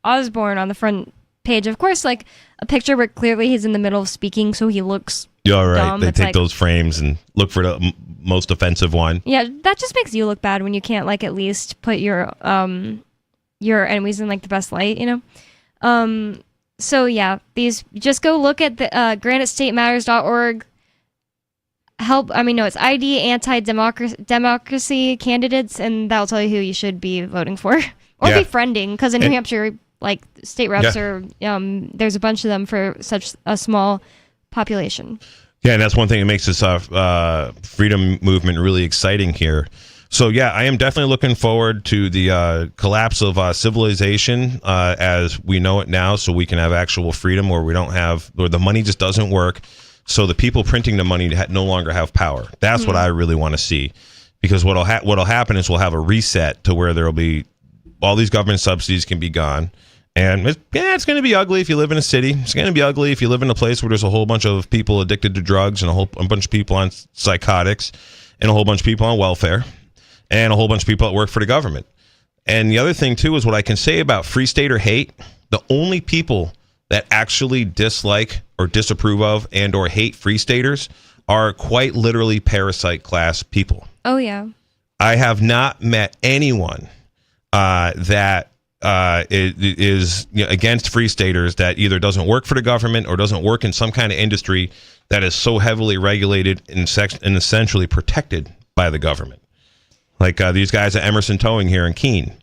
Osborne on the front page. Of course, like a picture where clearly he's in the middle of speaking, so he looks dumb. They It's take like, those frames and look for the most offensive one. Yeah, that just makes you look bad when you can't like at least put your enemies in like the best light, So yeah, these just go look at the GraniteStateMatters.org. It's ID anti-democracy candidates, and that'll tell you who you should be voting for or befriending, because in New Hampshire, like state reps are there's a bunch of them for such a small population. Yeah, and that's one thing that makes this freedom movement really exciting here. So yeah, I am definitely looking forward to the collapse of civilization as we know it now, so we can have actual freedom where the money just doesn't work, so the people printing the money no longer have power. That's what I really want to see, because what'll happen is we'll have a reset to where there'll be all these government subsidies can be gone. And it's going to be ugly if you live in a city. It's going to be ugly if you live in a place where there's a whole bunch of people addicted to drugs, and a bunch of people on psychotics, and a whole bunch of people on welfare, and a whole bunch of people that work for the government. And the other thing, too, is what I can say about Free Stater hate. The only people that actually dislike or disapprove of and or hate Free Staters are quite literally parasite class people. Oh, yeah. I have not met anyone that is against Free Staters that either doesn't work for the government or doesn't work in some kind of industry that is so heavily regulated and essentially protected by the government. Like these guys at Emerson Towing here in Keene.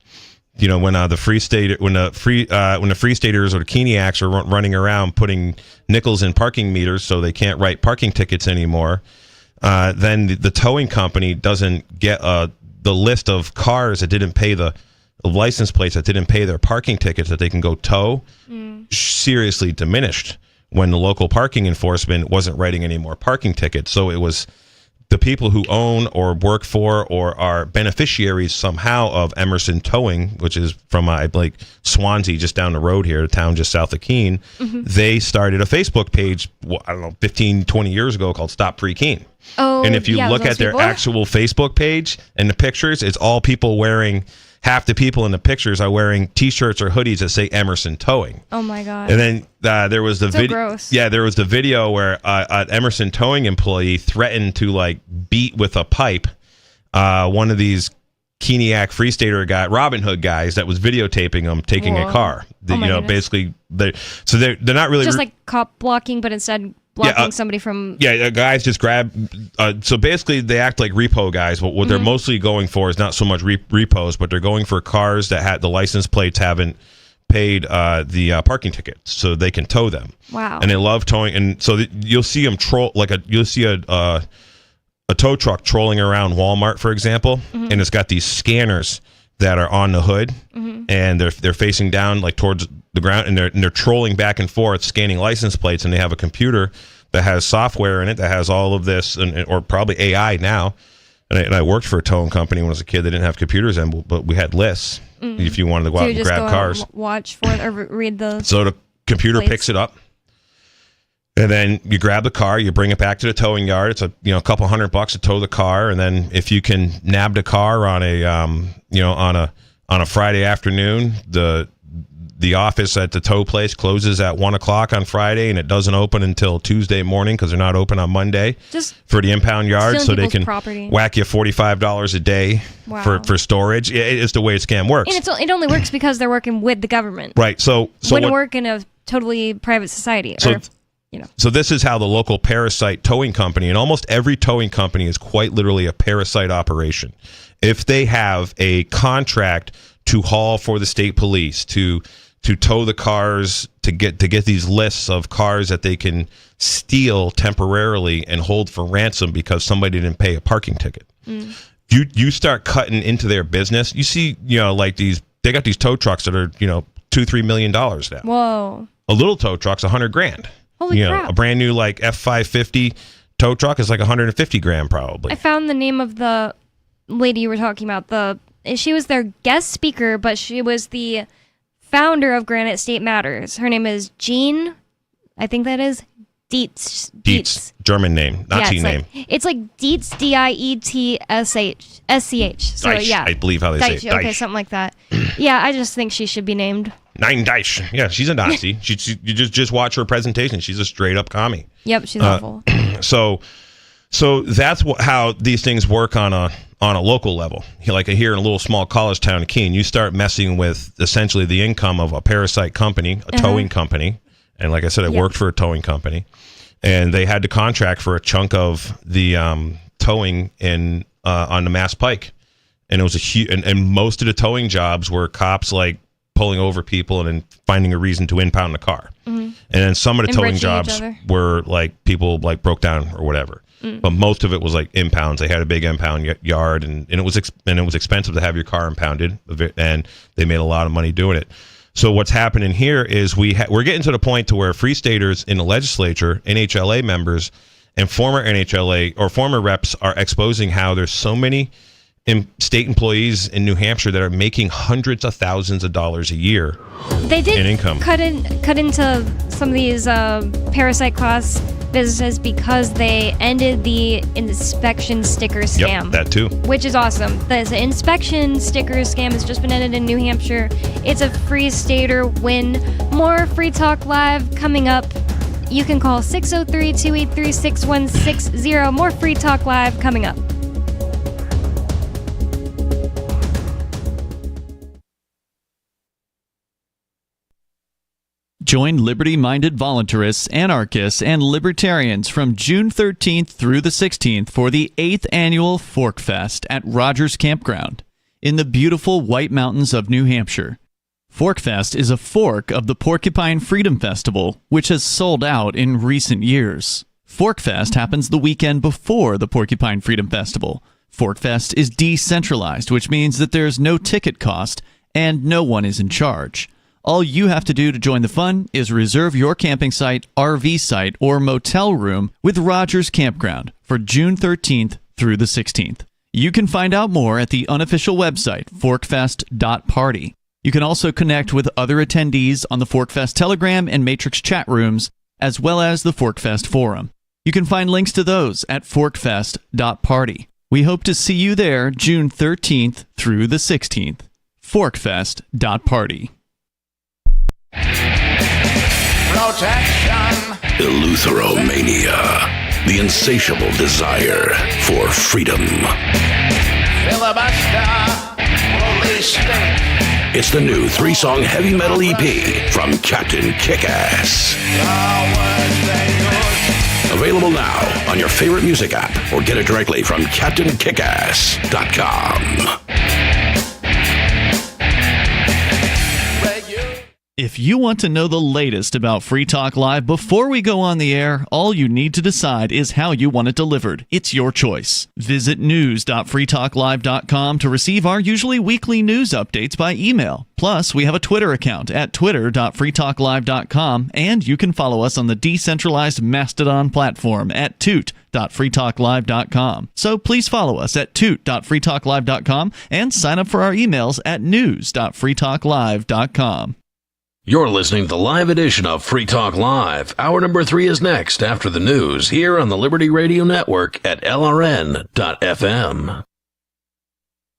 When the Free Staters or the Keeniacs are running around putting nickels in parking meters so they can't write parking tickets anymore, then the towing company doesn't get the list of cars that didn't pay the license plates that didn't pay their parking tickets that they can go tow, seriously diminished when the local parking enforcement wasn't writing any more parking tickets. So it was the people who own or work for or are beneficiaries somehow of Emerson Towing, which is from Swansea, just down the road here, a town just south of Keene. They started a Facebook page, 15, 20 years ago, called Stop Free Keene. Oh, and if you look at their actual Facebook page and the pictures, it's all people wearing, half the people in the pictures are wearing T-shirts or hoodies that say Emerson Towing. Oh my God! And then there was the video. Gross. Yeah, there was the video where an Emerson Towing employee threatened to beat with a pipe one of these Keeniac Free Stater Robin Hood guys that was videotaping them taking a car. Basically, they're not really just like cop blocking, but instead blocking somebody from... guys just grab... so basically, they act like repo guys. What they're mostly going for is not so much repos, but they're going for cars that had the license plates haven't paid the parking tickets, so they can tow them. Wow. And they love towing. And so you'll see them troll... you'll see a a tow truck trolling around Walmart, for example, and it's got these scanners that are on the hood, and they're facing down like towards the ground, and they're trolling back and forth, scanning license plates, and they have a computer that has software in it that has all of this, or probably AI now. And I worked for a towing company when I was a kid. They didn't have computers in, but we had lists if you wanted to go out and grab cars. Watch for it or read the. So the computer picks it up, and then you grab the car, you bring it back to the towing yard. It's a couple $100 to tow the car, and then if you can nab the car on a on a Friday afternoon, the office at the tow place closes at 1:00 on Friday, and it doesn't open until Tuesday morning because they're not open on Monday for the impound yard, so they can whack you $45 a day for storage. It's the way a scam works. And it only works because they're working with the government. Right. So wouldn't work in a totally private society. So this is how the local parasite towing company, and almost every towing company is quite literally a parasite operation. If they have a contract to haul for the state police, to tow the cars, to get these lists of cars that they can steal temporarily and hold for ransom because somebody didn't pay a parking ticket. You start cutting into their business. You see, like they got these tow trucks that are $2-3 million now. Whoa. A little tow truck's $100,000. Holy crap. A brand new like F550 tow truck is like $150,000 probably. I found the name of the lady you were talking about. She was their guest speaker, but she was the founder of Granite State Matters. Her name is Jean, I think that is Dietz. German name, Nazi name. It's like Dietz, Dietsch. So Deitsch, yeah, I believe how they say it. Okay, something like that. Yeah, I just think she should be named. Nein, Deitsch. Yeah, she's a Nazi. You just watch her presentation. She's a straight up commie. Yep, she's awful. So that's how these things work on a local level. Like here in a little small college town of Keene, you start messing with essentially the income of a parasite company, a towing company. And like I said, I worked for a towing company, and they had to contract for a chunk of the towing on the Mass Pike. And it was a huge, and most of the towing jobs were cops like pulling over people and then finding a reason to impound the car. And then some of the towing jobs were like people like broke down or whatever. But most of it was like impounds. They had a big impound yard, and it was expensive to have your car impounded, and they made a lot of money doing it. So what's happening here is we're getting to the point to where free staters in the legislature, NHLA members, and former NHLA or former reps are exposing how there's so many state employees in New Hampshire that are making hundreds of thousands of dollars a year. They did in income. cut into some of these parasite class businesses because they ended the inspection sticker scam. Yep, that too. Which is awesome. The inspection sticker scam has just been ended in New Hampshire. It's a free stater win. More Free Talk Live coming up. You can call 603-283-6160. More Free Talk Live coming up. Join liberty-minded voluntarists, anarchists, and libertarians from June 13th through the 16th for the 8th annual Fork Fest at Rogers Campground in the beautiful White Mountains of New Hampshire. Fork Fest is a fork of the Porcupine Freedom Festival, which has sold out in recent years. Fork Fest happens the weekend before the Porcupine Freedom Festival. Fork Fest is decentralized, which means that there's no ticket cost and no one is in charge. All you have to do to join the fun is reserve your camping site, RV site, or motel room with Rogers Campground for June 13th through the 16th. You can find out more at the unofficial website, forkfest.party. You can also connect with other attendees on the Forkfest Telegram and Matrix chat rooms, as well as the Forkfest forum. You can find links to those at forkfest.party. We hope to see you there June 13th through the 16th. Forkfest.party. Protection. Eleutheromania. The insatiable desire for freedom. Filibuster. Police state. It's the new 3-song heavy metal EP from Captain Kickass. Available now on your favorite music app or get it directly from CaptainKickass.com. If you want to know the latest about Free Talk Live before we go on the air, all you need to decide is how you want it delivered. It's your choice. Visit news.freetalklive.com to receive our usually weekly news updates by email. Plus, we have a Twitter account at twitter.freetalklive.com, and you can follow us on the decentralized Mastodon platform at toot.freetalklive.com. So please follow us at toot.freetalklive.com and sign up for our emails at news.freetalklive.com. You're listening to the live edition of Free Talk Live. Hour number 3 is next after the news here on the Liberty Radio Network at LRN.FM.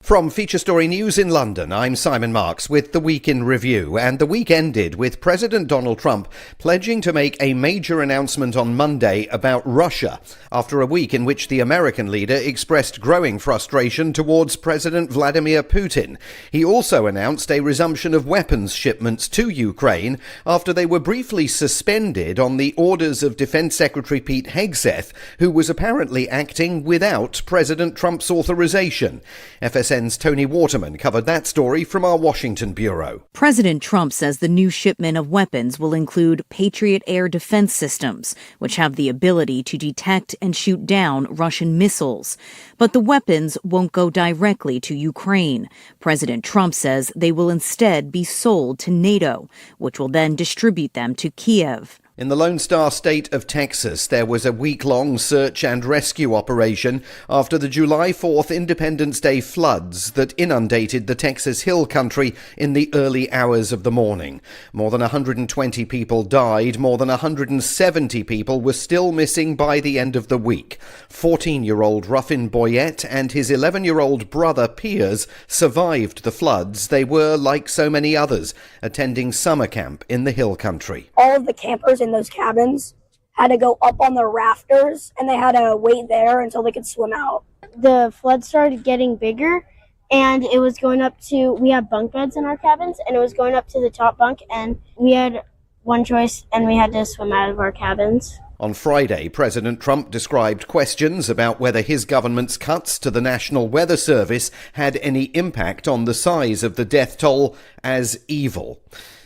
From Feature Story News in London, I'm Simon Marks with the Week in Review, and the week ended with President Donald Trump pledging to make a major announcement on Monday about Russia, after a week in which the American leader expressed growing frustration towards President Vladimir Putin. He also announced a resumption of weapons shipments to Ukraine after they were briefly suspended on the orders of Defense Secretary Pete Hegseth, who was apparently acting without President Trump's authorization. FSN's Tony Waterman covered that story from our Washington bureau. President Trump says the new shipment of weapons will include Patriot air defense systems, which have the ability to detect and shoot down Russian missiles. But the weapons won't go directly to Ukraine. President Trump says they will instead be sold to NATO, which will then distribute them to Kiev. In the Lone Star State of Texas, there was a week-long search and rescue operation after the July 4th Independence Day floods that inundated the Texas Hill Country in the early hours of the morning. More than 120 people died. More than 170 people were still missing by the end of the week. 14-year-old Ruffin Boyette and his 11-year-old brother Piers survived the floods. They were, like so many others, attending summer camp in the Hill Country. All of the campers in those cabins had to go up on the rafters, and they had to wait there until they could swim out. The flood started getting bigger, and it was going up to, we have bunk beds in our cabins, and it was going up to the top bunk, and we had one choice, and we had to swim out of our cabins. On Friday, President Trump described questions about whether his government's cuts to the National Weather Service had any impact on the size of the death toll as evil.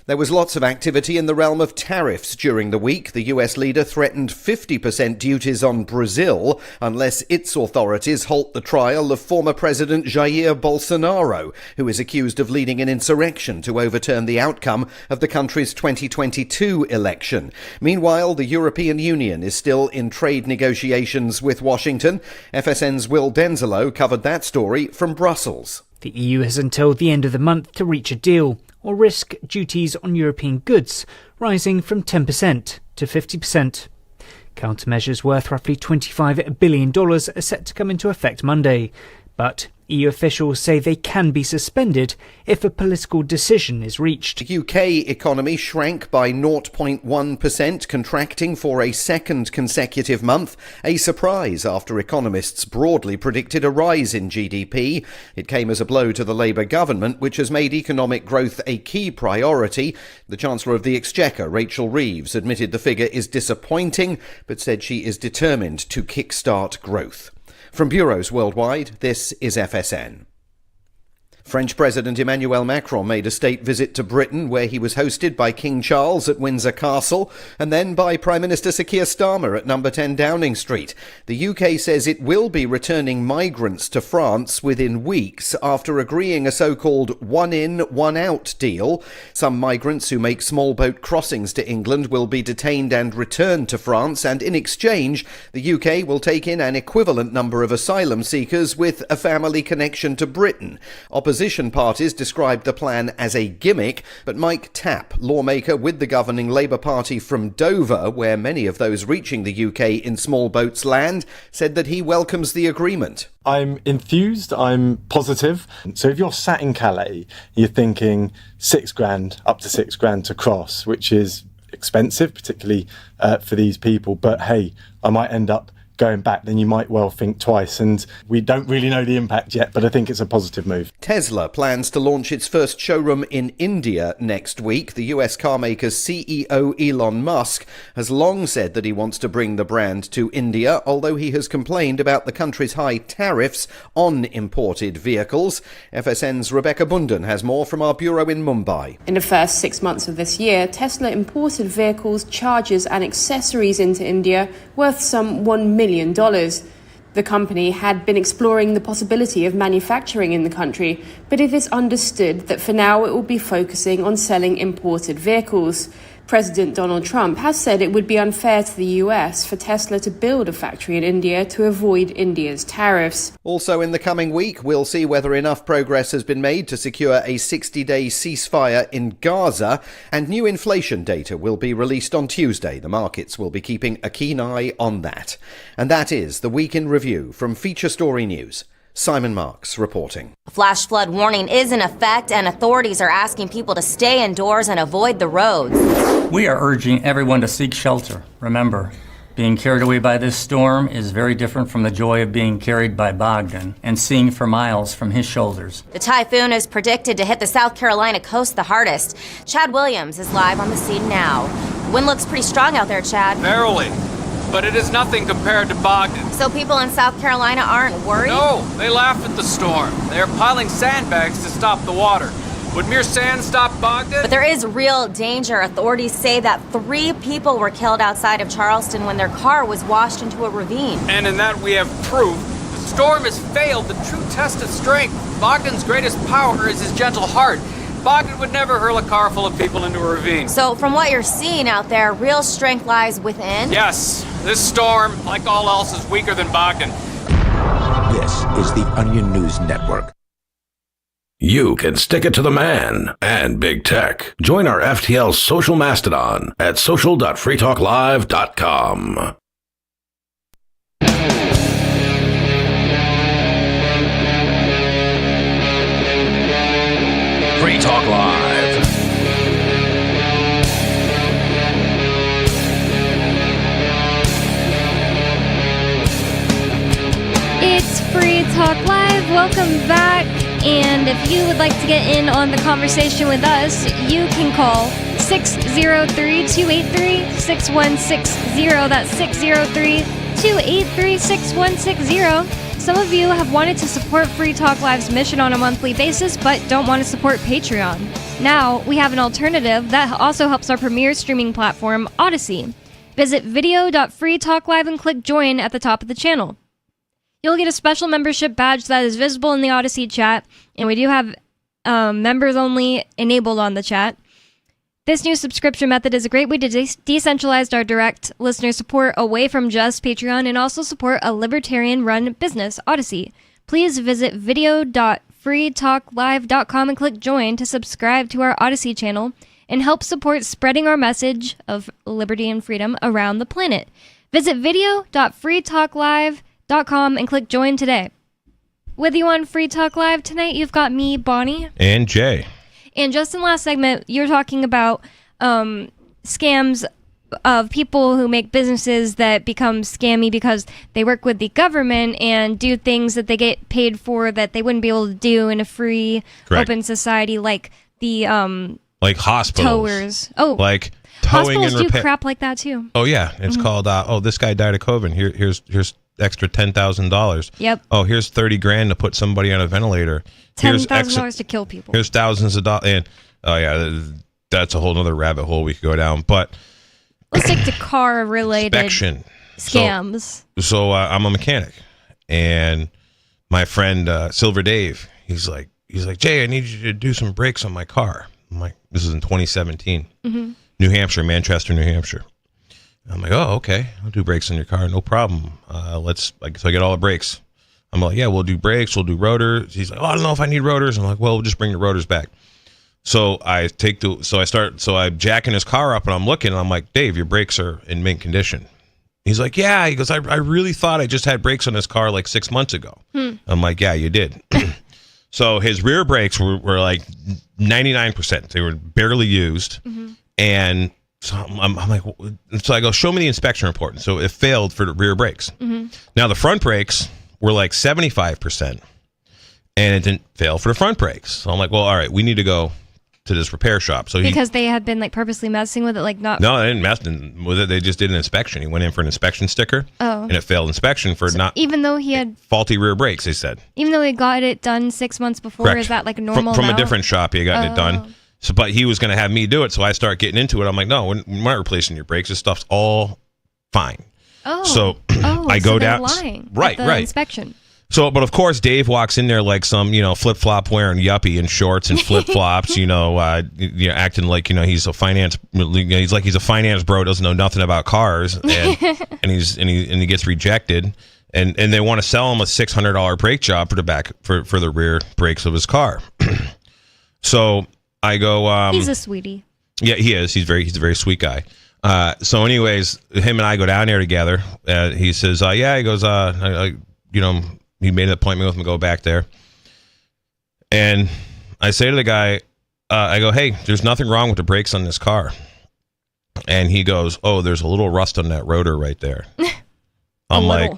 There was lots of activity in the realm of tariffs during the week. The US leader threatened 50% duties on Brazil unless its authorities halt the trial of former President Jair Bolsonaro, who is accused of leading an insurrection to overturn the outcome of the country's 2022 election. Meanwhile, the European Union is still in trade negotiations with Washington. FSN's Will Denzelo covered that story from Brussels. The EU has until the end of the month to reach a deal, or risk duties on European goods rising from 10% to 50%. Countermeasures worth roughly $25 billion are set to come into effect Monday, but EU officials say they can be suspended if a political decision is reached. The UK economy shrank by 0.1%, contracting for a second consecutive month, a surprise after economists broadly predicted a rise in GDP. It came as a blow to the Labour government, which has made economic growth a key priority. The Chancellor of the Exchequer, Rachel Reeves, admitted the figure is disappointing, but said she is determined to kickstart growth. From bureaus worldwide, this is FSN. French President Emmanuel Macron made a state visit to Britain, where he was hosted by King Charles at Windsor Castle and then by Prime Minister Sir Keir Starmer at number 10 Downing Street. The UK says it will be returning migrants to France within weeks after agreeing a so-called one-in, one-out deal. Some migrants who make small boat crossings to England will be detained and returned to France, and in exchange, the UK will take in an equivalent number of asylum seekers with a family connection to Britain. Opposition parties described the plan as a gimmick, but Mike Tapp, lawmaker with the governing Labour Party from Dover, where many of those reaching the UK in small boats land, said that he welcomes the agreement. I'm enthused, I'm positive. So if you're sat in Calais, you're thinking £6,000 up to £6,000 to cross, which is expensive, particularly for these people. But hey, I might end up going back, then you might well think twice. And we don't really know the impact yet, but I think it's a positive move. Tesla plans to launch its first showroom in India next week. The US carmaker's CEO Elon Musk has long said that he wants to bring the brand to India, although he has complained about the country's high tariffs on imported vehicles. FSN's Rebecca Bundan has more from our bureau in Mumbai. In the first 6 months of this year, Tesla imported vehicles, chargers and accessories into India worth some $1 million. The company had been exploring the possibility of manufacturing in the country, but it is understood that for now it will be focusing on selling imported vehicles. President Donald Trump has said it would be unfair to the US for Tesla to build a factory in India to avoid India's tariffs. Also in the coming week, we'll see whether enough progress has been made to secure a 60-day ceasefire in Gaza, and new inflation data will be released on Tuesday. The markets will be keeping a keen eye on that. And that is the Week in Review from Feature Story News. Simon Marks reporting. A flash flood warning is in effect, and authorities are asking people to stay indoors and avoid the roads. We are urging everyone to seek shelter. Remember, being carried away by this storm is very different from the joy of being carried by Bogdan and seeing for miles from his shoulders. The typhoon is predicted to hit the South Carolina coast the hardest. Chad Williams is live on the scene now. The wind looks pretty strong out there, Chad. Barely. But it is nothing compared to Bogdan. So people in South Carolina aren't worried? No, they laugh at the storm. They are piling sandbags to stop the water. Would mere sand stop Bogdan? But there is real danger. Authorities say that 3 people were killed outside of Charleston when their car was washed into a ravine. And in that we have proof. The storm has failed the true test of strength. Bogdan's greatest power is his gentle heart. Bogdan would never hurl a car full of people into a ravine. So from what you're seeing out there, real strength lies within? Yes. This storm, like all else, is weaker than Bogdan. This is the Onion News Network. You can stick it to the man and big tech. Join our FTL social mastodon at social.freetalklive.com. Free Talk Live. It's Free Talk Live. Welcome back. And if you would like to get in on the conversation with us, you can call 603-283-6160. That's 603-283-6160. Some of you have wanted to support Free Talk Live's mission on a monthly basis, but don't want to support Patreon. Now, we have an alternative that also helps our premier streaming platform, Odyssey. Visit video.freetalklive and click join at the top of the channel. You'll get a special membership badge that is visible in the Odyssey chat, and we do have members only enabled on the chat. This new subscription method is a great way to decentralize our direct listener support away from just Patreon and also support a libertarian-run business, Odyssey. Please visit video.freetalklive.com and click join to subscribe to our Odyssey channel and help support spreading our message of liberty and freedom around the planet. Visit video.freetalklive.com and click join today. With you on Free Talk Live tonight, you've got me, Bonnie. And Jay. And just in the last segment, you were talking about scams of people who make businesses that become scammy because they work with the government and do things that they get paid for that they wouldn't be able to do in a free, Correct. open society, like the like hospitals. towers. Oh, like towing hospitals and do crap like that too. Oh yeah, it's called. This guy died of COVID. Here's extra $10,000. Yep. Oh, here's $30,000 to put somebody on a ventilator. $10,000 to kill people. Here's thousands of dollars. And oh yeah, that's a whole other rabbit hole we could go down. But let's stick to car-related inspection scams. So I'm a mechanic, and my friend Silver Dave, he's like, Jay, I need you to do some brakes on my car. I'm like, this is in 2017, New Hampshire, Manchester, New Hampshire. I'm like, oh, okay, I'll do brakes on your car, no problem. So I get all the brakes. I'm like, yeah, we'll do brakes, we'll do rotors. He's like, oh, I don't know if I need rotors. I'm like, well, we'll just bring the rotors back. So I'm jacking his car up and I'm looking and I'm like, Dave, your brakes are in mint condition. He's like, yeah. He goes, I really thought I just had brakes on this car like 6 months ago. I'm like, yeah, you did. So his rear brakes were like 99%. They were barely used. And So I'm like, so I go, show me the inspection report. So it failed for the rear brakes. Mm-hmm. Now the front brakes were like 75%, and it didn't fail for the front brakes. So I'm like, well, all right, we need to go to this repair shop. So because they had been like purposely messing with it, like not. No, they didn't mess with it. They just did an inspection. He went in for an inspection sticker, and it failed inspection for not even though he had faulty rear brakes. They said even though he got it done 6 months before. Correct. Is that like a normal from a amount? different shop? He got it done. So, but he was going to have me do it. So I start getting into it. I'm like, no, we're not replacing your brakes. This stuff's all fine. Oh, so I go they're down. lying Right, at the right. inspection. So, but of course, Dave walks in there like some, flip flop wearing yuppie in shorts and flip flops, acting like he's a finance. He's a finance bro, doesn't know nothing about cars, and he gets rejected, and they want to sell him a $600 brake job for the back for the rear brakes of his car. So I go. He's a sweetie. Yeah, he is. He's a very sweet guy. So, anyways, him and I go down there together. He says, "Yeah." He goes, he made an appointment with him to go back there. And I say to the guy, I go, "Hey, there's nothing wrong with the brakes on this car." And he goes, "Oh, there's a little rust on that rotor right there." I'm like,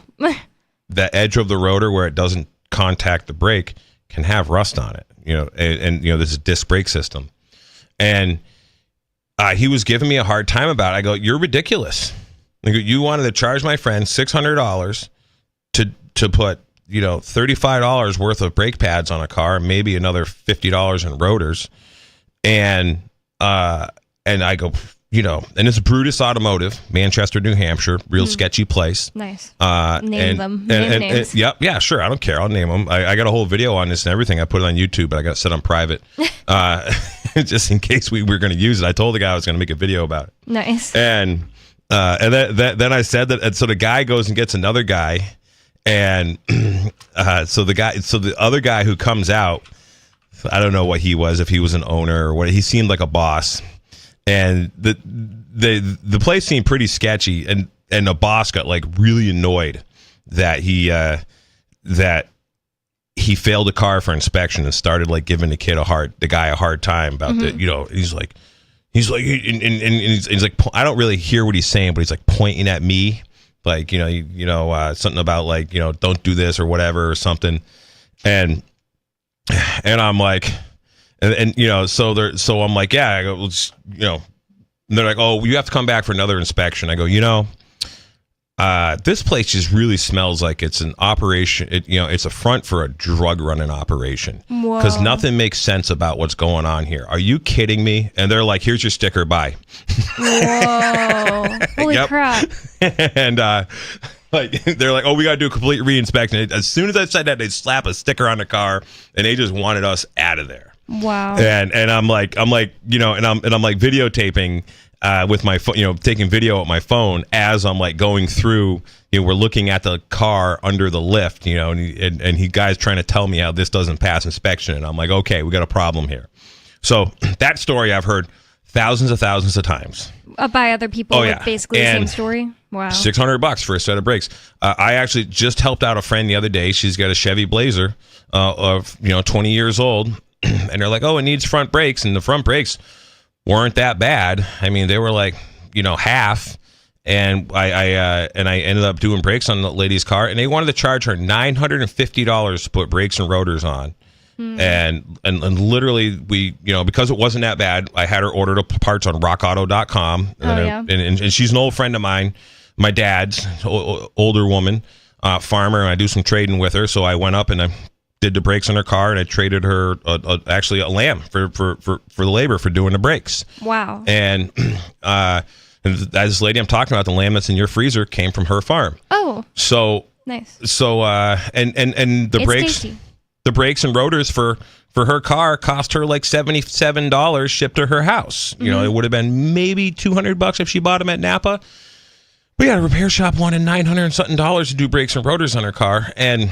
the edge of the rotor where it doesn't contact the brake can have rust on it, and this is a disc brake system. And he was giving me a hard time about it. I go, "You're ridiculous. You wanted to charge my friend $600 to put, $35 worth of brake pads on a car, maybe another $50 in rotors." And I go, and it's Brutus Automotive, Manchester, New Hampshire, real sketchy place. Nice. Name them. Name names. Yep. Yeah, sure. I don't care. I'll name them. I got a whole video on this and everything. I put it on YouTube, but I got it set on private, just in case we were going to use it. I told the guy I was going to make a video about it. Nice. And then I said that, and so the guy goes and gets another guy, and so the other guy who comes out, I don't know what he was, if he was an owner or what. He seemed like a boss. And the place seemed pretty sketchy, and the boss got like really annoyed that he failed a car for inspection and started like giving the guy a hard time about he's like he's like, I don't really hear what he's saying, but he's like pointing at me, like something about like don't do this or whatever or something, and I'm like. And so I'm like, yeah, I go, and they're like, oh, you have to come back for another inspection. I go, this place just really smells like it's an operation. It's a front for a drug running operation, because nothing makes sense about what's going on here. Are you kidding me? And they're like, here's your sticker, bye. Whoa! Holy crap! And they're like, oh, we got to do a complete reinspection. As soon as I said that, they slap a sticker on the car, and they just wanted us out of there. Wow. And I'm like, and I'm like videotaping with my phone, taking video with my phone as I'm like going through. We're looking at the car under the lift, and he guy's trying to tell me how this doesn't pass inspection, and I'm like, okay, we got a problem here. So that story I've heard thousands of times by other people with basically the same story. Wow. $600 for a set of brakes. I actually just helped out a friend the other day. She's got a Chevy Blazer of 20 years old. And they're like, oh, it needs front brakes, and the front brakes weren't that bad. I mean, they were like, half. And I ended up doing brakes on the lady's car, and they wanted to charge her $950 to put brakes and rotors on. And literally we, because it wasn't that bad, I had her order the parts on rockauto.com. And she's an old friend of mine, my dad's older woman, farmer, and I do some trading with her. So I went up and I did the brakes on her car, and I traded her actually a lamb for the labor for doing the brakes. Wow. And this lady I'm talking about, the lamb that's in your freezer, came from her farm. Oh. So nice. So and the it's brakes, tasty. The brakes and rotors for her car cost her like $77 shipped to her house. It would have been maybe $200 if she bought them at Napa. We had a repair shop wanted $900 and something to do brakes and rotors on her car, and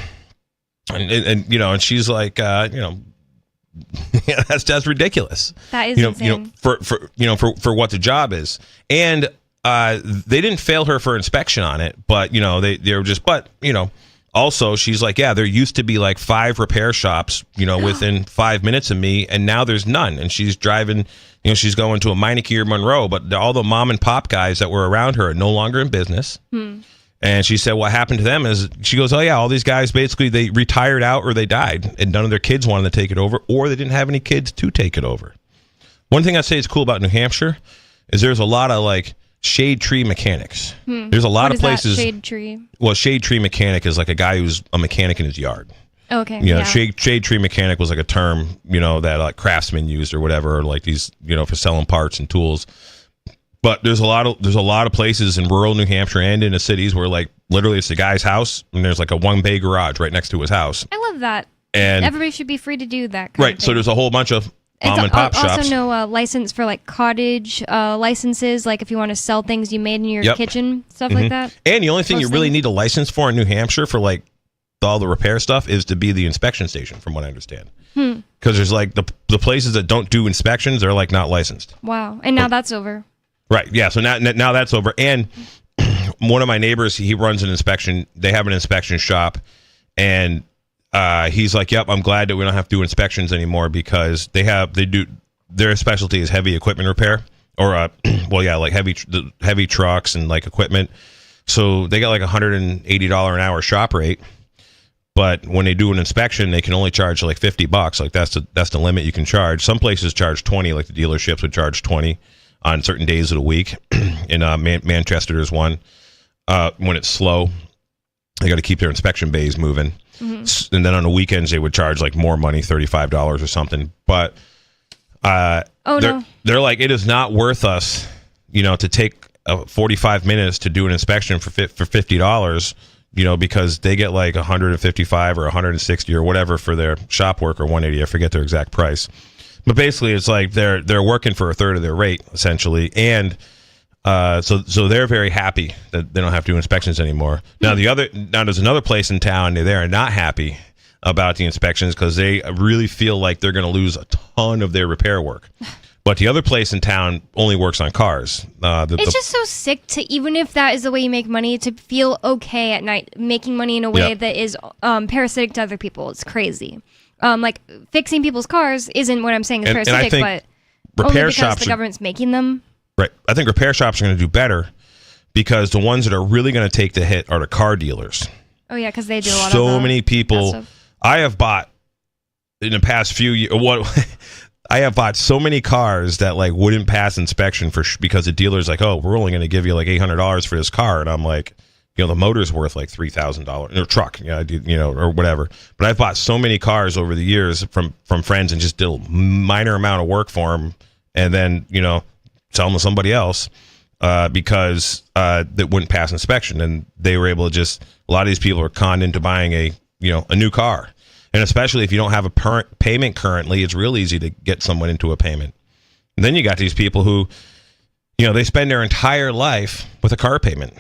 she's like, that's ridiculous. That is insane. For what the job is. And they didn't fail her for inspection on it, but they were just, also she's like, yeah, there used to be like 5 repair shops, within 5 minutes of me, and now there's none. And she's driving You know, she's going to a Meineke or Monroe, but all the mom and pop guys that were around her are no longer in business. And she said what happened to them is, she goes, oh yeah, all these guys basically, they retired out or they died, and none of their kids wanted to take it over, or they didn't have any kids to take it over. One thing I'd say is cool about New Hampshire is there's a lot of like shade tree mechanics. There's a lot of places. Shade tree? Well, shade tree mechanic is like a guy who's a mechanic in his yard. Okay. You know, shade tree mechanic was like a term, you know, that like craftsmen used or whatever, or like these, you know, for selling parts and tools. But there's a lot of places in rural New Hampshire and in the cities where like literally it's the guy's house and there's like a 1-bay garage right next to his house. I love that. And everybody should be free to do that. Right. So there's a whole bunch of mom and pop shops. Also no license for like cottage licenses, like if you want to sell things you made in your kitchen, stuff like that. And the only thing you really need a license for in New Hampshire for like all the repair stuff is to be the inspection station, from what I understand. Because there's like the places that don't do inspections, they're like not licensed. Wow. And now that's over. Right. Yeah. So now that's over. And one of my neighbors, he runs an inspection. They have an inspection shop, and he's like, "Yep, I'm glad that we don't have to do inspections anymore because they do their specialty is heavy equipment repair, or like heavy trucks and like equipment. So they got like $180 an hour shop rate." But when they do an inspection, they can only charge like $50. Like that's the limit you can charge. Some places charge 20, like the dealerships would charge 20 on certain days of the week. In Manchester, there's one when it's slow. They got to keep their inspection bays moving. And then on the weekends, they would charge like more money, $35 or something. But they're like, it is not worth us, you know, to take 45 minutes to do an inspection for $50. You know, because they get like 155 or 160 or whatever for their shop work, or 180. I forget their exact price. But basically, it's like they're working for a third of their rate, essentially. And so they're very happy that they don't have to do inspections anymore. Now, there's another place in town they are not happy about the inspections because they really feel like they're going to lose a ton of their repair work. But the other place in town only works on cars. It's just so sick to, even if that is the way you make money, to feel okay at night making money in a way that is parasitic to other people. It's crazy. Like fixing people's cars isn't what I'm saying is parasitic, but repair only because shops the government's making them. Right. I think repair shops are going to do better because the ones that are really going to take the hit are the car dealers. Oh yeah, because they do a lot of so many people. I have bought in the past few years. I have bought so many cars that like wouldn't pass inspection because the dealer's like, oh, we're only going to give you like $800 for this car, and I'm like, you know, the motor's worth like $3,000 or truck, you know, or whatever. But I've bought so many cars over the years from friends and just did a minor amount of work for them, and then you know sell them to somebody else because that wouldn't pass inspection, and they were able to just. A lot of these people are conned into buying a new car. And especially if you don't have a payment currently, it's real easy to get someone into a payment. And then you got these people who, you know, they spend their entire life with a car payment.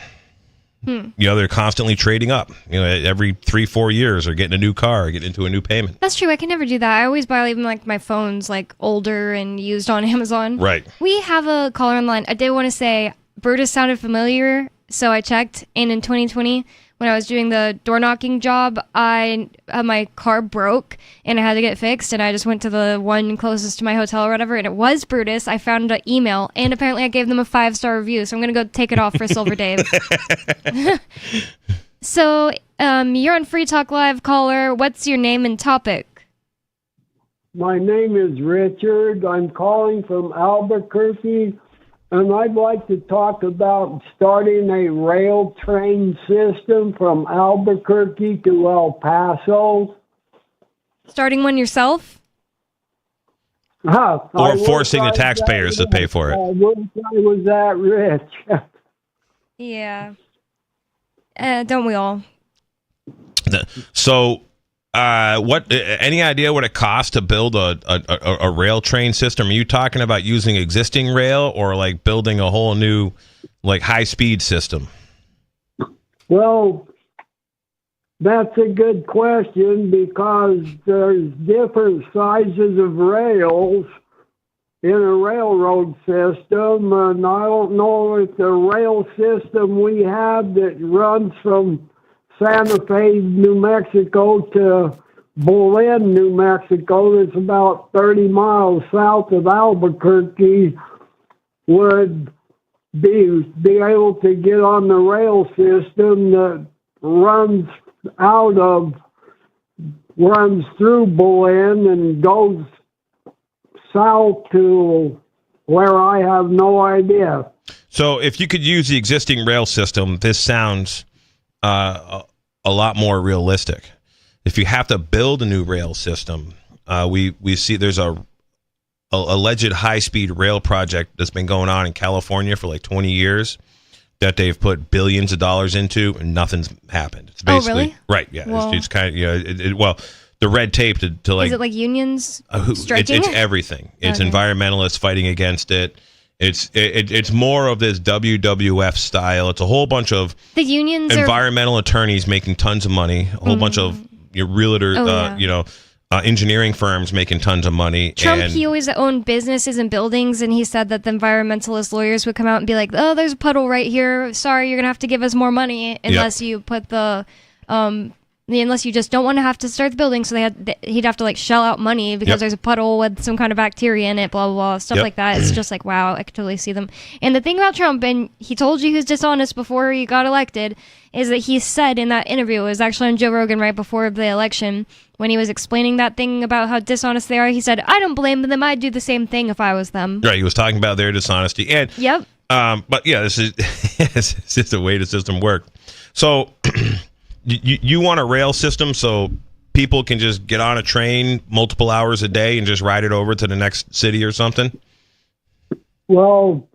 You know, they're constantly trading up. You know, every 3-4 years they're getting a new car, getting into a new payment. That's true. I can never do that. I always buy even like my phones like older and used on Amazon. Right. We have a caller online. I did want to say Brutus sounded familiar, so I checked. And in 2020, when I was doing the door knocking job, my car broke and I had to get fixed, and I just went to the one closest to my hotel or whatever, and it was Brutus. I found an email, and apparently I gave them a 5-star review, so I'm gonna go take it off for Silver Dave. So you're on Free Talk Live, caller. What's your name and topic? My name is Richard. I'm calling from Albuquerque. And I'd like to talk about starting a rail train system from Albuquerque to El Paso. Starting one yourself? Or forcing the taxpayers to pay for it. I wish I was that rich. Yeah. Don't we all? So, any idea what it costs to build a rail train system? Are you talking about using existing rail or like building a whole new like high speed system? Well, that's a good question because there's different sizes of rails in a railroad system, and I don't know if the rail system we have that runs from Santa Fe, New Mexico to Bulin, New Mexico, that's about 30 miles south of Albuquerque, would be able to get on the rail system that runs through Bulin and goes south to where I have no idea. So if you could use the existing rail system, this sounds a lot more realistic. If you have to build a new rail system, we see there's a alleged high-speed rail project that's been going on in California for like 20 years that they've put billions of dollars into, and nothing's happened. It's basically, really? Right, yeah. Well, it's kind of, well, the red tape to like... Is it like unions striking? It's everything. It's Okay. environmentalists fighting against it. It's more of this WWF style. It's a whole bunch of The unions environmental attorneys making tons of money, a whole bunch of your realtor, engineering firms making tons of money. Trump, and he always owned businesses and buildings, and he said that the environmentalist lawyers would come out and be like, oh, there's a puddle right here. Sorry, you're going to have to give us more money unless you put unless you just don't want to have to start the building. So he'd have to like shell out money because there's a puddle with some kind of bacteria in it, blah, blah, blah, stuff like that. It's just like, wow, I could totally see them. And the thing about Trump, and he told you he was dishonest before he got elected, is that he said in that interview, it was actually on Joe Rogan right before the election, when he was explaining that thing about how dishonest they are, he said, I don't blame them. I'd do the same thing if I was them. Right, he was talking about their dishonesty. And but yeah, this is it's just the way the system worked. So you want a rail system so people can just get on a train multiple hours a day and just ride it over to the next city or something? Well,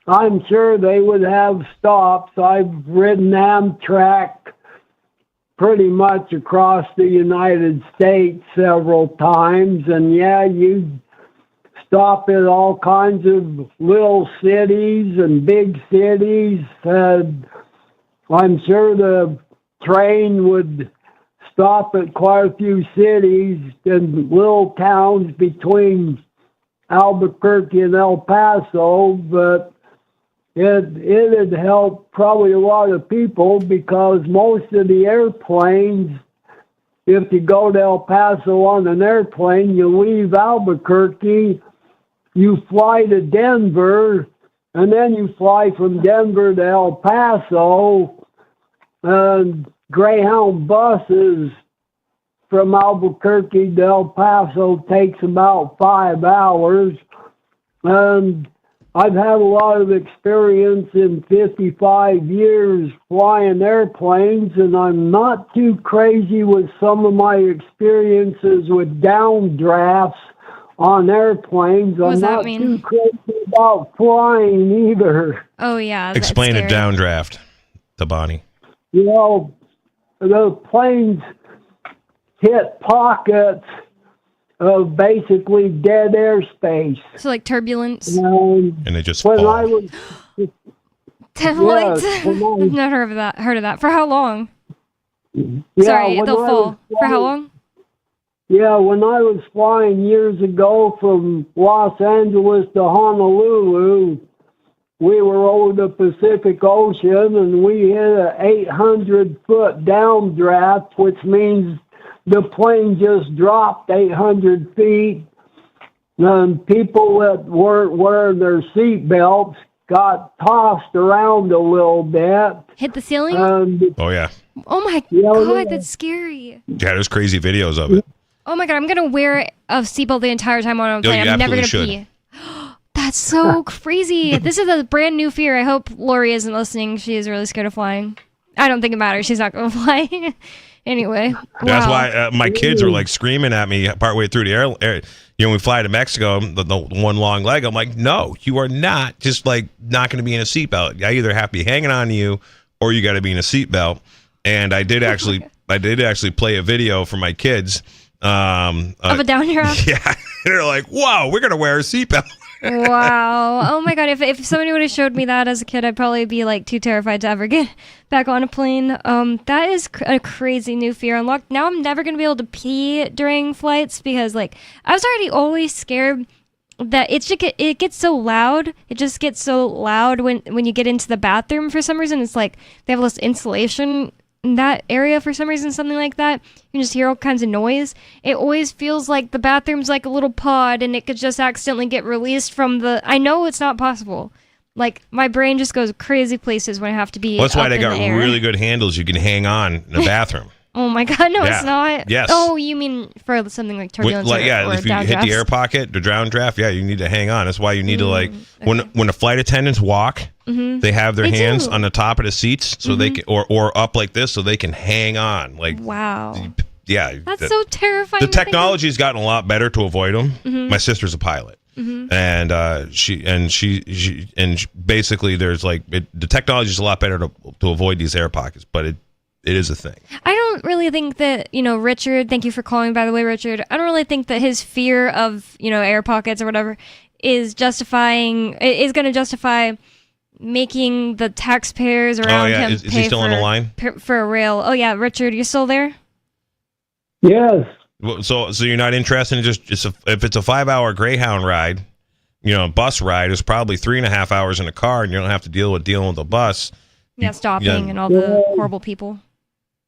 I'm sure they would have stops. I've ridden Amtrak pretty much across the United States several times, and you stop at all kinds of little cities and big cities. I'm sure the train would stop at quite a few cities and little towns between Albuquerque and El Paso, but it'd help probably a lot of people because most of the airplanes, if you go to El Paso on an airplane, you leave Albuquerque, you fly to Denver, and then you fly from Denver to El Paso, and Greyhound buses from Albuquerque to El Paso takes about 5 hours, and I've had a lot of experience in 55 years flying airplanes, and I'm not too crazy with some of my experiences with downdrafts on airplanes. What does I'm that not mean? too crazy about flying either. Oh, yeah. Explain a that's scary. downdraft to Bonnie. You know, the planes hit pockets of basically dead airspace. So like turbulence. And they just When fall. I was, What? Yes, I've never heard of that. For how long? yeah, Sorry, when they'll I fall. was For how flying- long? Yeah, when I was flying years ago from Los Angeles to Honolulu, we were over the Pacific Ocean, and we hit a 800-foot downdraft, which means the plane just dropped 800 feet. And people that weren't wearing their seat belts got tossed around a little bit. Hit the ceiling? Oh, yeah. Oh my Yeah, god, yeah. that's scary. Yeah, there's crazy videos of it. Oh my god, I'm gonna wear a seatbelt the entire time on a plane. you I'm never gonna absolutely pee. That's so crazy. This is a brand new fear. I hope Lori isn't listening. She is really scared of flying. I don't think it matters. She's not gonna fly. Anyway. That's wow. why my kids were like screaming at me partway through the air. You know, we fly to Mexico, the one long leg. I'm like, no, you are not just like not going to be in a seatbelt. I either have to be hanging on to you or you got to be in a seatbelt. And I did actually play a video for my kids. Of a downdraft? Yeah. They're like, whoa, we're going to wear a seatbelt. Wow. Oh my god, if somebody would have showed me that as a kid, I'd probably be like too terrified to ever get back on a plane. That is a crazy new fear unlocked. Now I'm never going to be able to pee during flights because like I was already always scared that it gets so loud. It just gets so loud when you get into the bathroom for some reason. It's like they have less insulation in that area for some reason, something like that, you can just hear all kinds of noise. It always feels like the bathroom's like a little pod and it could just accidentally get released from the... I know it's not possible. Like, my brain just goes crazy places when I have to be Well, that's why up they in got the air. really good handles you can hang on in the bathroom. Oh my god, no, Yeah. it's not. Yes. Oh, you mean for something like turbulence or if you downdrafts? hit the air pocket, the downdraft, you need to hang on. That's why you need to, like, when the flight attendants walk, they have their hands on the top of the seats so they can, or up like this so they can hang on. Like, wow. yeah. That's so terrifying. The to think of. technology's gotten a lot better to avoid them. Mhm. My sister's a pilot. And she basically there's like the technology is a lot better to avoid these air pockets, but it is a thing. I don't really think that, Richard, thank you for calling, by the way, Richard. I don't really think that his fear of, air pockets or whatever is going to justify making the taxpayers around him is pay he still on the line? for a rail. Oh, yeah, Richard, you still there? Yes. So you're not interested in if it's a 5-hour Greyhound ride, bus ride, it's probably 3.5 hours in a car, and you don't have to dealing with the bus. Yeah, stopping and all the horrible people.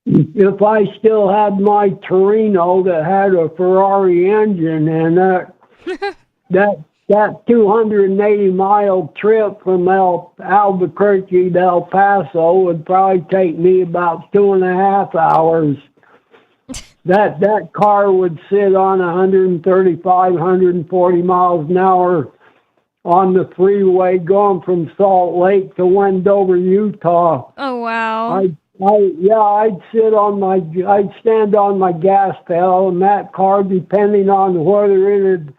If I still had my Torino that had a Ferrari engine and that 280-mile trip from Albuquerque to El Paso would probably take me about 2.5 hours. That car would sit on 135, 140 miles an hour on the freeway going from Salt Lake to Wendover, Utah. Oh, wow. I'd stand on my gas pedal, and that car, depending on whether it'd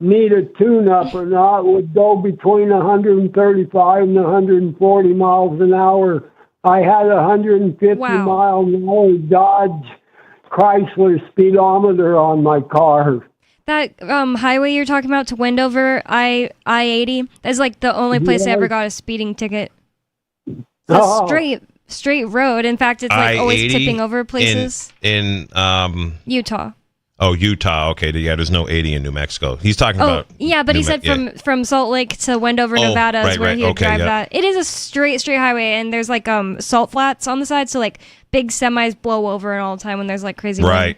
need a tune-up or not, would go between 135 and 140 miles an hour. I had a 150-mile an hour Dodge Chrysler speedometer on my car. That highway you're talking about to Wendover, I-80, that's like the only place I ever got a speeding ticket. It's a straight road. In fact, it's like always tipping over places. In Utah. Oh, Utah. Okay, there's no 80 in New Mexico. He's talking about. Yeah, but he said from Salt Lake to Wendover, Nevada is where he would drive that. It is a straight highway, and there's like salt flats on the side, so like big semis blow over and all the time when there's like crazy wind.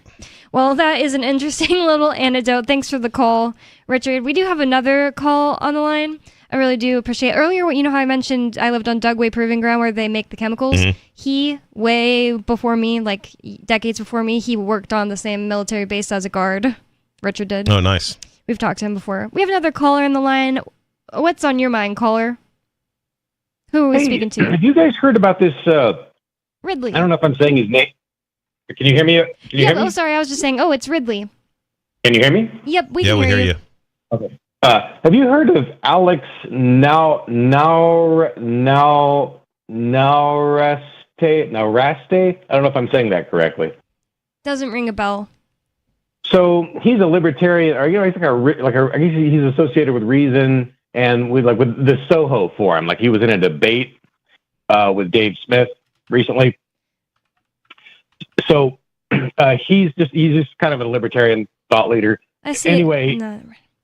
Well, that is an interesting little anecdote. Thanks for the call, Richard. We do have another call on the line. I really do appreciate it. Earlier, you know how I mentioned I lived on Dugway Proving Ground where they make the chemicals? Mm-hmm. He, way before me, like decades before me, he worked on the same military base as a guard. Richard did. Oh, nice. We've talked to him before. We have another caller in the line. What's on your mind, caller? Who are we speaking to? Have you guys heard about this? Ridley. I don't know if I'm saying his name. Can you hear me? Can you hear me? Oh, sorry. I was just saying, it's Ridley. Can you hear me? Yep, we can hear you. Okay. Have you heard of Alex Nowrasteh? I don't know if I'm saying that correctly. Doesn't ring a bell. So he's a libertarian, or he's I guess he's associated with Reason and with the Soho Forum. Like he was in a debate with Dave Smith recently. So he's just kind of a libertarian thought leader. I see. Anyway,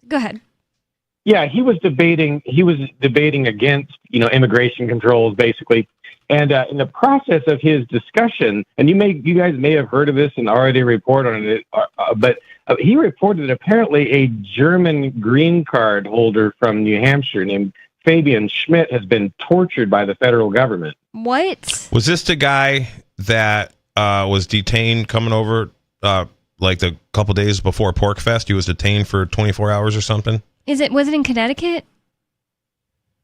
go ahead. Yeah, he was debating against, immigration controls, basically. And in the process of his discussion, and you guys may have heard of this and already reported on it, but he reported that apparently a German green card holder from New Hampshire named Fabian Schmidt has been tortured by the federal government. What? Was this the guy that was detained coming over like the couple days before PorcFest? He was detained for 24 hours or something? Was it in Connecticut?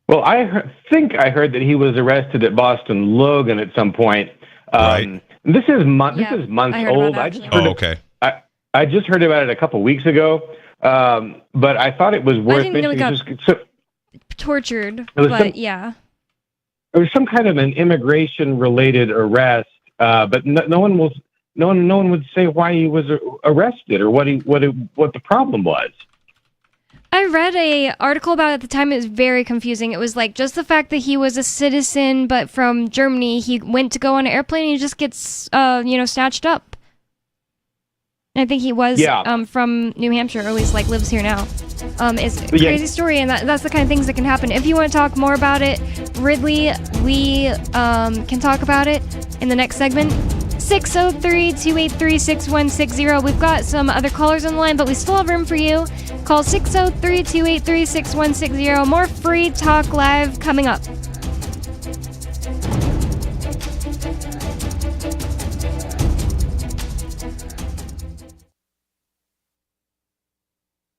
Well, I think I heard that he was arrested at Boston Logan at some point. Right. This is months old. I just heard about it a couple weeks ago, but I thought it was worth mentioning. Tortured, yeah. It was some kind of an immigration-related arrest, but no one would say why he was arrested or what the problem was. I read a article about it at the time. It was very confusing. It was like just the fact that he was a citizen, but from Germany, he went to go on an airplane and he just gets, snatched up. I think he was from New Hampshire, or at least like lives here now. It's a crazy story, and that's the kind of things that can happen. If you want to talk more about it, Ridley, we can talk about it in the next segment. 603-283-6160. We've got some other callers on the line, but we still have room for you. Call 603-283-6160. More Free Talk Live coming up.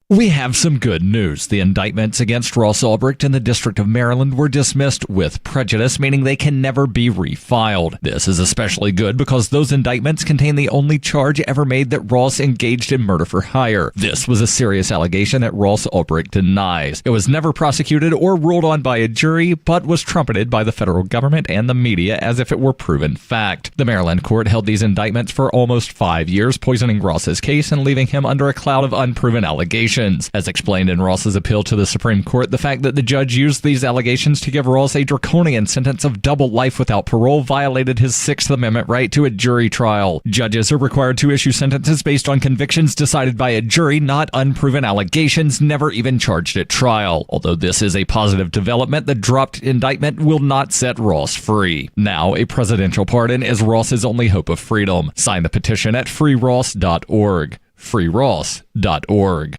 We have some good news. The indictments against Ross Ulbricht in the District of Maryland were dismissed with prejudice, meaning they can never be refiled. This is especially good because those indictments contain the only charge ever made that Ross engaged in murder for hire. This was a serious allegation that Ross Ulbricht denies. It was never prosecuted or ruled on by a jury, but was trumpeted by the federal government and the media as if it were proven fact. The Maryland court held these indictments for almost 5 years, poisoning Ross's case and leaving him under a cloud of unproven allegations. As explained in Ross's appeal to the Supreme Court, the fact that the judge used these allegations to give Ross a draconian sentence of double life without parole violated his Sixth Amendment right to a jury trial. Judges are required to issue sentences based on convictions decided by a jury, not unproven allegations never even charged at trial. Although this is a positive development, the dropped indictment will not set Ross free. Now, a presidential pardon is Ross's only hope of freedom. Sign the petition at freeross.org. freeross.org.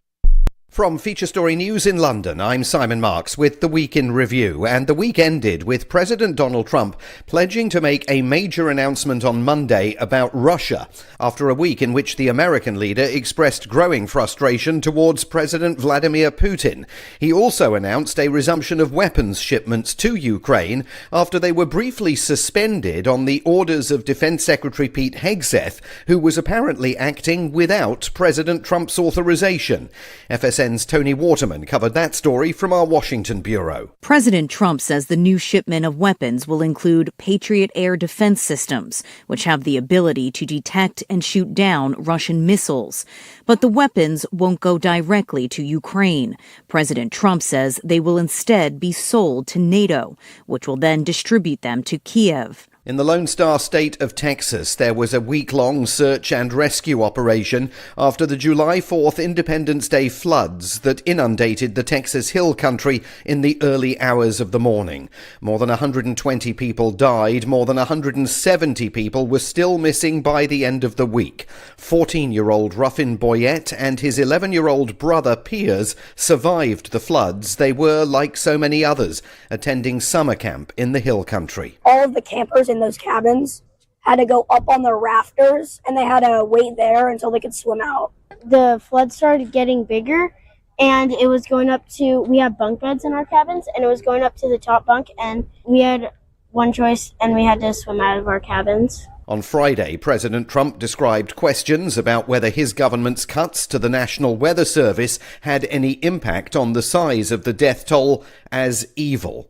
From Feature Story News in London, I'm Simon Marks with the Week in Review. And the week ended with President Donald Trump pledging to make a major announcement on Monday about Russia, after a week in which the American leader expressed growing frustration towards President Vladimir Putin. He also announced a resumption of weapons shipments to Ukraine after they were briefly suspended on the orders of Defense Secretary Pete Hegseth, who was apparently acting without President Trump's authorization. FSN's Tony Waterman covered that story from our Washington bureau. President Trump says the new shipment of weapons will include Patriot air defense systems, which have the ability to detect and shoot down Russian missiles. But the weapons won't go directly to Ukraine. President Trump says they will instead be sold to NATO, which will then distribute them to Kiev. In the Lone Star State of Texas, there was a week-long search and rescue operation after the July 4th Independence Day floods that inundated the Texas Hill Country in the early hours of the morning. More than 120 people died. More than 170 people were still missing by the end of the week. 14-year-old Ruffin Boyette and his 11-year-old brother Piers survived the floods. They were, like so many others, attending summer camp in the Hill Country. All of the campers in those cabins had to go up on the rafters, and they had to wait there until they could swim out. The flood started getting bigger, and it was going up to, we have bunk beds in our cabins, and it was going up to the top bunk, and we had one choice, and we had to swim out of our cabins. On Friday, President Trump described questions about whether his government's cuts to the National Weather Service had any impact on the size of the death toll as evil.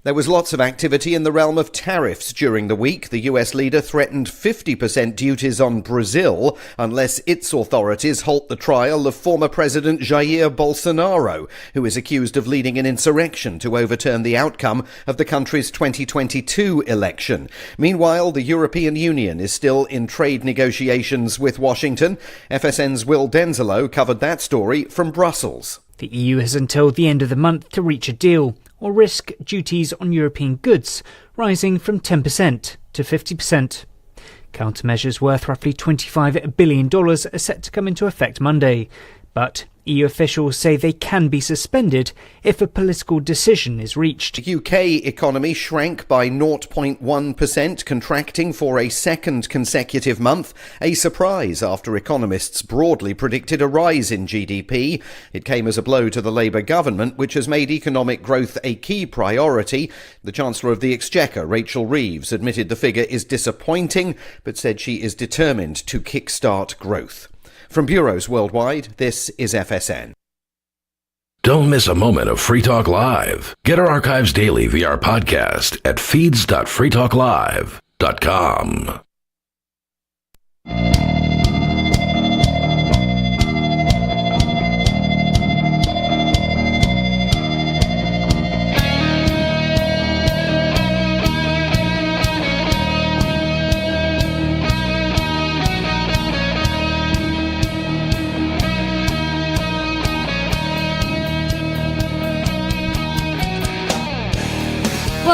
There was lots of activity in the realm of tariffs during the week. The US leader threatened 50% duties on Brazil unless its authorities halt the trial of former President Jair Bolsonaro, who is accused of leading an insurrection to overturn the outcome of the country's 2022 election. Meanwhile, the European Union is still in trade negotiations with Washington. FSN's Will Denzelo covered that story from Brussels. The EU has until the end of the month to reach a deal, or risk duties on European goods rising from 10% to 50%. Countermeasures worth roughly $25 billion are set to come into effect Monday, but EU officials say they can be suspended if a political decision is reached. The UK economy shrank by 0.1%, contracting for a second consecutive month, a surprise after economists broadly predicted a rise in GDP. It came as a blow to the Labour government, which has made economic growth a key priority. The Chancellor of the Exchequer, Rachel Reeves, admitted the figure is disappointing, but said she is determined to kickstart growth. From bureaus worldwide, this is FSN. Don't miss a moment of Free Talk Live. Get our archives daily via our podcast at feeds.freetalklive.com.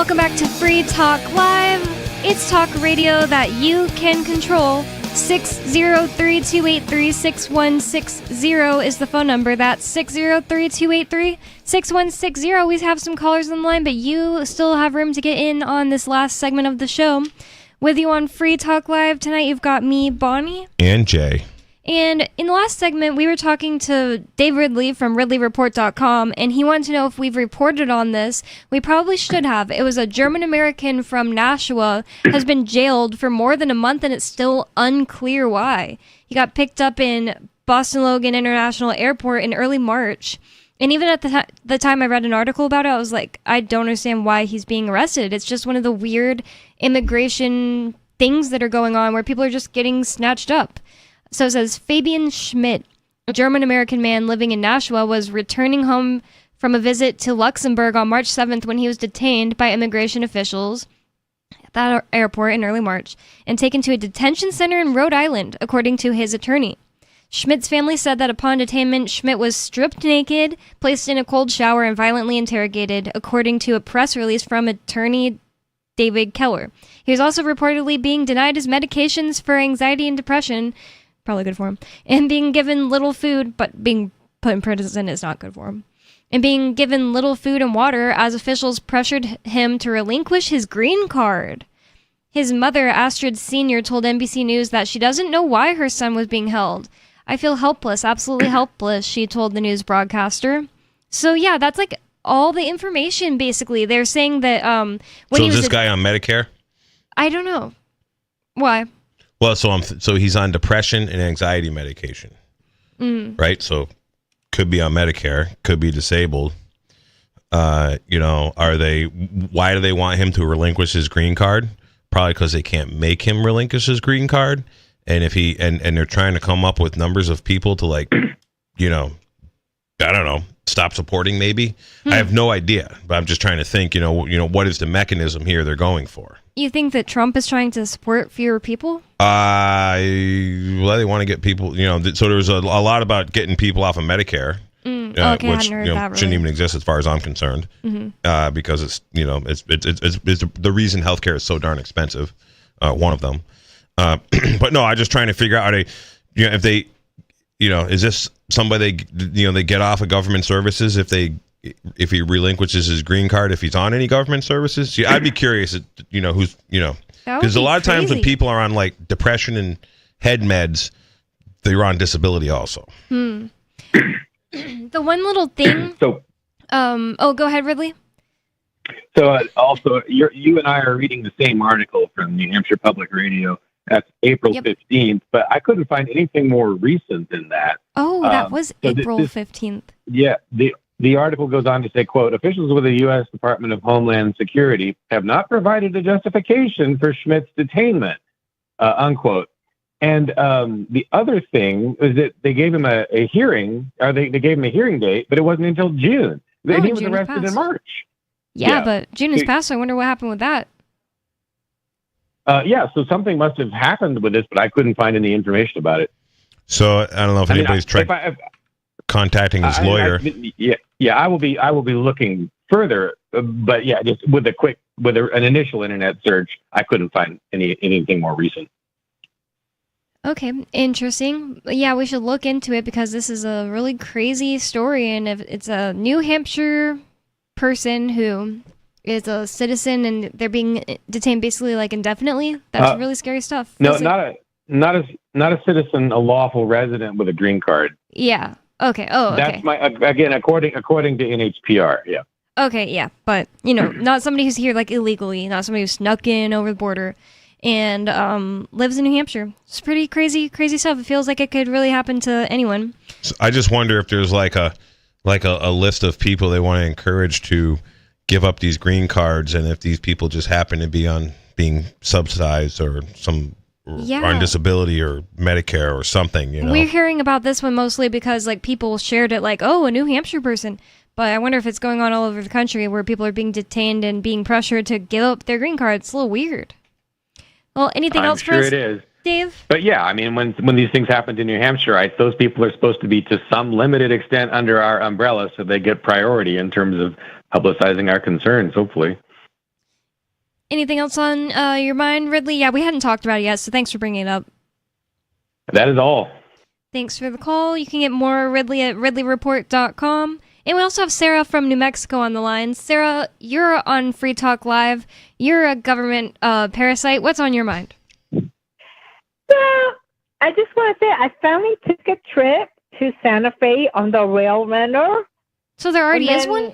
Welcome back to Free Talk Live. It's talk radio that you can control. 603-283-6160 is the phone number. That's 603-283-6160. We have some callers on the line, but you still have room to get in on this last segment of the show. With you on Free Talk Live tonight, you've got me, Bonnie. And Jay. And in the last segment, we were talking to Dave Ridley from RidleyReport.com, and he wanted to know if we've reported on this. We probably should have. It was a German-American from Nashua has been jailed for more than a month, and it's still unclear why. He got picked up in Boston Logan International Airport in early March. And even at the time I read an article about it, I was like, I don't understand why he's being arrested. It's just one of the weird immigration things that are going on where people are just getting snatched up. So it says, Fabian Schmidt, a German-American man living in Nashua, was returning home from a visit to Luxembourg on March 7th when he was detained by immigration officials at that airport in early March and taken to a detention center in Rhode Island, according to his attorney. Schmidt's family said that upon detainment, Schmidt was stripped naked, placed in a cold shower, and violently interrogated, according to a press release from attorney David Keller. He was also reportedly being denied his medications for anxiety and depression, probably good for him, and being given little food, but being put in prison is not good for him, and being given little food and water as officials pressured him to relinquish his green card. His mother, Astrid Sr., told NBC News that she doesn't know why her son was being held. I feel helpless, absolutely helpless, she told the news broadcaster. So yeah, that's like all the information, basically. They're saying that when so he was is this guy on Medicare? I don't know. Why? Well, so he's on depression and anxiety medication, right? So could be on Medicare, could be disabled. Why do they want him to relinquish his green card? Probably because they can't make him relinquish his green card. And if he and they're trying to come up with numbers of people to I don't know, stop supporting maybe. I have no idea, but I'm just trying to think, what is the mechanism here they're going for? You think that Trump is trying to support fewer people? They want to get people, so there was a lot about getting people off of Medicare, Okay, I hadn't heard that really. Shouldn't even exist as far as I'm concerned, because it's the reason healthcare is so darn expensive, one of them. But no, I'm just trying to figure out if they, is this somebody they get off of government services if he relinquishes his green card, if he's on any government services? Yeah, I'd be curious, who's, because a lot of times when people are on like depression and head meds, they're on disability also. The one little thing. So, go ahead, Ridley. So also, you and I are reading the same article from New Hampshire Public Radio. That's April 15th, but I couldn't find anything more recent than that. Oh, that was April 15th. Yeah, the article goes on to say, quote, officials with the U.S. Department of Homeland Security have not provided a justification for Schmidt's detainment, unquote. And the other thing is that they gave him a hearing, or they gave him a hearing date, but it wasn't until June. He was arrested in March. Yeah, but June has passed, so I wonder what happened with that. So something must have happened with this, but I couldn't find any information about it. So I don't know if anybody's tried contacting his lawyer. I will be looking further, but yeah, just with an initial internet search, I couldn't find anything more recent. Okay, interesting. Yeah, we should look into it because this is a really crazy story, and if it's a New Hampshire person who is a citizen and they're being detained basically like indefinitely, that's really scary stuff. No, not a citizen, a lawful resident with a green card. Yeah. Okay. Oh, okay. That's according to NHPR. Yeah. Okay. Yeah, but not somebody who's here like illegally, not somebody who snuck in over the border and lives in New Hampshire. It's pretty crazy stuff. It feels like it could really happen to anyone. So I just wonder if there's like a list of people they want to encourage to give up these green cards, and if these people just happen to be on being subsidized or on disability or Medicare or something, We're hearing about this one mostly because like people shared it like, oh, a New Hampshire person. But I wonder if it's going on all over the country where people are being detained and being pressured to give up their green cards. It's a little weird. Well, anything else for us? I'm sure it is. Dave? But yeah, I mean, when these things happen in New Hampshire, right, those people are supposed to be to some limited extent under our umbrella, so they get priority in terms of publicizing our concerns, hopefully. Anything else on your mind, Ridley? Yeah, we hadn't talked about it yet, so thanks for bringing it up. That is all. Thanks for the call. You can get more Ridley at ridleyreport.com. And we also have Sarah from New Mexico on the line. Sarah, you're on Free Talk Live. You're a government parasite. What's on your mind? Well, I just want to say I finally took a trip to Santa Fe on the Rail Runner. So there already is one?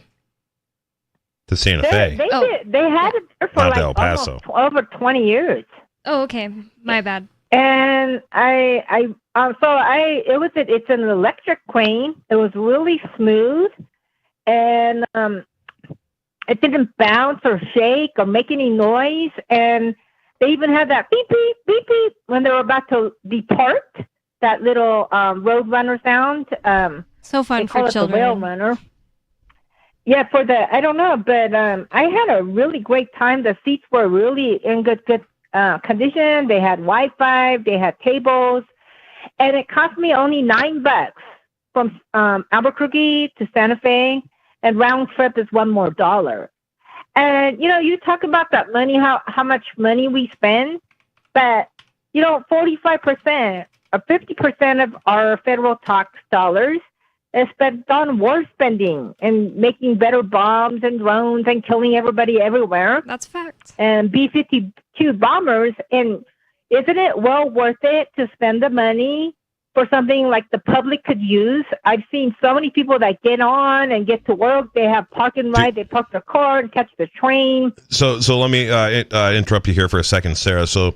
To Santa Fe. They had it there for Not like to El Paso. almost over 20 years. Oh, okay. My bad. And it's an electric crane. It was really smooth, and it didn't bounce or shake or make any noise. And they even had that beep beep beep beep when they were about to depart. That little road runner sound. So fun for children. The rail runner. Yeah, I don't know, but I had a really great time. The seats were really in good condition. They had Wi-Fi, they had tables, and it cost me only $9 from Albuquerque to Santa Fe, and round trip is $1 more. And you talk about that money, how much money we spend, but 45% or 50% of our federal tax dollars is spent on war spending and making better bombs and drones and killing everybody everywhere. That's fact. And B-52 bombers. And isn't it well worth it to spend the money for something like the public could use? I've seen so many people that get on and get to work. They have park and ride. They park their car and catch the train. So let me interrupt you here for a second, Sarah. So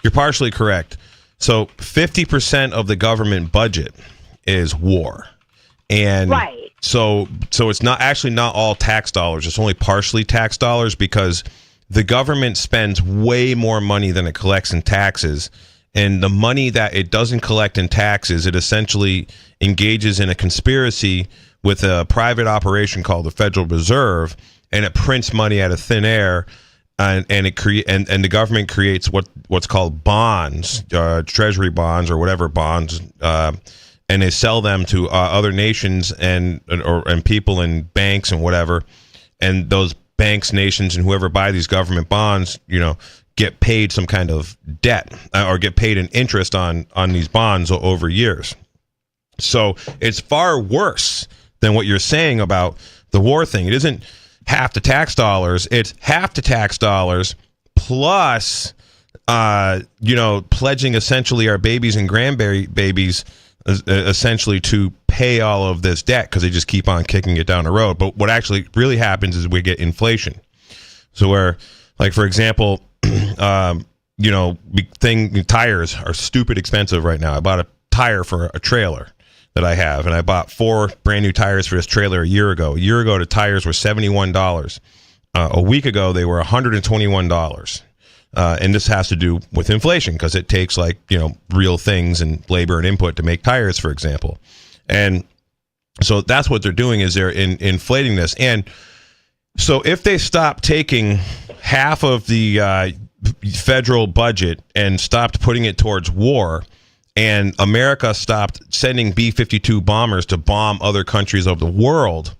you're partially correct. So 50% of the government budget is war. And right. So it's not all tax dollars. It's only partially tax dollars because the government spends way more money than it collects in taxes. And the money that it doesn't collect in taxes, it essentially engages in a conspiracy with a private operation called the Federal Reserve, and it prints money out of thin air, and the government creates what's called bonds, treasury bonds or whatever bonds. And they sell them to other nations and people and banks and whatever, and those banks, nations, and whoever buy these government bonds, get paid some kind of debt or get paid an interest on these bonds over years. So it's far worse than what you're saying about the war thing. It isn't half the tax dollars; it's half the tax dollars plus, pledging essentially our babies and grandbabies. Essentially to pay all of this debt because they just keep on kicking it down the road. But what actually really happens is we get inflation. So where, like, for example, tires are stupid expensive right now. I bought a tire for a trailer that I have, and I bought 4 brand new tires for this trailer a year ago. A year ago, the tires were $71. A week ago, they were $121. And this has to do with inflation because it takes real things and labor and input to make tires, for example. And so that's what they're doing is they're inflating this. And so if they stop taking half of the federal budget and stopped putting it towards war, and America stopped sending B-52 bombers to bomb other countries of the world,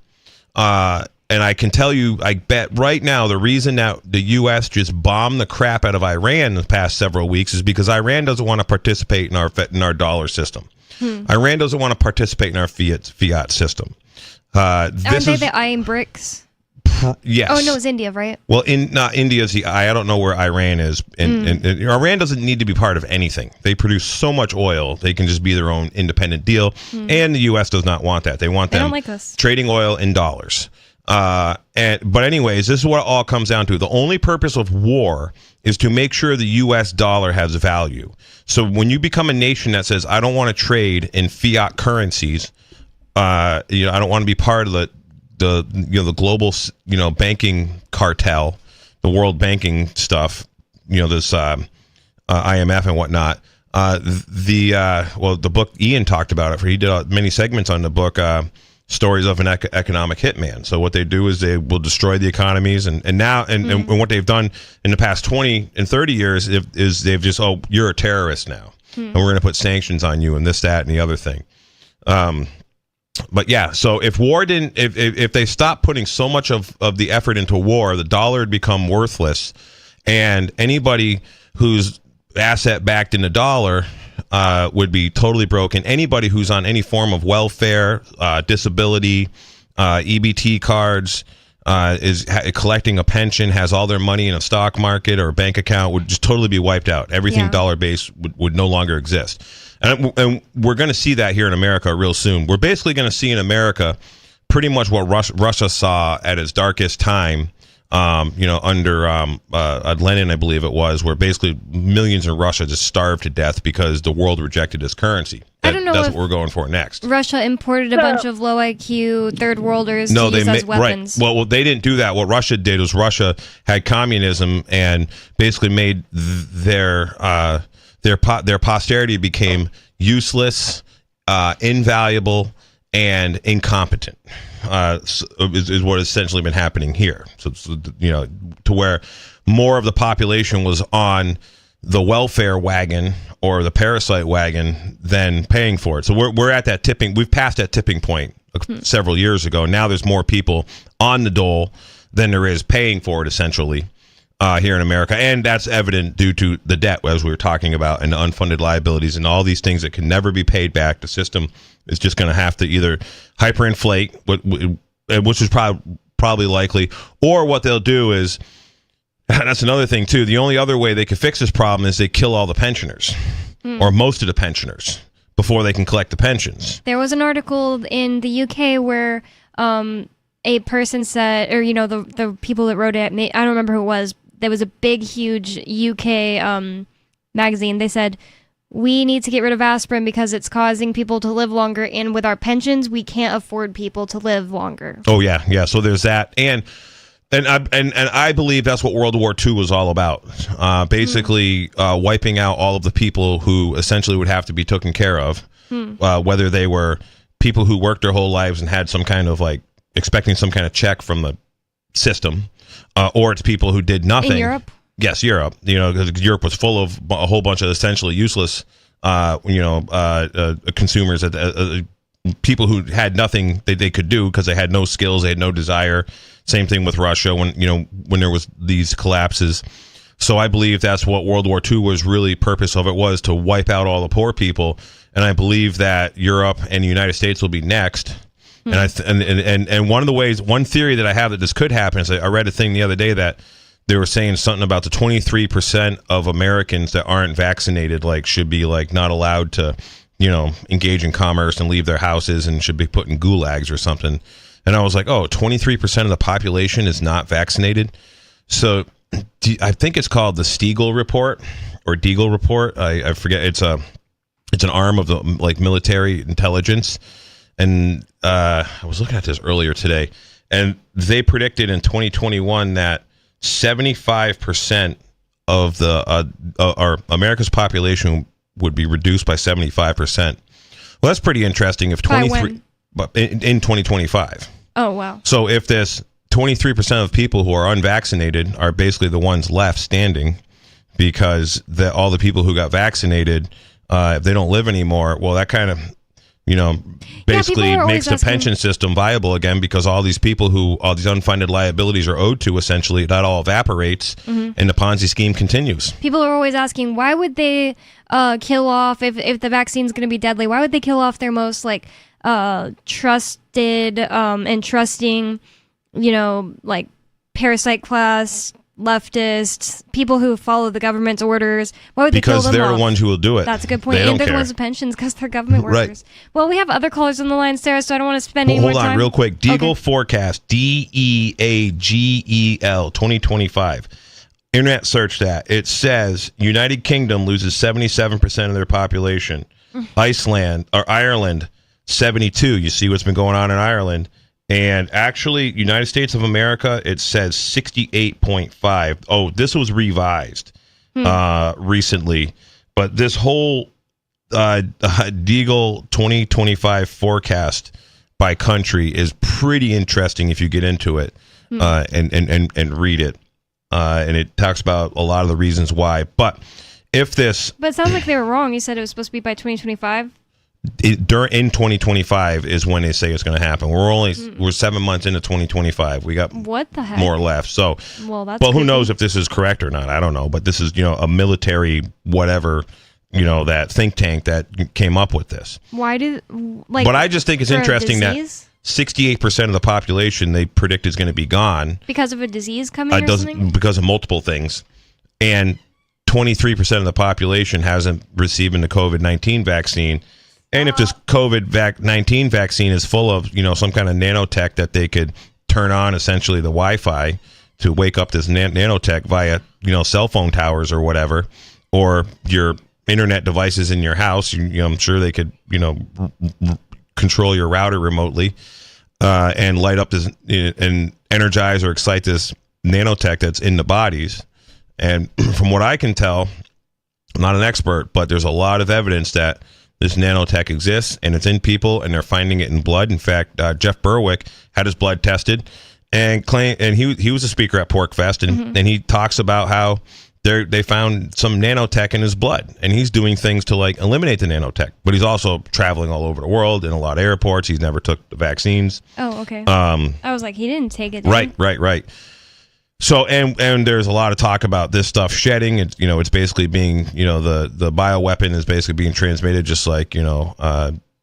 and I can tell you, I bet right now the reason that the U.S. just bombed the crap out of Iran in the past several weeks is because Iran doesn't want to participate in our dollar system. Iran doesn't want to participate in our fiat system. Aren't they the iron bricks? Yes. Oh, no, it's India, right? Well, India's the I don't know where Iran is. And Iran doesn't need to be part of anything. They produce so much oil, they can just be their own independent deal. And the U.S. does not want that. They want them don't like us. Trading oil in dollars. But anyways, this is what it all comes down to. The only purpose of war is to make sure the U.S. dollar has value. So when you become a nation that says, I don't want to trade in fiat currencies, I don't want to be part of the global, banking cartel, the world banking stuff, this IMF and whatnot. The book Ian talked about it. He did many segments on the book, Stories of an Economic Hitman. So what they do is they will destroy the economies, and what they've done in the past 20 and 30 years is they've just, you're a terrorist now, and we're going to put sanctions on you and this, that, and the other thing. But yeah, so if they stopped putting so much of the effort into war, the dollar would become worthless, And anybody who's asset backed in the dollar would be totally broken. Anybody who's on any form of welfare, disability, EBT cards, is collecting a pension, has all their money in a stock market or a bank account, would just totally be wiped out. Everything dollar-based would no longer exist. And we're going to see that here in America real soon. We're basically going to see in America pretty much what Russia saw at its darkest time, under Lenin, I believe it was, where basically millions in Russia just starved to death because the world rejected its currency. I don't know That's if what we're going for next. Russia imported a bunch of low IQ third worlders to use as weapons. Right. Well, they didn't do that. What Russia did was Russia had communism and basically made their posterity became useless, invaluable, and incompetent. Is what has essentially been happening here. So, to where more of the population was on the welfare wagon or the parasite wagon than paying for it. So we're at that we've passed that tipping point several years ago. Now there's more people on the dole than there is paying for it, essentially, here in America. And that's evident due to the debt, as we were talking about, and the unfunded liabilities and all these things that can never be paid back. The system is just going to have to either hyperinflate, which is probably likely, or what they'll do is, that's another thing too, the only other way they could fix this problem is they kill all the pensioners, or most of the pensioners, before they can collect the pensions. There was an article in the UK where a person said, or the people that wrote it, I don't remember who it was, there was a big, huge UK magazine. They said, we need to get rid of aspirin because it's causing people to live longer, and with our pensions, we can't afford people to live longer. Oh yeah. So there's that, and I believe that's what World War II was all about. Basically, wiping out all of the people who essentially would have to be taken care of, whether they were people who worked their whole lives and had some kind of expecting some kind of check from the system, or it's people who did nothing. In Europe. Yes, Europe. Because Europe was full of a whole bunch of essentially useless, consumers, people who had nothing they could do because they had no skills, they had no desire. Same thing with Russia when there was these collapses. So I believe that's what World War II was really purpose of it was, to wipe out all the poor people. And I believe that Europe and the United States will be next. And one theory that I have that this could happen is I read a thing the other day that they were saying something about the 23% of Americans that aren't vaccinated, should be not allowed to, engage in commerce and leave their houses and should be put in gulags or something. And I was like, 23% of the population is not vaccinated. So I think it's called the Stiegel report or Deagle report. I forget. It's an arm of the military intelligence. And I was looking at this earlier today, and they predicted in 2021 that 75% of our America's population would be reduced by 75%. Well, that's pretty interesting. If 23, but in 2025. Oh wow! So if this 23% of people who are unvaccinated are basically the ones left standing, because all the people who got vaccinated, if they don't live anymore, well, that kind of basically makes the pension system viable again, because all these people who all these unfunded liabilities are owed to, essentially that all evaporates, and the Ponzi scheme continues. People are always asking, why would they kill off, if the vaccine's going to be deadly, why would they kill off their most trusted and trusting, parasite class, leftists, people who follow the government's orders? Why would they kill them off? Because they're the ones who will do it. That's a good point. They And they're care. the ones with pensions because they're government workers. Right. Well, we have other callers on the line, Sarah, so I don't want to spend any more time. Hold on real quick. Deagle forecast, Deagel 2025. Internet search that. It says United Kingdom loses 77% of their population. Ireland, 72. You see what's been going on in Ireland. And actually, United States of America, it says 68.5. Oh, this was revised recently. But this whole Deagle 2025 forecast by country is pretty interesting if you get into it and read it. And it talks about a lot of the reasons why. But if this... But it sounds like they were wrong. You said it was supposed to be by 2025. in 2025 is when they say it's going to happen. We're 7 months into 2025. We got what the heck? more left. So, well, who knows if this is correct or not? I don't know. But this is, a military whatever, that think tank that came up with this. Why But I just think it's interesting that 68% of the population they predict is going to be gone because of a disease coming or something? Because of multiple things. And 23% of the population hasn't received the COVID-19 vaccine. And if this COVID-19 vaccine is full of, some kind of nanotech that they could turn on essentially the Wi-Fi to wake up this nanotech via, cell phone towers or whatever, or your internet devices in your house, I'm sure they could, control your router remotely and light up this and energize or excite this nanotech that's in the bodies. And from what I can tell, I'm not an expert, but there's a lot of evidence that this nanotech exists, and it's in people, and they're finding it in blood. In fact, Jeff Berwick had his blood tested, and he was a speaker at PorcFest, and he talks about how they found some nanotech in his blood, and he's doing things to eliminate the nanotech. But he's also traveling all over the world in a lot of airports. He's never took the vaccines. Oh, okay. I was like, he didn't take it. Right. So, and there's a lot of talk about this stuff shedding. It's, it's basically being, the bioweapon is basically being transmitted just like,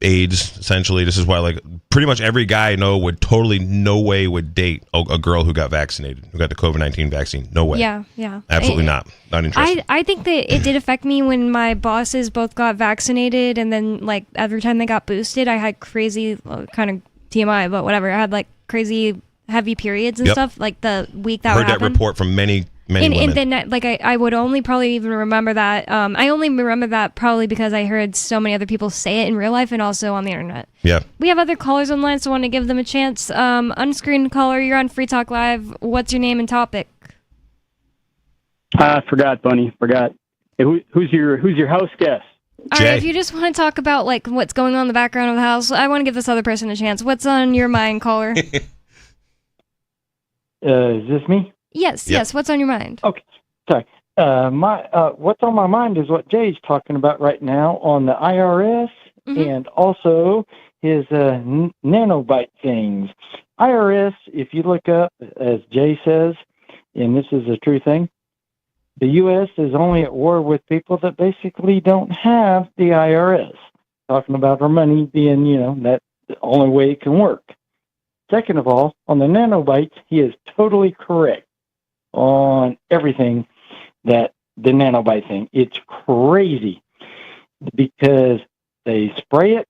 AIDS, essentially. This is why, pretty much every guy I know would no way would date a girl who got vaccinated, who got the COVID-19 vaccine. No way. Yeah. Absolutely not interested. I think that it did affect me when my bosses both got vaccinated, and then, every time they got boosted, I had crazy, kind of TMI, but whatever. I had, crazy heavy periods and stuff, the week that happened. Heard that report from many women. And then, I would only probably even remember that. I only remember that probably because I heard so many other people say it in real life and also on the internet. Yeah. We have other callers online, so I want to give them a chance. Unscreened caller, you're on Free Talk Live. What's your name and topic? I forgot, Bunny. Forgot. Hey, who's your house guest? All right, if you just want to talk about, what's going on in the background of the house, I want to give this other person a chance. What's on your mind, caller? Is this me? Yes. What's on your mind? Okay, sorry. What's on my mind is what Jay's talking about right now on the IRS and also his nanobite things. IRS, if you look up, as Jay says, and this is a true thing, the U.S. is only at war with people that basically don't have the IRS. Talking about our money being, that's the only way it can work. Second of all, on the nanobites, he is totally correct on everything that the nanobite thing. It's crazy because they spray it,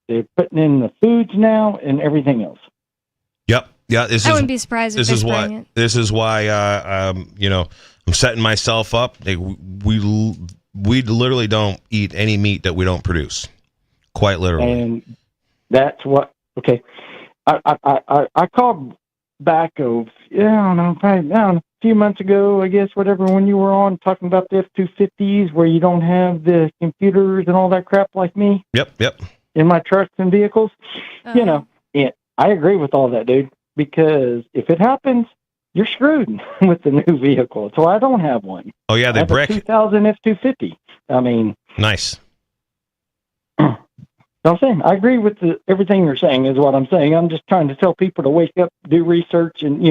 they're putting in the foods now and everything else. Yep. Yeah. I wouldn't be surprised if This is why I'm setting myself up. We literally don't eat any meat that we don't produce. Quite literally. And that's what. Okay. I called back a few months ago, I guess, whatever, when you were on talking about the F-250s where you don't have the computers and all that crap like me. Yep. In my trucks and vehicles. And I agree with all that, dude, because if it happens, you're screwed with the new vehicle. So I don't have one. Oh, yeah, they brick. 2000 F-250. I mean. Nice. I'm saying I agree with everything you're saying is what I'm saying. I'm just trying to tell people to wake up, do research, and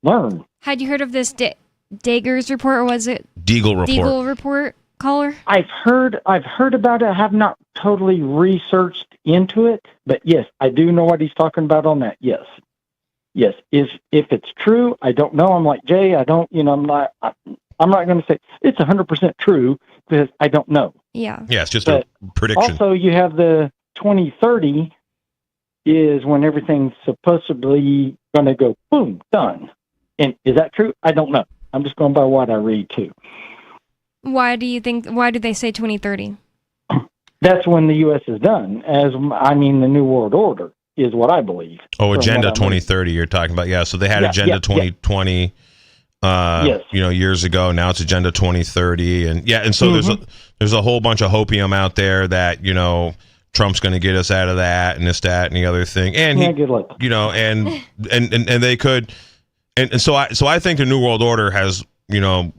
learn. Had you heard of this Dagers report, or was it Deagle report, caller? I've heard about it. I have not totally researched into it, but yes, I do know what he's talking about on that. Yes. If it's true, I don't know. I'm like Jay. I don't. I'm not going to say it's 100% true because I don't know. Yeah. Yeah, it's just a prediction. Also, you have the 2030 is when everything's supposedly going to go boom, done. And is that true? I don't know. I'm just going by what I read too. Why do they say 2030? That's when the U.S. is done. The New World Order is what I believe. Oh, Agenda 2030 you're talking about. Yeah, so they had Agenda 2020 years ago. Now it's Agenda 2030. And so there's a whole bunch of hopium out there that, Trump's going to get us out of that and this, that, and the other thing. And good luck. And they could, and so I think the New World Order has, been,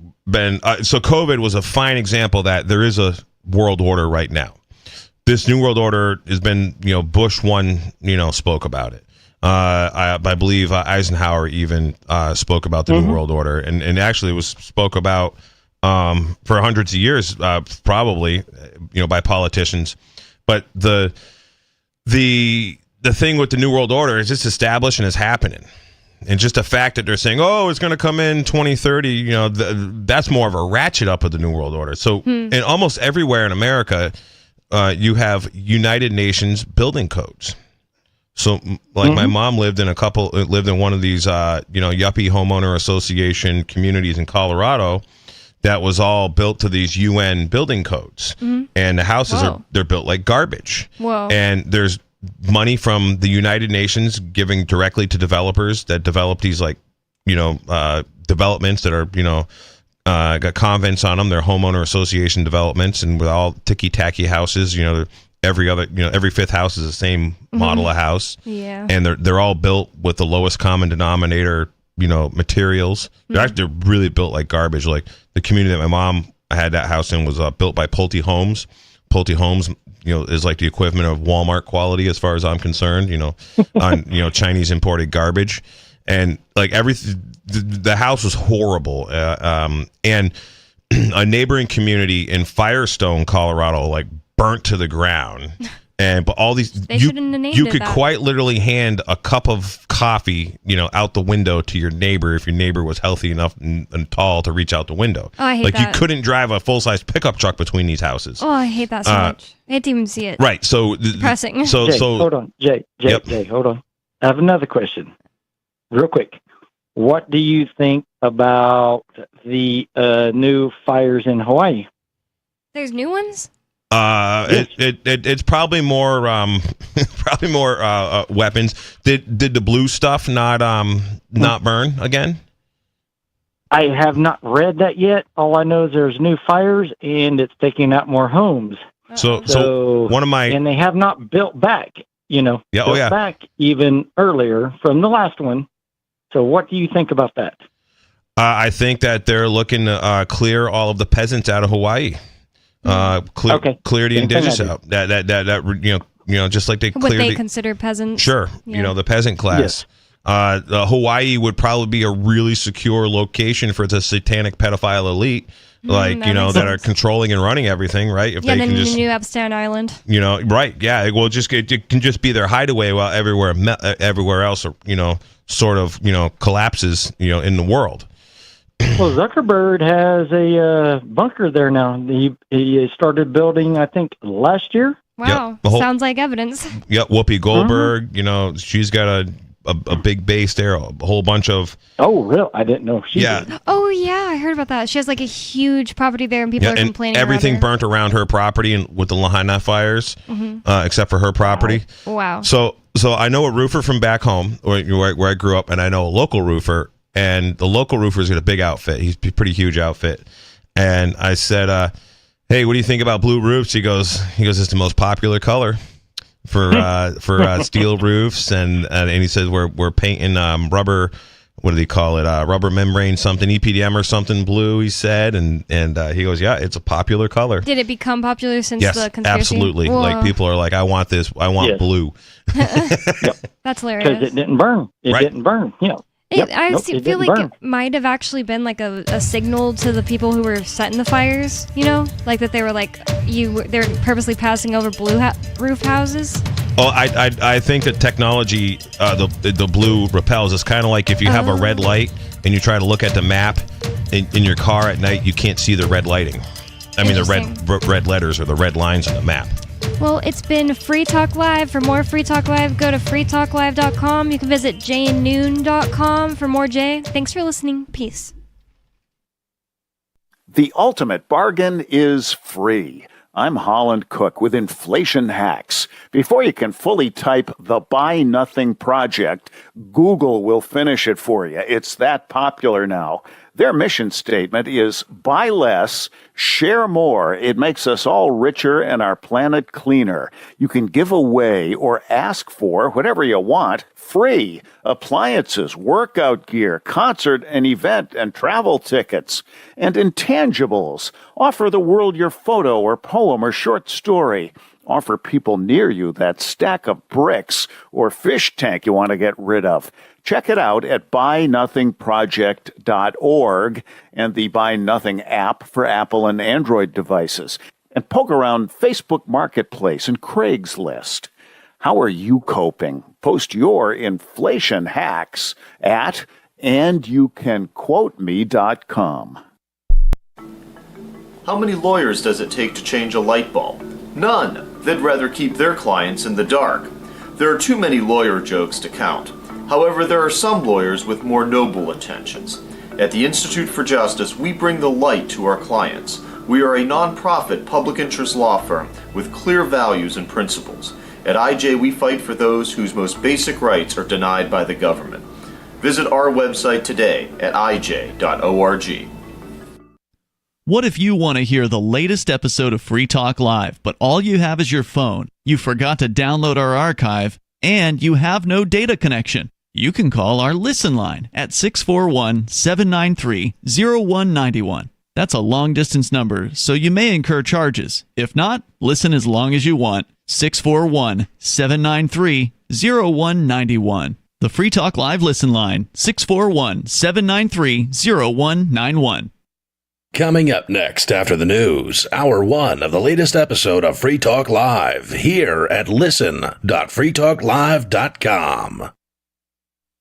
so COVID was a fine example that there is a world order right now. this New World Order has been, Bush one, spoke about it. I believe Eisenhower even spoke about the New World Order, and actually it was spoke about for hundreds of years, probably, by politicians. But the thing with the New World Order is it's established and it's happening. And just the fact that they're saying, oh, it's going to come in 2030, that's more of a ratchet up of the New World Order. So in almost everywhere in America, you have United Nations building codes. So like my mom lived in one of these, yuppie homeowner association communities in Colorado that was all built to these UN building codes. And the houses they're built like garbage. Whoa. And there's money from the United Nations giving directly to developers that develop these developments that are, got convents on them. They're homeowner association developments, and with all ticky-tacky houses, every fifth house is the same model of house. Yeah. And they're all built with the lowest common denominator, materials. They're really built like garbage. Like the community that my mom had that house in was built by Pulte Homes. Pulte Homes, is like the equivalent of Walmart quality as far as I'm concerned, on, Chinese imported garbage. And like the house was horrible. And a neighboring community in Firestone, Colorado, like burnt to the ground. But all these, you could quite literally hand a cup of coffee, out the window to your neighbor if your neighbor was healthy enough and tall to reach out the window. Oh, I hate that. You couldn't drive a full-size pickup truck between these houses. Oh, I hate that so much. I hate to even see it. Right. So depressing. Jay, hold on, Jay, hold on. I have another question, real quick. What do you think about the new fires in Hawaii? There's new ones? It's probably more weapons. Did the blue stuff not burn again? I have not read that yet. All I know is there's new fires and it's taking out more homes. So one of my, and they have not built back. Built back even earlier from the last one. So what do you think about that? I think that they're looking to clear all of the peasants out of Hawaii. Clear the indigenous out. That just like they what clear they consider peasants. Sure, the peasant class. Yes. Hawaii would probably be a really secure location for the satanic pedophile elite, that are controlling and running everything, right? If they can just New Epstein Island. Right? Yeah. It can just be their hideaway while everywhere else, sort of collapses, in the world. Well, Zuckerberg has a bunker there now. He started building, I think, last year. Wow, sounds like evidence. Yep, Whoopi Goldberg. She's got a big base there. A whole bunch of. Oh, really? I didn't know she. Yeah. Did. Oh, yeah, I heard about that. She has like a huge property there, and people are complaining. Everything burnt around her property, and with the Lahaina fires, except for her property. Wow. So I know a roofer from back home, where I grew up, and I know a local roofer. And the local roofer's got a big outfit. He's a pretty huge outfit. And I said, hey, what do you think about blue roofs? He goes, it's the most popular color for steel roofs. And he says, we're painting rubber, what do they call it? Rubber membrane, something, EPDM or something blue, he said. And he goes, yeah, it's a popular color. Did it become popular since the conspiracy? Absolutely. Whoa. Like people are like, I want this. I want blue. That's hilarious. Because it didn't burn. It didn't burn, I feel like it might have actually been like a signal to the people who were setting the fires, like that they were like they're purposely passing over blue roof houses. Oh, I think that technology, the blue repels. It's kind of like if you have a red light and you try to look at the map in your car at night, you can't see the red lighting. I mean, the red letters or the red lines on the map. Well, it's been Free Talk Live. For more Free Talk Live, go to freetalklive.com. You can visit jaynoon.com for more Jay. Thanks for listening. Peace. The ultimate bargain is free. I'm Holland Cook with Inflation Hacks. Before you can fully type the Buy Nothing Project, Google will finish it for you. It's that popular now. Their mission statement is buy less, share more. It makes us all richer and our planet cleaner. You can give away or ask for whatever you want free. Appliances, workout gear, concert and event and travel tickets, and intangibles. Offer the world your photo or poem or short story. offer people near you that stack of bricks or fish tank you want to get rid of. Check it out at buynothingproject.org and the Buy Nothing app for Apple and Android devices. And poke around Facebook Marketplace and Craigslist. How are you coping? Post your inflation hacks at andyoucanquoteme.com. How many lawyers does it take to change a light bulb? None. They'd rather keep their clients in the dark. There are too many lawyer jokes to count. However, there are some lawyers with more noble intentions. At the Institute for Justice, we bring the light to our clients. We are a non-profit public interest law firm with clear values and principles. At IJ, we fight for those whose most basic rights are denied by the government. Visit our website today at ij.org. What if you want to hear the latest episode of Free Talk Live, but all you have is your phone, you forgot to download our archive, and you have no data connection? You can call our Listen line at 641-793-0191. That's a long-distance number, so you may incur charges. If not, listen as long as you want. 641-793-0191. The Free Talk Live Listen line, 641-793-0191. Coming up next after the news, Hour 1 of the latest episode of Free Talk Live, here at listen.freetalklive.com.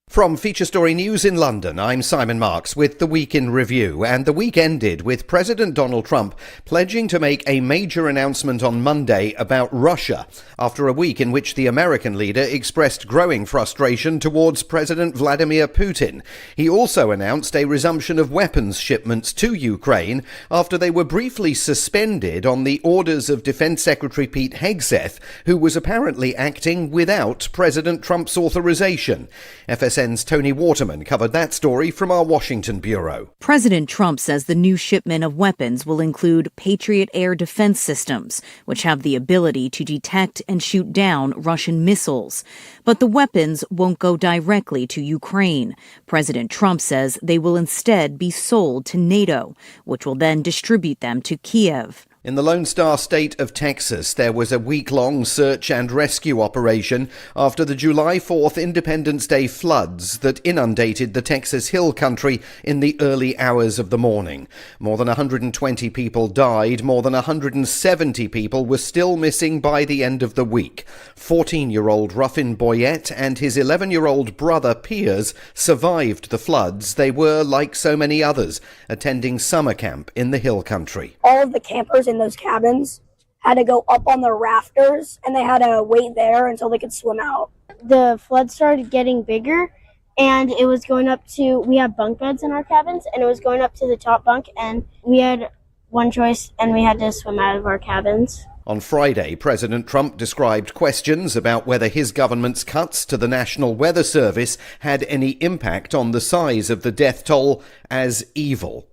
From Feature Story News in London, I'm Simon Marks with the Week in Review, and the week ended with President Donald Trump pledging to make a major announcement on Monday about Russia, after a week in which the American leader expressed growing frustration towards President Vladimir Putin. He also announced a resumption of weapons shipments to Ukraine after they were briefly suspended on the orders of Defense Secretary Pete Hegseth, who was apparently acting without President Trump's authorization. FSN's Tony Waterman covered that story from our Washington bureau. President Trump says the new shipment of weapons will include Patriot air defense systems, which have the ability to detect and shoot down Russian missiles. But the weapons won't go directly to Ukraine. President Trump says they will instead be sold to NATO, which will then distribute them to Kiev. In the Lone Star State of Texas, there was a week-long search and rescue operation after the July 4th Independence Day floods that inundated the Texas Hill Country in the early hours of the morning. More than 120 people died. More than 170 people were still missing by the end of the week. 14-year-old Ruffin Boyette and his 11-year-old brother Piers survived the floods. They were, like so many others, attending summer camp in the Hill Country. All of the campers in those cabins had to go up on the rafters, and they had to wait there until they could swim out. The flood started getting bigger, and it was going up to, we have bunk beds in our cabins, and it was going up to the top bunk, and we had one choice, and we had to swim out of our cabins. On Friday, President Trump described questions about whether his government's cuts to the National Weather Service had any impact on the size of the death toll as evil.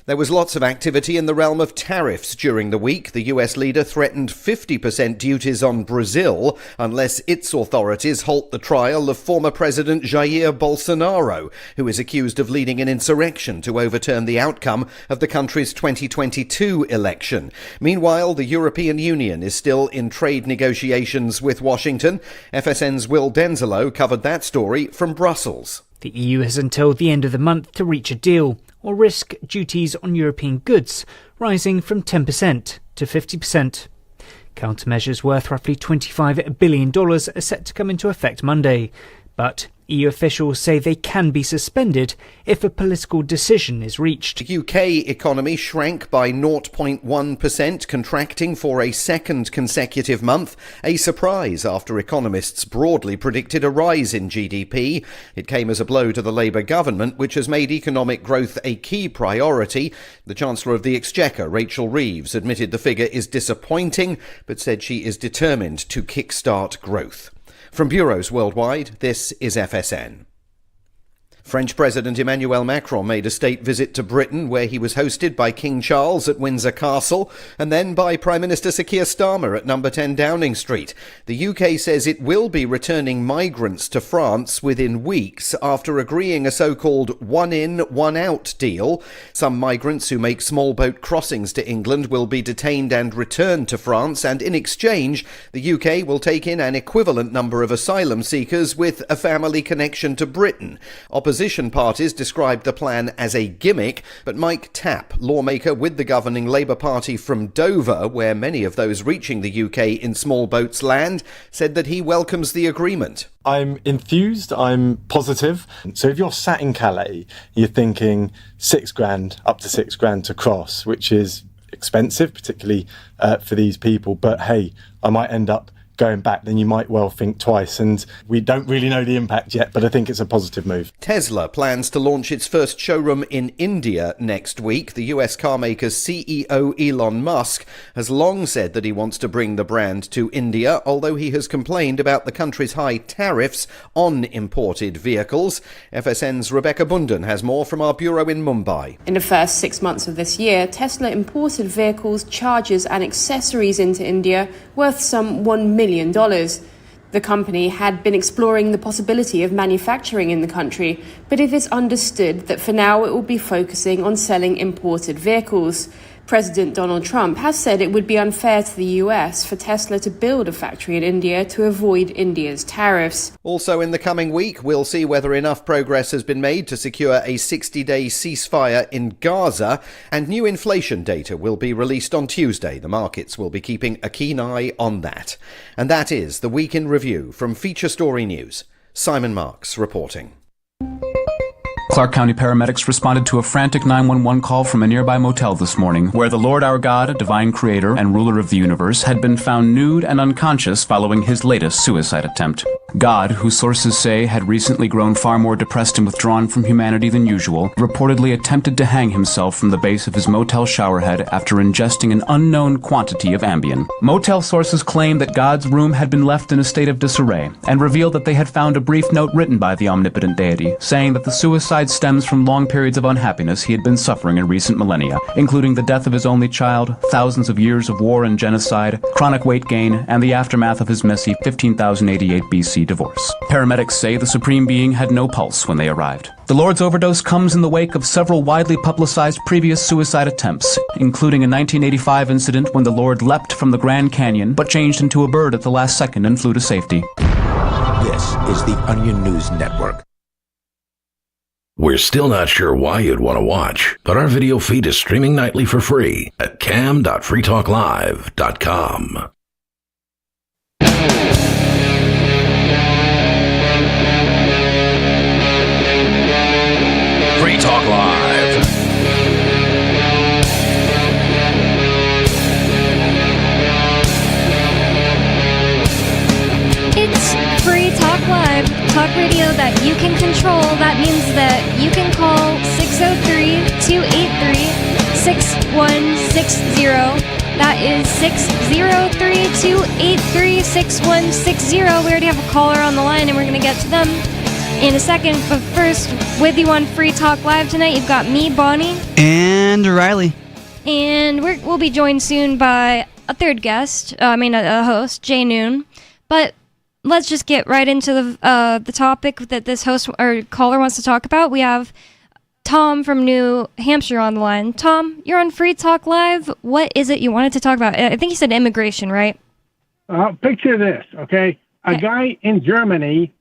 There was lots of activity in the realm of tariffs during the week. The US leader threatened 50% duties on Brazil unless its authorities halt the trial of former President Jair Bolsonaro, who is accused of leading an insurrection to overturn the outcome of the country's 2022 election. Meanwhile, the European Union is still in trade negotiations with Washington. FSN's Will Denzelo covered that story from Brussels. The EU has until the end of the month to reach a deal, or risk duties on European goods rising from 10% to 50%. Countermeasures worth roughly $25 billion are set to come into effect Monday, but EU officials say they can be suspended if a political decision is reached. The UK economy shrank by 0.1%, contracting for a second consecutive month, a surprise after economists broadly predicted a rise in GDP. It came as a blow to the Labour government, which has made economic growth a key priority. The Chancellor of the Exchequer, Rachel Reeves, admitted the figure is disappointing, but said she is determined to kickstart growth. From bureaus worldwide, this is FSN. French President Emmanuel Macron made a state visit to Britain, where he was hosted by King Charles at Windsor Castle and then by Prime Minister Sir Keir Starmer at number 10 Downing Street. The UK says it will be returning migrants to France within weeks after agreeing a so-called one-in, one-out deal. Some migrants who make small boat crossings to England will be detained and returned to France, and in exchange, the UK will take in an equivalent number of asylum seekers with a family connection to Britain. Opposition parties described the plan as a gimmick, but Mike Tapp, lawmaker with the governing Labour Party from Dover, where many of those reaching the UK in small boats land, said that he welcomes the agreement. I'm enthused, I'm positive. So if you're sat in Calais, you're thinking £6,000, up to £6,000 to cross, which is expensive, particularly for these people. But hey, I might end up going back, then you might well think twice. And we don't really know the impact yet, but I think it's a positive move. Tesla plans to launch its first showroom in India next week. The US carmaker's CEO Elon Musk has long said that he wants to bring the brand to India, although he has complained about the country's high tariffs on imported vehicles. FSN's Rebecca Bundan has more from our bureau in Mumbai. In the first 6 months of this year, Tesla imported vehicles, chargers and accessories into India worth some $1 million. The company had been exploring the possibility of manufacturing in the country, but it is understood that for now it will be focusing on selling imported vehicles. President Donald Trump has said it would be unfair to the US for Tesla to build a factory in India to avoid India's tariffs. Also in the coming week, we'll see whether enough progress has been made to secure a 60-day ceasefire in Gaza, and new inflation data will be released on Tuesday. The markets will be keeping a keen eye on that. And that is the Week in Review from Feature Story News. Simon Marks reporting. Clark County paramedics responded to a frantic 911 call from a nearby motel this morning, where the Lord our God, divine creator and ruler of the universe, had been found nude and unconscious following his latest suicide attempt. God, who sources say had recently grown far more depressed and withdrawn from humanity than usual, reportedly attempted to hang himself from the base of his motel showerhead after ingesting an unknown quantity of Ambien. Motel sources claim that God's room had been left in a state of disarray, and revealed that they had found a brief note written by the omnipotent deity, saying that the suicide stems from long periods of unhappiness he had been suffering in recent millennia, including the death of his only child, thousands of years of war and genocide, chronic weight gain, and the aftermath of his messy 15,088 BC divorce. Paramedics say the Supreme Being had no pulse when they arrived. The Lord's overdose comes in the wake of several widely publicized previous suicide attempts, including a 1985 incident when the Lord leapt from the Grand Canyon but changed into a bird at the last second and flew to safety. This is the Onion News Network. We're still not sure why you'd want to watch, but our video feed is streaming nightly for free at cam.freetalklive.com. Free Talk Live. It's Free Talk Live, talk radio that you can control. That means that you can call 603-283-6160. That is 603-283-6160. We already have a caller on the line, and we're going to get to them in a second. But first, with you on Free Talk Live tonight, you've got me, Bonnie. And Riley. And we'll be joined soon by a third guest, a host, Jay Noon. But let's just get right into the topic that this host or caller wants to talk about. We have Tom from New Hampshire on the line. Tom, you're on Free Talk Live. What is it you wanted to talk about? I think you said immigration, right? Picture this, okay? A guy in Germany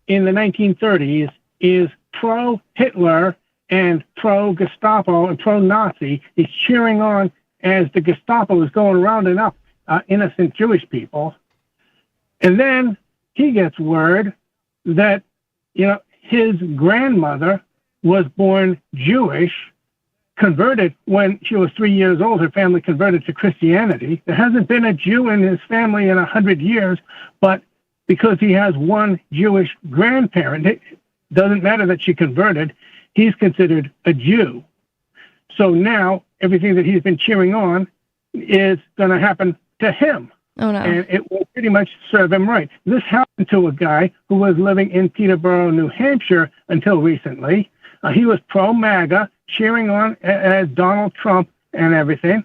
in the 1930s is pro-Hitler and pro-Gestapo and pro-Nazi. He's cheering on as the Gestapo is going rounding up innocent Jewish people. And then he gets word that, his grandmother was born Jewish, converted when she was 3 years old. Her family converted to Christianity. There hasn't been a Jew in his family in 100 years, but because he has one Jewish grandparent, it doesn't matter that she converted, he's considered a Jew. So now everything that he's been cheering on is going to happen to him. Oh, no. And it will pretty much serve him right. This happened to a guy who was living in Peterborough, New Hampshire until recently. He was pro-MAGA, cheering on Donald Trump and everything.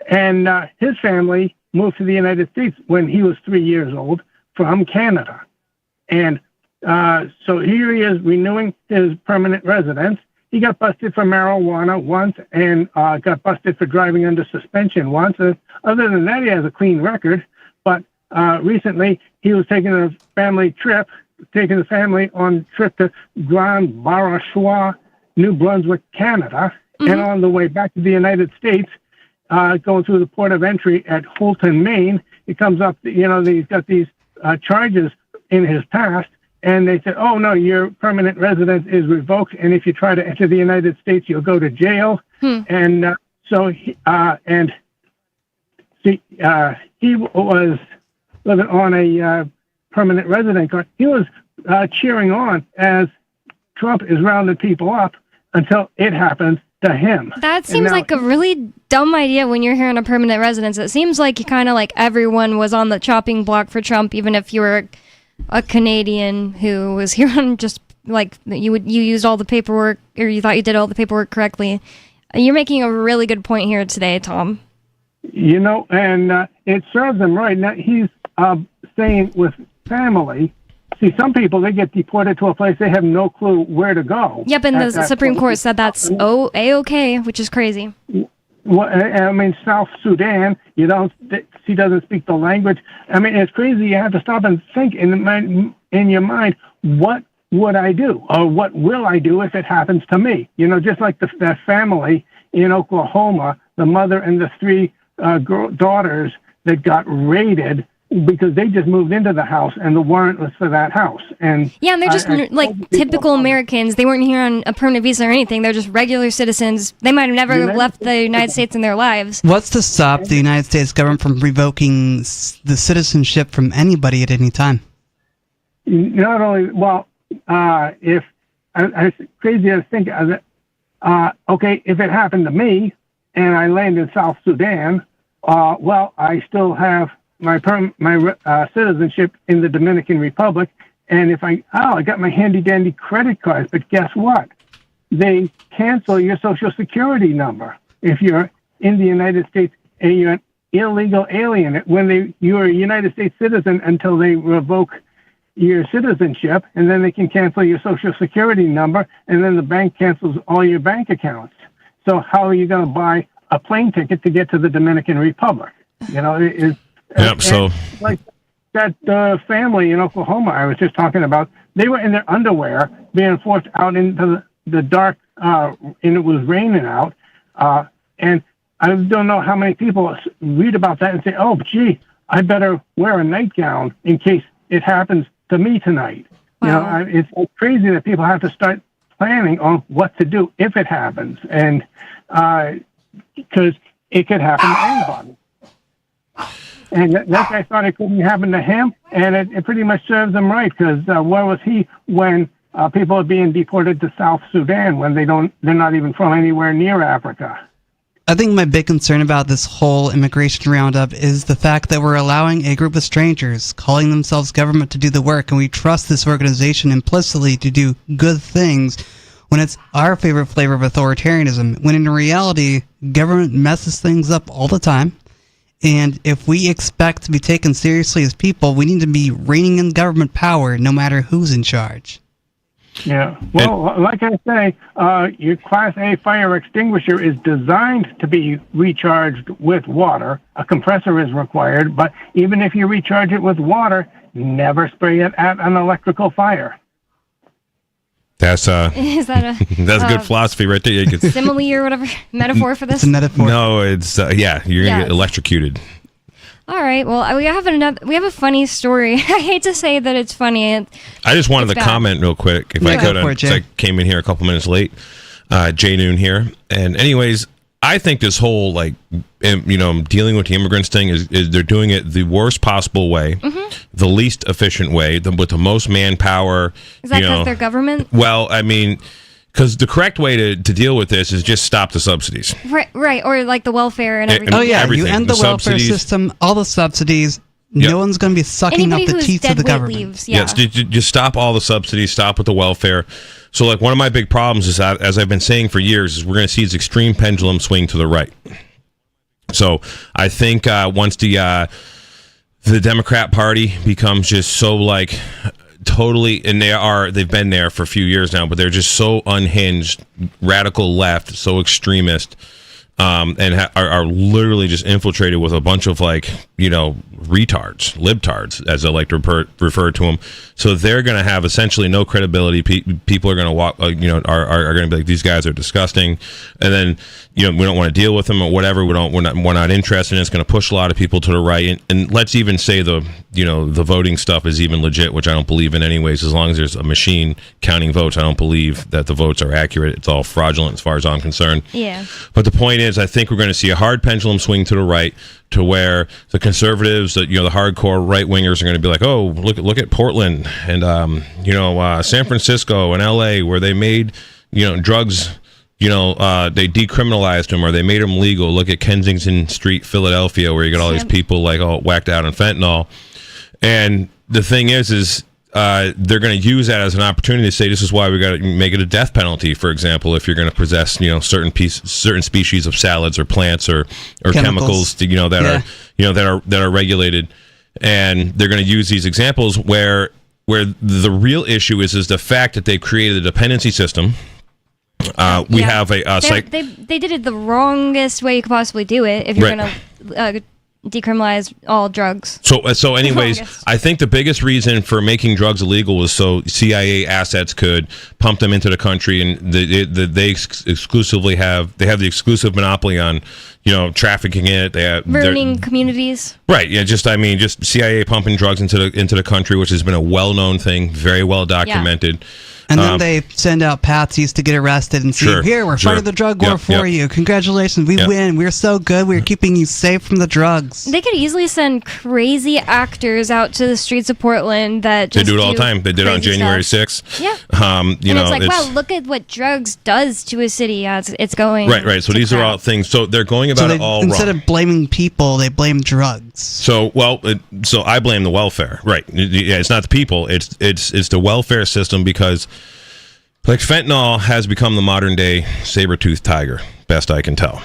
And his family moved to the United States when he was 3 years old from Canada. And so here he is renewing his permanent residence. He got busted for marijuana once and got busted for driving under suspension once. Other than that, he has a clean record. But recently, he was taking the family on a trip to Grand Barachois, New Brunswick, Canada. Mm-hmm. And on the way back to the United States, going through the port of entry at Fulton, Maine, it comes up, he's got these charges in his past. And they said, oh, no, your permanent residence is revoked. And if you try to enter the United States, you'll go to jail. And so he was living on a permanent resident card. He was cheering on as Trump is rounding people up until it happens to him. That seems like a really dumb idea when you're here on a permanent residence. It seems like you kind of like everyone was on the chopping block for Trump, even if you were a Canadian who was here on just like you used all the paperwork, or you thought you did all the paperwork correctly. You're making a really good point here today, Tom. And it serves him right. Now he's staying with family. See, some people, they get deported to a place they have no clue where to go. Yep, and the Supreme Court said that's A-okay, which is crazy. Well, I mean, South Sudan, she doesn't speak the language. I mean, it's crazy. You have to stop and think in your mind, what would I do? Or what will I do if it happens to me? Just like that family in Oklahoma, the mother and the three daughters that got raided because they just moved into the house and the warrant was for that house. And they're just typical Americans. They weren't here on a permanent visa or anything. They're just regular citizens. They might have never left the United States in their lives. What's to stop the United States government from revoking the citizenship from anybody at any time? Not only, if I crazy to think of it, if it happened to me and I land in South Sudan, I still have my citizenship in the Dominican Republic, and if I got my handy dandy credit cards, but guess what? They cancel your Social Security number if you're in the United States and you're an illegal alien. You're a United States citizen until they revoke your citizenship, and then they can cancel your Social Security number, and then the bank cancels all your bank accounts. So how are you going to buy a plane ticket to get to the Dominican Republic? So like that family in Oklahoma I was just talking about, they were in their underwear being forced out into the dark, and it was raining out. And I don't know how many people read about that and say, oh, gee, I better wear a nightgown in case it happens to me tonight. Wow. It's crazy that people have to start planning on what to do if it happens. And because it could happen to anybody. And that guy thought it couldn't happen to him, and it pretty much serves him right, because where was he when people are being deported to South Sudan when they're not even from anywhere near Africa? I think my big concern about this whole immigration roundup is the fact that we're allowing a group of strangers calling themselves government to do the work, and we trust this organization implicitly to do good things when it's our favorite flavor of authoritarianism, when in reality, government messes things up all the time. And if we expect to be taken seriously as people, we need to be reining in government power no matter who's in charge. Yeah. Well, like I say, your Class A fire extinguisher is designed to be recharged with water. A compressor is required, but even if you recharge it with water, never spray it at an electrical fire. That's is that that's good philosophy right there. You can simile or whatever metaphor for this. It's a metaphor. No, it's you're gonna get electrocuted. All right. Well, we have a funny story. I hate to say that it's funny. I just wanted to comment real quick, if I could. I came in here a couple minutes late. Jay Noon here, and anyways, I think this whole dealing with the immigrants thing is they're doing it the worst possible way, the least efficient way, with the most manpower. Is that because they're government? Well, I mean, because the correct way to deal with this is just stop the subsidies. Right, or like the welfare and everything. Everything. You end the welfare system, all the subsidies, No one's going to be sucking Anybody up the who's teeth of the dead weight government. leaves, yeah. Just stop all the subsidies, stop with the welfare. So, like, one of my big problems is, that, as I've been saying for years, is we're going to see this extreme pendulum swing to the right. So, I think once the Democrat Party becomes just so, like, totally, and they've been there for a few years now, but they're just so unhinged, radical left, so extremist, and are literally just infiltrated with a bunch of, like, retards, libtards, as I like to refer to them. So they're going to have essentially no credibility. People are going to walk, are going to be like, these guys are disgusting, and then we don't want to deal with them or whatever. We're not interested. And it's going to push a lot of people to the right. And let's even say the voting stuff is even legit, which I don't believe in anyways. As long as there's a machine counting votes, I don't believe that the votes are accurate. It's all fraudulent as far as I'm concerned. Yeah. But the point is, I think we're going to see a hard pendulum swing to the right, to where the conservatives, the hardcore right wingers, are going to be like, oh, look at Portland and San Francisco and L.A., where they made drugs. They decriminalized them, or they made them legal. Look at Kensington Street, Philadelphia, where you got all these people like all whacked out on fentanyl. And the thing is they're going to use that as an opportunity to say, this is why we got to make it a death penalty. For example, if you're going to possess certain species of salads or plants or chemicals that are regulated, and they're going to use these examples where the real issue is the fact that they created a dependency system. We have they did it the wrongest way you could possibly do it if you're going to decriminalize all drugs. So anyways, I think the biggest reason for making drugs illegal was so CIA assets could pump them into the country, and they exclusively have the exclusive monopoly on trafficking it. Ruining communities. Right. Yeah. Just CIA pumping drugs into the country, which has been a well-known thing, very well documented. Yeah. And then they send out patsies to get arrested and say, here, we're fighting the drug war for you. Congratulations, we win. We're so good. We're keeping you safe from the drugs. They could easily send crazy actors out to the streets of Portland that just they do it all the time. They did it on January 6th. Yeah. And it's like, wow, look at what drugs does to a city. Yeah, it's going. Right. So these are all things. So they're going about it all instead wrong. Of blaming people, they blame drugs. So I blame the welfare. Right. Yeah, it's not the people. It's the welfare system, because like fentanyl has become the modern day saber-toothed tiger, best I can tell.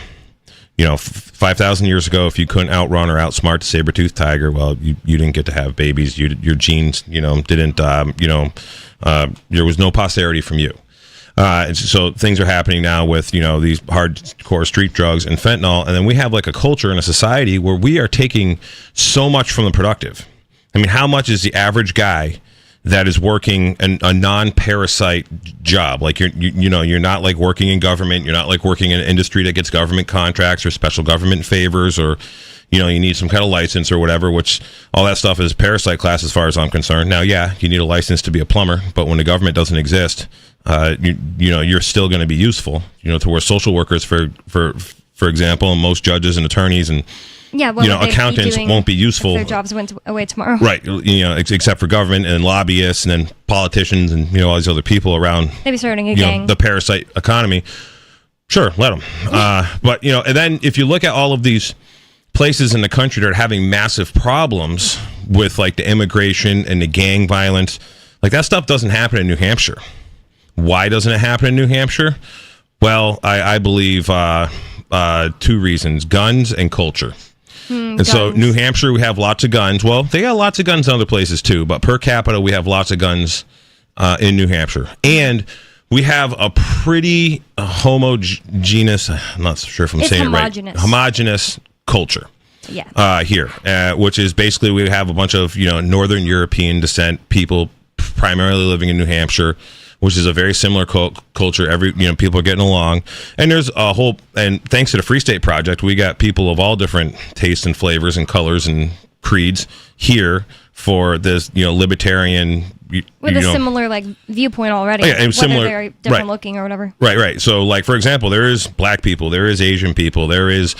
5,000 years ago, if you couldn't outrun or outsmart the saber-toothed tiger, well, you didn't get to have babies. Your genes, didn't, there was no posterity from you. So things are happening now with, these hardcore street drugs and fentanyl. And then we have like a culture and a society where we are taking so much from the productive. I mean, how much is the average guy that is working a non-parasite job? Like you're not like working in government. You're not like working in an industry that gets government contracts or special government favors, or you need some kind of license or whatever, which all that stuff is parasite class as far as I'm concerned. Now, yeah, you need a license to be a plumber, but when the government doesn't exist, you're still going to be useful, to where social workers, for example, and most judges and attorneys and accountants won't be useful. Their jobs went away tomorrow. Right. Except for government and lobbyists and then politicians and, all these other people around. Maybe starting a gang. The parasite economy. Sure, let them. But, and then if you look at all of these places in the country that are having massive problems with like the immigration and the gang violence, like that stuff doesn't happen in New Hampshire. Why doesn't it happen in New Hampshire? Well, I believe two reasons: guns and culture. And so New Hampshire, we have lots of guns. Well, they got lots of guns in other places too, but per capita, we have lots of guns in New Hampshire. And we have a pretty homogeneous, I'm not sure if I'm saying it right, homogeneous culture here, which is basically we have a bunch of, Northern European descent people primarily living in New Hampshire, which is a very similar culture. People are getting along, and there's a whole. And thanks to the Free State Project, we got people of all different tastes and flavors and colors and creeds here for this, libertarian. With a similar viewpoint already. Yeah, similar, they're different looking or whatever. Right. So, for example, there is black people, there is Asian people, there is